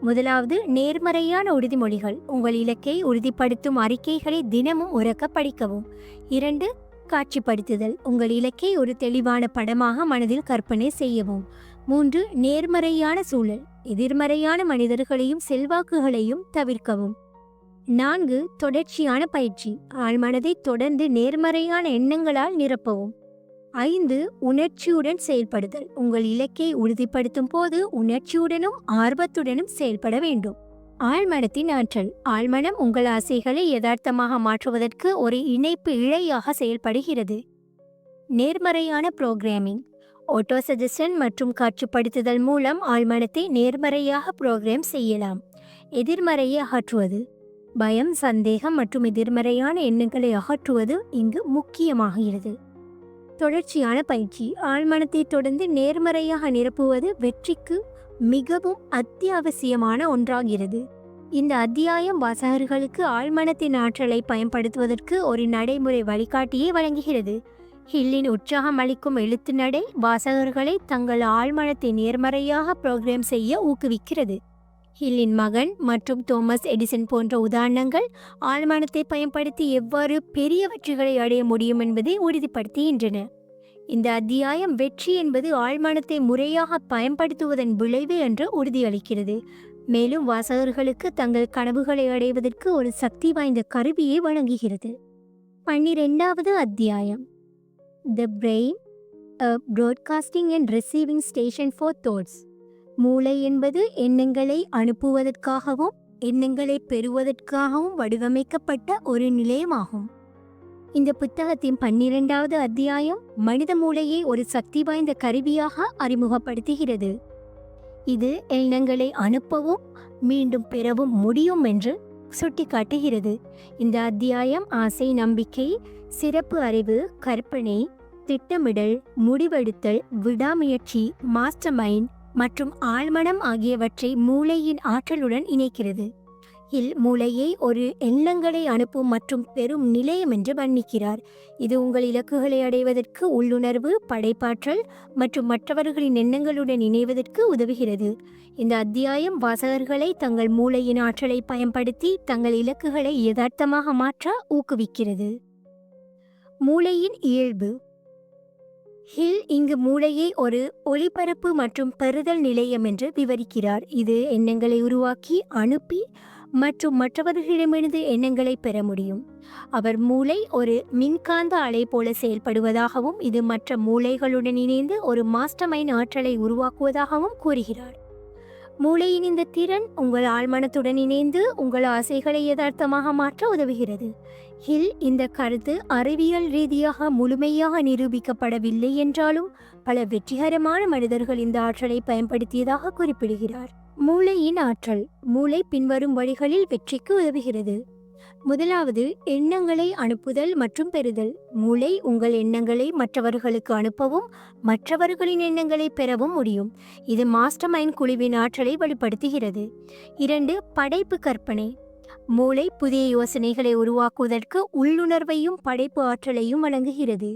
முதலாவது, நேர்மறையான உறுதிமொழிகள். உங்கள் இலக்கை உறுதிப்படுத்தும் அறிக்கைகளை தினமும் உரக்க படிக்கவும். 2. காட்சிப்படுத்துதல். உங்கள் இலக்கை ஒரு தெளிவான படமாக மனதில் கற்பனை செய்யவும். 3. நேர்மறையான சூழல். எதிர்மறையான மனிதர்களையும் செல்வாக்குகளையும் தவிர்க்கவும். 4. தொடர்ச்சியான பயிற்சி. ஆழ்மனதை தொடர்ந்து நேர்மறையான எண்ணங்களால் நிரப்பவும். 5. உணர்ச்சியுடன் செயல்படுதல். உங்கள் இலக்கை உறுதிப்படுத்தும் போது உணர்ச்சியுடனும் ஆர்வத்துடனும் செயல்பட வேண்டும். ஆழ்மனத்தின் ஆற்றல். ஆழ்மனம் உங்கள் ஆசைகளை யதார்த்தமாக மாற்றுவதற்கு ஒரு இணைப்பு இழையாக செயல்படுகிறது. நேர்மறையான புரோகிராமிங். ஆட்டோ சஜஷன் மற்றும் காட்சிப்படுத்துதல் மூலம் ஆழ்மனத்தை நேர்மறையாக புரோகிராம் செய்யலாம். எதிர்மறையை அகற்றுவது. பயம், சந்தேகம் மற்றும் எதிர்மறையான எண்ணங்களை அகற்றுவது இங்கு முக்கியமாகிறது. தொடர்ச்சியான பயிற்சி. ஆழ்மனத்தை தொடர்ந்து நேர்மறையாக நிரப்புவது வெற்றிக்கு மிகவும் அத்தியாவசியமான ஒன்றாகிறது. இந்த அத்தியாயம் வாசகர்களுக்கு ஆழ்மனத்தின் ஆற்றலை பயன்படுத்துவதற்கு ஒரு நடைமுறை வழிகாட்டியை வழங்குகிறது. ஹில்லின் உற்சாகம் அளிக்கும் எழுத்து நடை வாசகர்களை தங்கள் ஆழ்மனத்தை நேர்மறையாக புரோகிராம் செய்ய ஊக்குவிக்கிறது. ஹில்லின் மகன் மற்றும் தாமஸ் எடிசன் போன்ற உதாரணங்கள் ஆழ்மனத்தை பயன்படுத்தி எவ்வாறு பெரிய வெற்றிகளை அடைய முடியும் என்பதை உறுதிப்படுத்துகின்றன. இந்த அத்தியாயம் வெற்றி என்பது ஆழ்மனத்தை முறையாக பயன்படுத்துவதன் விளைவு என்று உறுதியளிக்கிறது. மேலும் வாசகர்களுக்கு தங்கள் கனவுகளை அடைவதற்கு ஒரு சக்தி வாய்ந்த கருவியை வழங்குகிறது. 12வது அத்தியாயம், The Brain, a Broadcasting and Receiving Station for Thoughts. மூளை என்பது எண்ணங்களை அனுப்புவதற்காகவும் எண்ணங்களை பெறுவதற்காகவும் வடிவமைக்கப்பட்ட ஒரு நிலையமாகும். இந்த புத்தகத்தின் 12வது அத்தியாயம் மனித மூளையை ஒரு சக்தி வாய்ந்த கருவியாக அறிமுகப்படுத்துகிறது. இது எண்ணங்களை அனுப்பவும் மீண்டும் பெறவும் முடியும் என்று சுட்டிக்காட்டுகிறது. இந்த அத்தியாயம் ஆசை, நம்பிக்கை, சிறப்பு அறிவு, கற்பனை, திட்டமிடல், முடிவெடுத்தல், விடாமுயற்சி, மாஸ்டர் மைண்ட் மற்றும் ஆழ்மனம் ஆகியவற்றை மூளையின் ஆற்றலுடன் இணைக்கிறது. மூளையை ஒரு எண்ணங்களை அனுப்பும் மற்றும் பெறும் நிலையம் என்று வர்ணிக்கிறார். இது உங்கள் இலக்குகளை அடைவதற்கு உள்ளுணர்வு, படைப்பாற்றல் மற்றும் மற்றவர்களின் எண்ணங்களுடன் இணைவதற்கு உதவுகிறது. இந்த அத்தியாயம் வாசகர்களை தங்கள் மூளையின் ஆற்றலை பயன்படுத்தி தங்கள் இலக்குகளை யதார்த்தமாக மாற்ற ஊக்குவிக்கிறது. மூளையின் இயல்பு. இங்கு மூளையை ஒரு ஒளிபரப்பு மற்றும் பெறுதல் நிலையம் என்று விவரிக்கிறார். இது எண்ணங்களை உருவாக்கி அனுப்பி மற்றும் மற்றவர்களிடமிருந்து எண்ணங்களை பெற முடியும். அவர் மூளை ஒரு மின்காந்த அலை போல செயல்படுவதாகவும் இது மற்ற மூளைகளுடன் இணைந்து ஒரு மாஸ்டர் மைண்ட் ஆற்றலை உருவாக்குவதாகவும் கூறுகிறார். மூளையின் இந்த திறன் உங்கள் ஆழ்மனத்துடன் இணைந்து உங்கள் ஆசைகளை யதார்த்தமாக மாற்ற உதவுகிறது. இந்த கருத்து அறிவியல் ரீதியாக முழுமையாக நிரூபிக்கப்படவில்லை என்றாலும் பல வெற்றிகரமான மனிதர்கள் இந்த ஆற்றலை பயன்படுத்தியதாக குறிப்பிடுகிறார். மூளையின் ஆற்றல். மூளை பின்வரும் வழிகளில் வெற்றிக்கு உதவுகிறது. முதலாவது, எண்ணங்களை அனுப்புதல் மற்றும் பெறுதல். மூளை உங்கள் எண்ணங்களை மற்றவர்களுக்கு அனுப்பவும் மற்றவர்களின் எண்ணங்களை பெறவும் முடியும். இது மாஸ்டர் மைண்ட் குழுவின் ஆற்றலை வெளிப்படுத்துகிறது. 2, படைப்பு கற்பனை. மூளை புதிய யோசனைகளை உருவாக்குவதற்கு உள்ளுணர்வையும் படைப்பு ஆற்றலையும் வழங்குகிறது.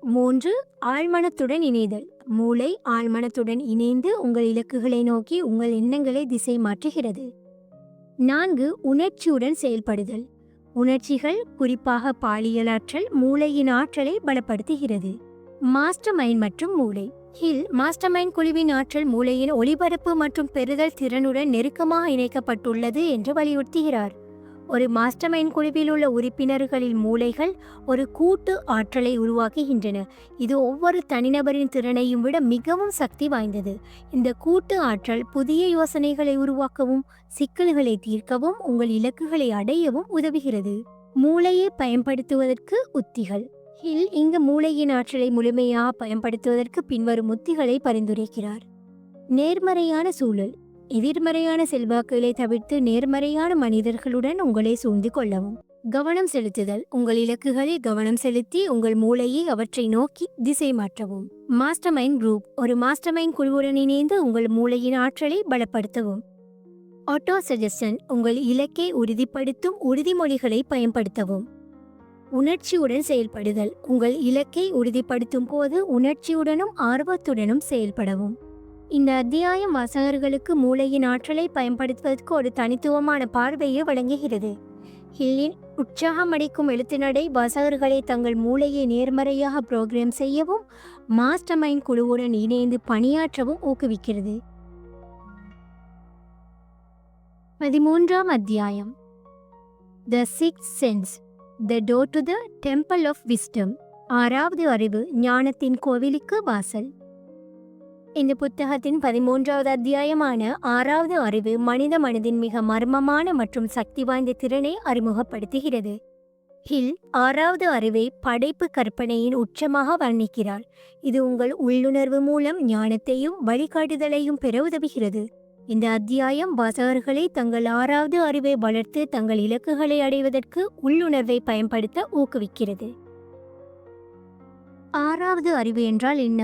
3, ஆழ்மனத்துடன் இணைதல். மூளை ஆழ்மனத்துடன் இணைந்து உங்கள் இலக்குகளை நோக்கி உங்கள் எண்ணங்களை திசை மாற்றுகிறது. 4, உணர்ச்சியுடன் செயல்படுதல். உணர்ச்சிகள், குறிப்பாக பாலியல் ஆற்றல், மூளையின் ஆற்றலை பலப்படுத்துகிறது. மாஸ்டர் மைண்ட் மற்றும் மூளை. மாஸ்டர் மைண்ட் குழுவின் ஆற்றல் மூளையின் ஒளிபரப்பு மற்றும் பெறுதல் திறனுடன் நெருக்கமாக இணைக்கப்பட்டுள்ளது என்று வலியுறுத்துகிறார். ஒரு மாஸ்டர் மைண்ட் குழுவில் உள்ள உறுப்பினர்களின் மூளைகள் ஒரு கூட்டு ஆற்றலை உருவாக்குகின்றன. இது ஒவ்வொரு தனிநபரின் திறனையும் விட மிகவும் சக்தி வாய்ந்தது. இந்த கூட்டு ஆற்றல் புதிய யோசனைகளை உருவாக்கவும் சிக்கல்களை தீர்க்கவும் உங்கள் இலக்குகளை அடையவும் உதவுகிறது. மூளையை பயன்படுத்துவதற்கு உத்திகள். இங்கு மூளையின் ஆற்றலை முழுமையாக பயன்படுத்துவதற்கு பின்வரும் உத்திகளை பரிந்துரைக்கிறார். நேர்மறையான சூழல். எதிர்மறையான செல்வாக்குகளை தவிர்த்து நேர்மறையான மனிதர்களுடன் உங்களை சூழ்ந்து கொள்ளவும். கவனம் செலுத்துதல். உங்கள் இலக்குகளில் கவனம் செலுத்தி உங்கள் மூளையை அவற்றை நோக்கி திசை மாற்றவும். Master mind group. ஒரு மாஸ்டர் மைண்ட் குழுவுடன் இணைந்து உங்கள் மூளையின் ஆற்றலை பலப்படுத்தவும். Auto suggestion. உங்கள் இலக்கை உறுதிப்படுத்தும் உறுதிமொழிகளை பயன்படுத்தவும். உணர்ச்சியுடன் செயல்படுதல். உங்கள் இலக்கை உறுதிப்படுத்தும் போது உணர்ச்சியுடனும் ஆர்வத்துடனும் செயல்படவும். இந்த அத்தியாயம் வாசகர்களுக்கு மூளையின் ஆற்றலை பயன்படுத்துவதற்கு ஒரு தனித்துவமான பார்வையை வழங்குகிறது. ஹில்லின் உற்சாகமளிக்கும் எழுத்துநடை வாசகர்களை தங்கள் மூளையை நேர்மறையாக புரோகிராம் செய்யவும் மாஸ்டர் மைண்ட் குழுவுடன் இணைந்து பணியாற்றவும் ஊக்குவிக்கிறது. 13ஆம் அத்தியாயம். The sixth sense, the door to the temple of wisdom. 6வது அறிவு, ஞானத்தின் கோவிலுக்கு வாசல். இந்த புத்தகத்தின் 13வது அத்தியாயமான 6வது அறிவு மனித மனதின் மிக மர்மமான மற்றும் சக்தி வாய்ந்த திறனை அறிமுகப்படுத்துகிறது. 6வது அறிவை படைப்பு கற்பனையின் உச்சமாக வர்ணிக்கிறார். இது உங்கள் உள்ளுணர்வு மூலம் ஞானத்தையும் வழிகாட்டுதலையும் பெற உதவுகிறது. இந்த அத்தியாயம் வாசகர்களை தங்கள் 6வது அறிவை வளர்த்து தங்கள் இலக்குகளை அடைவதற்கு உள்ளுணர்வை பயன்படுத்த ஊக்குவிக்கிறது. 6வது அறிவு என்றால் என்ன?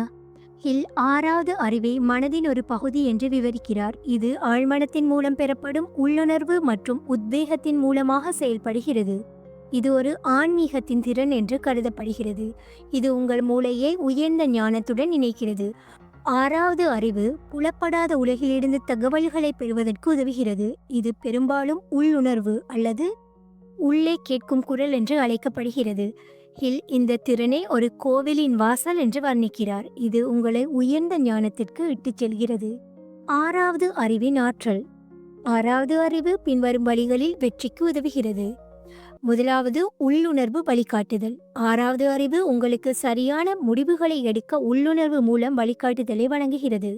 6வது அறிவை மனதின் ஒரு பகுதி என்று விவரிக்கிறார். இது ஆழ்மனத்தின் மூலம் பெறப்படும் உள்ளுணர்வு மற்றும் உத்வேகத்தின் மூலமாக செயல்படுகிறது. இது ஒரு ஆன்மீகத்தின் திறன் என்று கருதப்படுகிறது. இது உங்கள் மூளையை உயர்ந்த ஞானத்துடன் இணைக்கிறது. 6வது அறிவு புலப்படாத உலகிலிருந்து தகவல்களை பெறுவதற்கு உதவுகிறது. இது பெரும்பாலும் உள்ளுணர்வு அல்லது உள்ளே கேட்கும் குரல் என்று அழைக்கப்படுகிறது. இந்த திறனை ஒரு கோவிலின் வாசல் என்று வர்ணிக்கிறார். இது உங்களை உயர்ந்த ஞானத்திற்கு இட்டுச் செல்கிறது. 6வது அறிவின் ஆற்றல். 6வது அறிவு பின்வரும் வழிகளில் வெற்றிக்கு உதவுகிறது. முதலாவது, உள்ளுணர்வு வழிகாட்டுதல். 6வது அறிவு உங்களுக்கு சரியான முடிவுகளை எடுக்க உள்ளுணர்வு மூலம் வழிகாட்டுதலை வழங்குகிறது.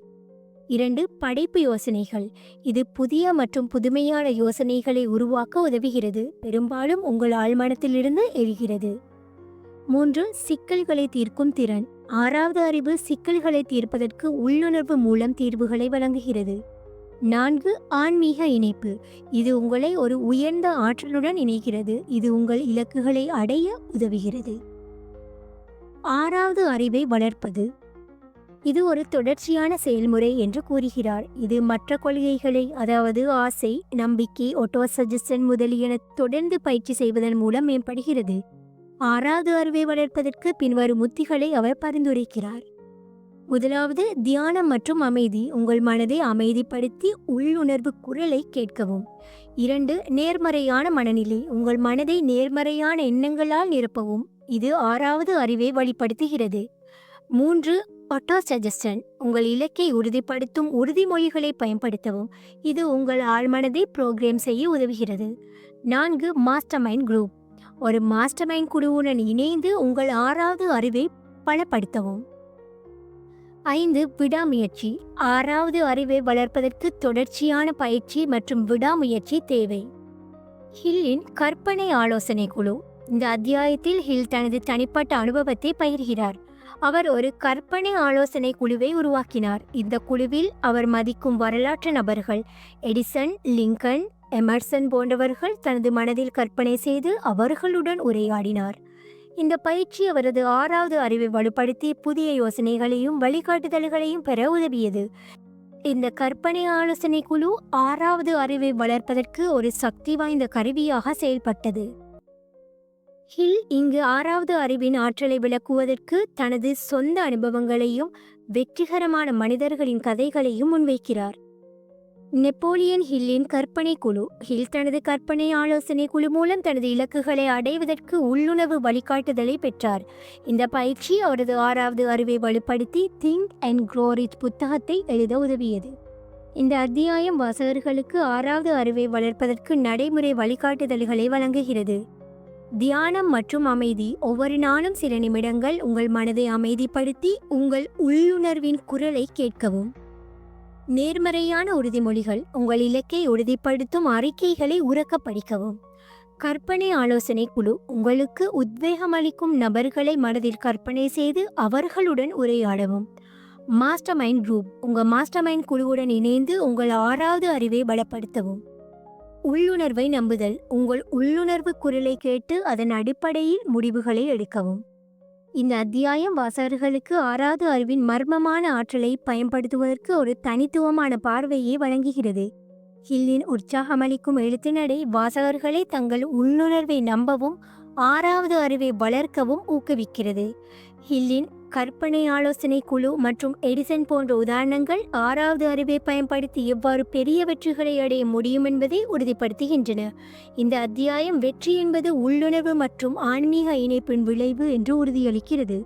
2, படைப்பு யோசனைகள். இது புதிய மற்றும் புதுமையான யோசனைகளை உருவாக்க உதவுகிறது. பெரும்பாலும் உங்கள் ஆழ்மனத்திலிருந்து எழுகிறது. 3, சிக்கல்களை தீர்க்கும் திறன். 6வது அறிவு சிக்கல்களை தீர்ப்பதற்கு உள்ளுணர்வு மூலம் தீர்வுகளை வழங்குகிறது. 4, ஆன்மீக இணைப்பு. இது உங்களை ஒரு உயர்ந்த ஆற்றலுடன் இணைக்கிறது. இது உங்கள் இலக்குகளை அடைய உதவுகிறது. 6வது அறிவை வளர்ப்பது. இது ஒரு தொடர்ச்சியான செயல்முறை என்று கூறுகிறார். இது மற்ற கொள்கைகளை, அதாவது ஆசை, நம்பிக்கை, ஆட்டோசஜஷன் முதலியன தொடர்ந்து பயிற்சி செய்வதன் மூலம் மேம்படுகிறது. 6வது அறிவை வளர்ப்பதற்கு பின்வரும் உத்திகளை அவர் பரிந்துரைக்கிறார். முதலாவது, தியானம் மற்றும் அமைதி. உங்கள் மனதை அமைதிப்படுத்தி உள்ளுணர்வு குரலை கேட்கவும். 2, நேர்மறையான மனநிலை. உங்கள் மனதை நேர்மறையான எண்ணங்களால் நிரப்பவும். இது 6வது அறிவை வழிப்படுத்துகிறது. 3, ஆட்டோசஜஷன். உங்கள் இலக்கை உறுதிப்படுத்தும் உறுதிமொழிகளை பயன்படுத்தவும். இது உங்கள் ஆழ்மனதை புரோகிராம் செய்ய உதவுகிறது. 4, மாஸ்டர் மைண்ட் குரூப். ஒரு மாஸ்டர் மைண்ட் குழுவுடன் இணைந்து உங்கள் 6வது அறிவை பலப்படுத்தவும். 5, விடாமுயற்சி. 6வது அறிவை வளர்ப்பதற்கு தொடர்ச்சியான பயிற்சி மற்றும் விடாமுயற்சி தேவை. ஹில்லின் கற்பனை ஆலோசனை குழு. இந்த அத்தியாயத்தில் ஹில் தனது தனிப்பட்ட அனுபவத்தை பகிர்கிறார். அவர் ஒரு கற்பனை ஆலோசனை குழுவை உருவாக்கினார். இந்த குழுவில் அவர் மதிக்கும் வரலாற்று நபர்கள் எடிசன், லிங்கன், எமர்சன் போன்றவர்கள் தனது மனதில் கற்பனை செய்து அவர்களுடன் உரையாடினார். இந்த பயிற்சி அவரது 6வது அறிவை வலுப்படுத்தி புதிய யோசனைகளையும் வழிகாட்டுதல்களையும் பெற உதவியது. இந்த கற்பனை ஆலோசனை குழு 6வது அறிவை வளர்ப்பதற்கு ஒரு சக்தி வாய்ந்த கருவியாக செயல்பட்டது. ஹில் இங்கு 6வது அறிவின் ஆற்றலை விளக்குவதற்கு தனது சொந்த அனுபவங்களையும் வெற்றிகரமான மனிதர்களின் கதைகளையும் முன்வைக்கிறார். நெப்போலியன் ஹில்லின் கற்பனை குழு. ஹில் தனது கற்பனை ஆலோசனை குழு மூலம் தனது இலக்குகளை அடைவதற்கு உள்ளுணர்வு வழிகாட்டுதலை பெற்றார். இந்த பயிற்சி அவரது 6வது அறிவை வலுப்படுத்தி திங்க் அண்ட் க்ரோ ரிச் புத்தகத்தை எழுத உதவியது. இந்த அத்தியாயம் வாசகர்களுக்கு 6வது அறிவை வளர்ப்பதற்கு நடைமுறை வழிகாட்டுதல்களை வழங்குகிறது. தியானம் மற்றும் அமைதி. ஒவ்வொரு நாளும் சில நிமிடங்கள் உங்கள் மனதை அமைதிப்படுத்தி உங்கள் உள்ளுணர்வின் குரலை கேட்கவும். நேர்மறையான உறுதிமொழிகள். உங்கள் இலக்கை உறுதிப்படுத்தும் அறிக்கைகளை உரக்க படிக்கவும். கற்பனை ஆலோசனை குழு. உங்களுக்கு உத்வேகம் அளிக்கும் நபர்களை மனதில் கற்பனை செய்து அவர்களுடன் உரையாடவும். Master mind group. உங்கள் மாஸ்டர் மைண்ட் குழுவுடன் இணைந்து உங்கள் 6வது அறிவை பலப்படுத்தவும். உள்ளுணர்வை நம்புதல். உங்கள் உள்ளுணர்வு குரலை கேட்டு அதன் அடிப்படையில் முடிவுகளை எடுக்கவும். இந்த அத்தியாயம் வாசகர்களுக்கு 6வது அறிவின் மர்மமான ஆற்றலை பயன்படுத்துவதற்கு ஒரு தனித்துவமான பார்வையை வழங்குகிறது. ஹில்லின் உற்சாகமளிக்கும் எழுத்துநடை வாசகர்களை தங்கள் உள்ளுணர்வை நம்பவும் 6வது அறிவை வளர்க்கவும் ஊக்குவிக்கிறது. ஹில்லின் கற்பனை ஆலோசனை குழு மற்றும் எடிசன் போன்ற உதாரணங்கள் 6வது அறிவை பயன்படுத்தி எவ்வாறு பெரிய வெற்றிகளை அடைய முடியும் என்பதை உறுதிப்படுத்துகின்றன. இந்த அத்தியாயம் வெற்றி என்பது உள்ளுணர்வு மற்றும் ஆன்மீக இணைப்பின் விளைவு என்று உறுதியளிக்கிறது.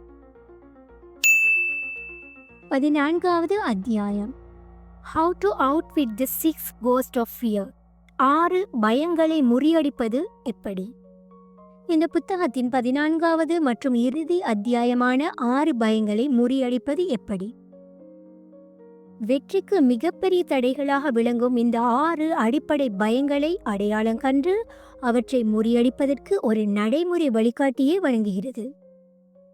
14வது அத்தியாயம், How to Outwit the 6 Ghosts of Fear. 6 பயங்களை முறியடிப்பது எப்படி? இந்த புத்தகத்தின் 14வது மற்றும் இறுதி அத்தியாயமான 6 பயங்களை முறியடிப்பது எப்படி. வெற்றிக்கு மிகப்பெரிய தடைகளாக விளங்கும் இந்த 6 அடிப்படை பயங்களை அடையாளம் கண்டு அவற்றை முறியடிப்பதற்கு ஒரு நடைமுறை வழிகாட்டியை வழங்குகிறது.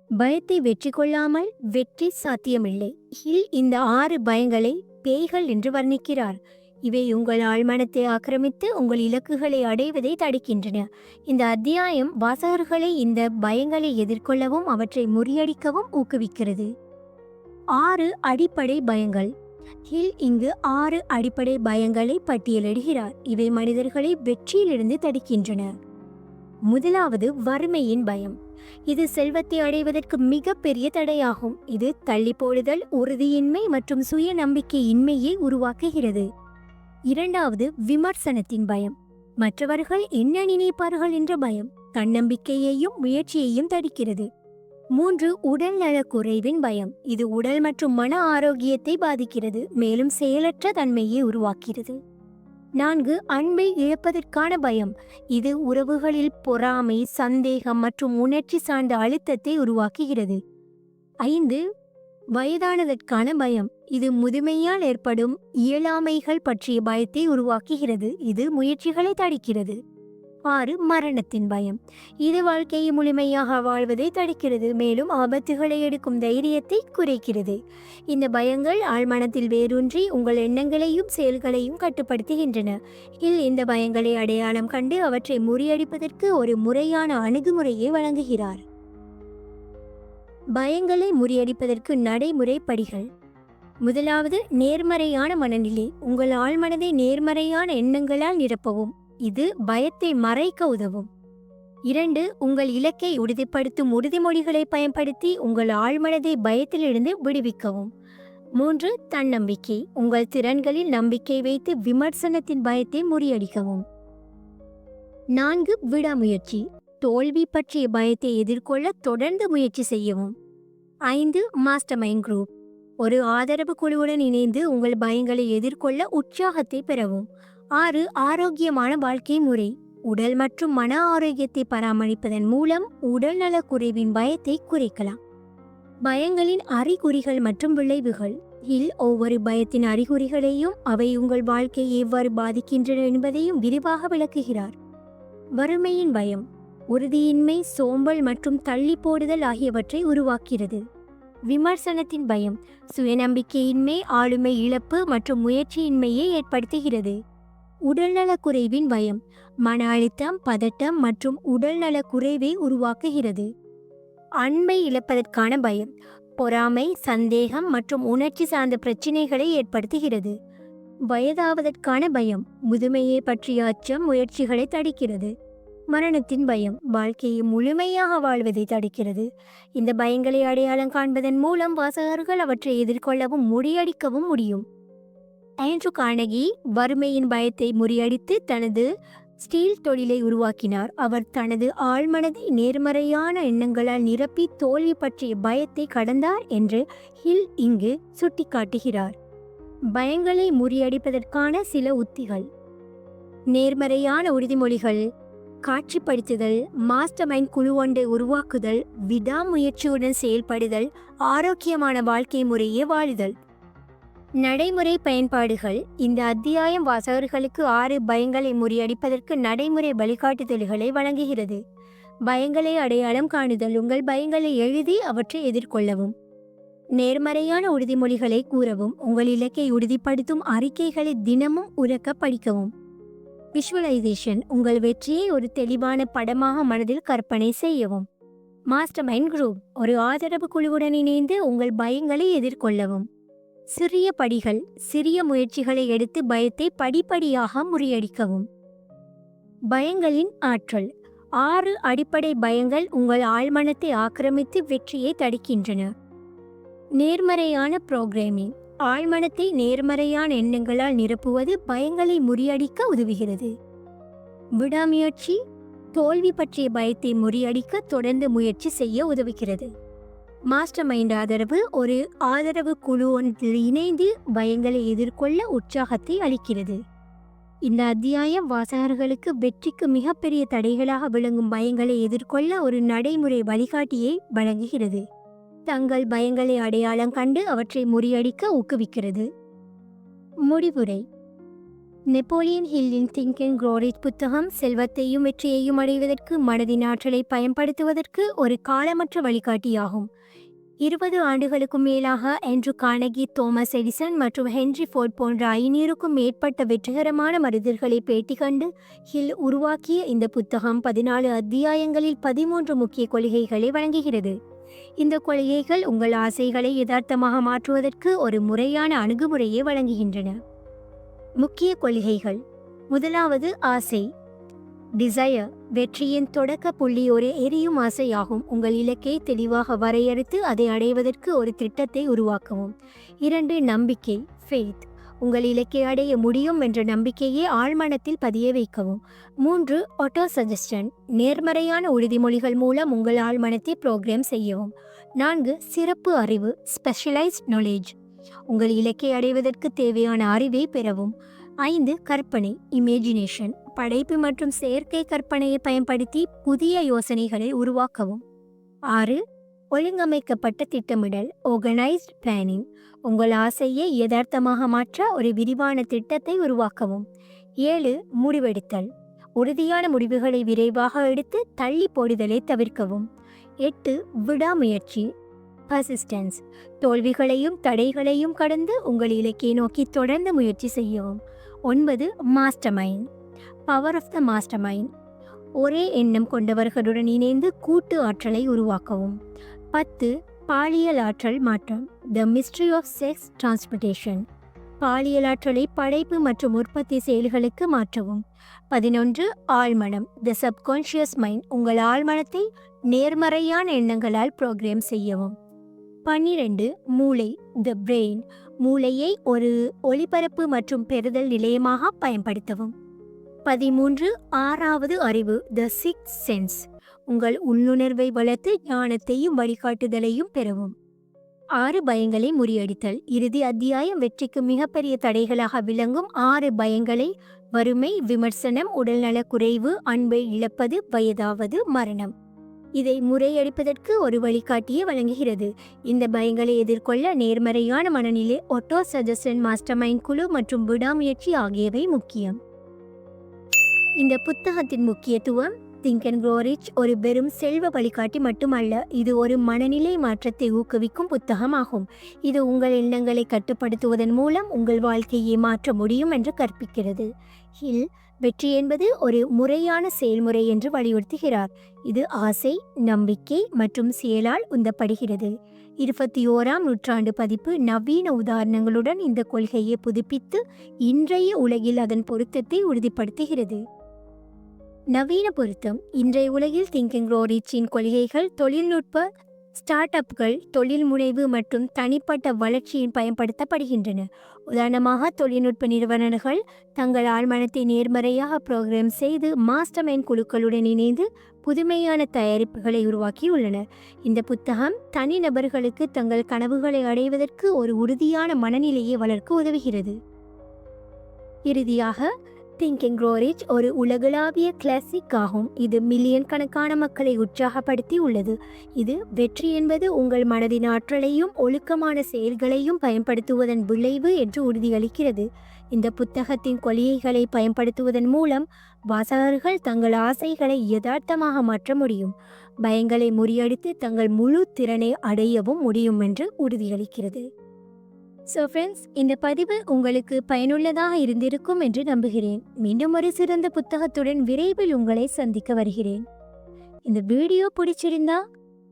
பயத்தை வெற்றி கொள்ளாமல் வெற்றி சாத்தியமில்லை. ஹில் இந்த 6 பயங்களை பேய்கள் என்று வர்ணிக்கிறார். இவை உங்கள் ஆழ்மனத்தை ஆக்கிரமித்து உங்கள் இலக்குகளை அடைவதை தடுக்கின்றன. இந்த அத்தியாயம் வாசகர்களை இந்த பயங்களை எதிர்கொள்ளவும் அவற்றை முறியடிக்கவும் ஊக்குவிக்கிறது. 6 அடிப்படை பயங்கள். ஹில் இங்கு 6 அடிப்படை பயங்களை பட்டியலிடுகிறார். இவை மனிதர்களை வெற்றியிலிருந்து தடுக்கின்றன. முதலாவது, வறுமையின் பயம். இது செல்வத்தை அடைவதற்கு மிகப்பெரிய தடையாகும். இது தள்ளி போடுதல், உறுதியின்மை மற்றும் சுய நம்பிக்கையின்மையை உருவாக்குகிறது. 2வது, விமர்சனத்தின் பயம். மற்றவர்கள் என்ன நினைப்பார்கள் என்ற பயம் தன்னம்பிக்கையையும் முயற்சியையும் தடுக்கிறது. 3, உடல் நலக்குறைவின் பயம். இது உடல் மற்றும் மன ஆரோக்கியத்தை பாதிக்கிறது, மேலும் செயலற்ற தன்மையை உருவாக்குகிறது. 4, அன்பை இழப்பதற்கான பயம். இது உறவுகளில் பொறாமை, சந்தேகம் மற்றும் உணர்ச்சி சார்ந்த அழுத்தத்தை உருவாக்குகிறது. 5, வயதானதற்கான பயம். இது முதுமையால் ஏற்படும் இயலாமைகள் பற்றிய பயத்தை உருவாக்குகிறது. இது முயற்சிகளை தடுக்கிறது. 6, மரணத்தின் பயம். இது வாழ்க்கையை முழுமையாக வாழ்வதை தடுக்கிறது, மேலும் ஆபத்துகளை எடுக்கும் தைரியத்தை குறைக்கிறது. இந்த பயங்கள் ஆழ்மனத்தில் வேரூன்றி உங்கள் எண்ணங்களையும் செயல்களையும் கட்டுப்படுத்துகின்றன. இந்த பயங்களை அடையாளம் கண்டு அவற்றை முறியடிப்பதற்கு ஒரு முறையான அணுகுமுறையை வழங்குகிறார். பயங்களை முறியடிப்பதற்கு நடைமுறை படிகள். முதலாவது, நேர்மறையான மனநிலை. உங்கள் ஆழ்மனதை நேர்மறையான எண்ணங்களால் நிரப்பவும். இது பயத்தை மறைக்க உதவும். 2, உங்கள் இலக்கை உறுதிப்படுத்தும் உறுதிமொழிகளை பயன்படுத்தி உங்கள் ஆழ்மனதை பயத்திலிருந்து விடுவிக்கவும். 3, தன்னம்பிக்கை. உங்கள் திறன்களில் நம்பிக்கை வைத்து விமர்சனத்தின் பயத்தை முறியடிக்கவும். 4, விடாமுயற்சி. தோல்வி பற்றிய பயத்தை எதிர்கொள்ள தொடர்ந்து முயற்சி செய்யவும். 5, மாஸ்டர் மைண்ட் குரூப். ஒரு ஆதரவு குழுவுடன் இணைந்து உங்கள் பயங்களை எதிர்கொள்ள உற்சாகத்தை பெறவும். 6, ஆரோக்கியமான வாழ்க்கை முறை. உடல் மற்றும் மன ஆரோக்கியத்தை பராமரிப்பதன் மூலம் உடல்நலக் குறைவின் பயத்தை குறைக்கலாம். பயங்களின் அறிகுறிகள் மற்றும் விளைவுகள். ஒவ்வொரு பயத்தின் அறிகுறிகளையும் அவை உங்கள் வாழ்க்கையை எவ்வாறு பாதிக்கின்றன என்பதையும் விரிவாக விளக்குகிறார். வறுமையின் பயம் உறுதியின்மை, சோம்பல் மற்றும் தள்ளி போடுதல் ஆகியவற்றை உருவாக்கிறது. விமர்சனத்தின் பயம் சுயநம்பிக்கையின்மை, ஆளுமை இழப்பு மற்றும் முயற்சியின்மையை ஏற்படுத்துகிறது. உடல்நலக் குறைவின் பயம் மன அழுத்தம், பதட்டம் மற்றும் உடல்நலக் குறைவை உருவாக்குகிறது. அன்பை இழப்பதற்கான பயம் பொறாமை, சந்தேகம் மற்றும் உணர்ச்சி சார்ந்த பிரச்சினைகளை ஏற்படுத்துகிறது. வயதாவதற்கான பயம் முதுமையை பற்றிய அச்சம் முயற்சிகளை தடுக்கிறது. மரணத்தின் பயம் வாழ்க்கையை முழுமையாக வாழ்வதை தடுக்கிறது. இந்த பயங்களை அடையாளம் காண்பதன் மூலம் வாசகர்கள் அவற்றை எதிர்கொள்ளவும் முறியடிக்கவும் முடியும். ஆண்ட்ரூ கார்னகி வறுமையின் பயத்தை முறியடித்து தனது ஸ்டீல் தொழிலை உருவாக்கினார். அவர் தனது ஆழ்மனதை நேர்மறையான எண்ணங்களால் நிரப்பி தோல்வி பற்றிய பயத்தை கடந்தார் என்று ஹில் இங்கு சுட்டிக்காட்டுகிறார். பயங்களை முறியடிப்பதற்கான சில உத்திகள். நேர்மறையான உறுதிமொழிகள், காட்சிப்படுத்துதல், மாஸ்டர் மைண்ட் குழு ஒன்றை உருவாக்குதல், விடாமுயற்சியுடன் செயல்படுதல், ஆரோக்கியமான வாழ்க்கை முறையை வாழுதல். நடைமுறை பயன்பாடுகள். இந்த அத்தியாயம் வாசகர்களுக்கு 6 பயங்களை முறியடிப்பதற்கு நடைமுறை வழிகாட்டுதல்களை வழங்குகிறது. பயங்களை அடையாளம் காணுதல். உங்கள் பயங்களை எழுதி அவற்றை எதிர்கொள்ளவும். நேர்மறையான உறுதிமொழிகளை கூறவும். உங்கள் இலக்கை உறுதிப்படுத்தும் அறிக்கைகளை தினமும் உரக்க படிக்கவும். விஷுவலைசேஷன். உங்கள் வெற்றியை ஒரு தெளிவான படமாக மனதில் கற்பனை செய்யவும். Master mind group. ஒரு ஆதரவு குழுவுடன் இணைந்து உங்கள் பயங்களை எதிர்கொள்ளவும். சிறிய படிகள். சிறிய முயற்சிகளை எடுத்து பயத்தை படிப்படியாக முறியடிக்கவும். பயங்களின் ஆற்றல். 6 அடிப்படை பயங்கள் உங்கள் ஆழ்மனத்தை ஆக்கிரமித்து வெற்றியை தடுக்கின்றன. நேர்மறையான புரோகிராமிங். ஆழ்மனத்தை நேர்மறையான எண்ணங்களால் நிரப்புவது பயங்களை முறியடிக்க உதவுகிறது. விடாமுயற்சி. தோல்வி பற்றிய பயத்தை முறியடிக்க தொடர்ந்து முயற்சி செய்ய உதவுகிறது. மாஸ்டர் மைண்ட் ஆதரவு. ஒரு ஆதரவு குழு ஒன்றில் இணைந்து பயங்களை எதிர்கொள்ள உற்சாகத்தை அளிக்கிறது. இந்த அத்தியாயம் வாசகர்களுக்கு வெற்றிக்கு மிகப்பெரிய தடைகளாக விளங்கும் பயங்களை எதிர்கொள்ள ஒரு நடைமுறை வழிகாட்டியை வழங்குகிறது. தங்கள் பயங்களை அடையாளம் கண்டு அவற்றை முறியடிக்க ஊக்குவிக்கிறது. முடிவுரை. நெப்போலியன் ஹில்லின் திங்க் அண்ட் க்ரோ ரிச் புத்தகம் செல்வத்தையும் வெற்றியையும் அடைவதற்கு மனதின் ஆற்றலை பயன்படுத்துவதற்கு ஒரு காலமற்ற வழிகாட்டியாகும். 20 ஆண்டுகளுக்கும் மேலாக ஆண்ட்ரூ கார்னகி, தோமஸ் எடிசன் மற்றும் ஹென்றி ஃபோர்ட் போன்ற 500க்கும் மேற்பட்ட வெற்றிகரமான மனிதர்களை பேட்டி கண்டு ஹில் உருவாக்கிய இந்த புத்தகம் 14 அத்தியாயங்களில் 13 முக்கிய கொள்கைகளை வழங்குகிறது. இந்த கொள்கைகள் உங்கள் ஆசைகளை யதார்த்தமாக மாற்றுவதற்கு ஒரு முறையான அணுகுமுறையை வழங்குகின்றன. முக்கிய கொள்கைகள். முதலாவது, ஆசை. டிசையர். வெற்றியின் தொடக்க புள்ளி ஒரு எரியும் ஆசையாகும். உங்கள் இலக்கை தெளிவாக வரையறுத்து அதை அடைவதற்கு ஒரு திட்டத்தை உருவாக்கவும். 2, நம்பிக்கை. ஃபெய்த். உங்கள் இலக்கை அடைய முடியும் என்ற நம்பிக்கையை ஆழ்மனத்தில் பதிய வைக்கவும். 3, ஆட்டோ சஜஷன். நேர்மறையான உறுதிமொழிகள் மூலம் உங்கள் ஆழ்மனத்தை ப்ரோக்ராம் செய்யவும். 4, சிறப்பு அறிவு. Specialised knowledge. உங்கள் இலக்கை அடைவதற்கு தேவையான அறிவை பெறவும். 5, கற்பனை. இமேஜினேஷன். படைப்பு மற்றும் செயற்கை கற்பனையை பயன்படுத்தி புதிய யோசனைகளை உருவாக்கவும். 6, ஒழுங்கமைக்கப்பட்ட திட்டமிடல். Organised planning. உங்கள் ஆசையை யதார்த்தமாக மாற்ற ஒரு விரிவான திட்டத்தை உருவாக்கவும். 7, முடிவெடுத்தல். உறுதியான முடிவுகளை விரைவாக எடுத்து தள்ளி போடுதலை தவிர்க்கவும். 8, விடாமுயற்சி. பர்சிஸ்டன்ஸ். தோல்விகளையும் தடைகளையும் கடந்து உங்கள் இலக்கை நோக்கி தொடர்ந்து முயற்சி செய்யவும். 9, master mind. Power of the master mind. ஒரே எண்ணம் கொண்டவர்களுடன் இணைந்து கூட்டு ஆற்றலை உருவாக்கவும். 10, பாலியல் ஆற்றல் மாற்றம், த மிஸ்ட்ரி ஆஃப் செக்ஸ் டிரான்ஸ்மிட்டேஷன். பாலியல் ஆற்றலை படைப்பு மற்றும் உற்பத்தி செயல்களுக்கு மாற்றவும். 11 ஆழ்மனம், த சப்கான்ஷியஸ் மைண்ட். உங்கள் ஆழ்மனத்தை நேர்மறையான எண்ணங்களால் ப்ரோக்ராம் செய்யவும். 12 மூளை, த பிரெயின். மூளையை ஒரு ஒளிபரப்பு மற்றும் பெறுதல் நிலையமாக பயன்படுத்தவும். 13 ஆறாவது அறிவு, த சிக்ஸ்த் சென்ஸ். உங்கள் உள்ளுணர்வை வளர்த்து ஞானத்தையும் வழிகாட்டுதலையும் பெறவும். 6 பயங்களை முறியடித்தல். இறுதி அத்தியாயம் வெற்றிக்கு மிகப்பெரிய தடைகளாக விளங்கும் 6 பயங்களை: வறுமை, விமர்சனம், உடல்நலக் குறைவு, அன்பை இழப்பது, வயதாவது, மரணம். இதை முறியடிப்பதற்கு ஒரு வழிகாட்டியை வழங்குகிறது. இந்த பயங்களை எதிர்கொள்ள நேர்மறையான மனநிலை, ஆட்டோ சஜஷன், மாஸ்டர் மைண்ட் குழு மற்றும் விடாமுயற்சி ஆகியவை முக்கியம். இந்த புத்தகத்தின் முக்கியத்துவம்: திங்க் அண்ட் க்ரோ ரிச் ஒரு வெறும் செல்வ வழிகாட்டி மட்டுமல்ல, இது ஒரு மனநிலை மாற்றத்தை ஊக்குவிக்கும் புத்தகமாகும். இது உங்கள் எண்ணங்களை கட்டுப்படுத்துவதன் மூலம் உங்கள் வாழ்க்கையை மாற்ற முடியும் என்று கற்பிக்கிறது. ஹில் வெற்றி என்பது ஒரு முறையான செயல்முறை என்று வலியுறுத்துகிறார். இது ஆசை, நம்பிக்கை மற்றும் செயலால் உந்தப்படுகிறது. 21ஆம் நூற்றாண்டு பதிப்பு நவீன உதாரணங்களுடன் இந்த கொள்கையை புதுப்பித்து இன்றைய உலகில் அதன் பொருத்தத்தை உறுதிப்படுத்துகிறது. நவீன பொருத்தம். இன்றைய உலகில் திங்க் அண்ட் க்ரோ ரிச்சின் கொள்கைகள் தொழில்நுட்ப ஸ்டார்ட் அப்கள், தொழில் முனைவு மற்றும் தனிப்பட்ட வளர்ச்சியில் பயன்படுத்தப்படுகின்றன. உதாரணமாக, தொழில்நுட்ப நிறுவனங்கள் தங்கள் ஆழ்மனத்தை நேர்மறையாக ப்ரோக்ராம் செய்து மாஸ்டர் மைண்ட் குழுக்களுடன் இணைந்து புதுமையான தயாரிப்புகளை உருவாக்கியுள்ளனர். இந்த புத்தகம் தனிநபர்களுக்கு தங்கள் கனவுகளை அடைவதற்கு ஒரு உறுதியான மனநிலையை வளர்க்க உதவுகிறது. இறுதியாக, திங்க் அண்ட் க்ரோ ரிச் ஒரு உலகளாவிய கிளாசிக் ஆகும். இது மில்லியன் கணக்கான மக்களை உற்சாகப்படுத்தி உள்ளது. இது வெற்றி என்பது உங்கள் மனதின் ஆற்றலையும் ஒழுக்கமான செயல்களையும் பயன்படுத்துவதன் விளைவு என்று உறுதியளிக்கிறது. இந்த புத்தகத்தின் கொள்கைகளை பயன்படுத்துவதன் மூலம் வாசகர்கள் தங்கள் ஆசைகளை யதார்த்தமாக மாற்ற முடியும், பயங்களை முறியடித்து தங்கள் முழு திறனை அடையவும் முடியும் என்று உறுதியளிக்கிறது. ஸோ ஃப்ரெண்ட்ஸ், இந்த பதிவு உங்களுக்கு பயனுள்ளதாக இருந்திருக்கும் என்று நம்புகிறேன். மீண்டும் ஒரு சிறந்த புத்தகத்துடன் விரைவில் உங்களை சந்திக்க வருகிறேன். இந்த வீடியோ பிடிச்சிருந்தா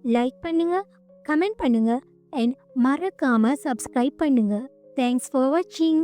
லைக் பண்ணுங்க, கமெண்ட் பண்ணுங்க அண்ட் மறக்காம சப்ஸ்கிரைப் பண்ணுங்க. தேங்க்ஸ் ஃபார் வாட்சிங்.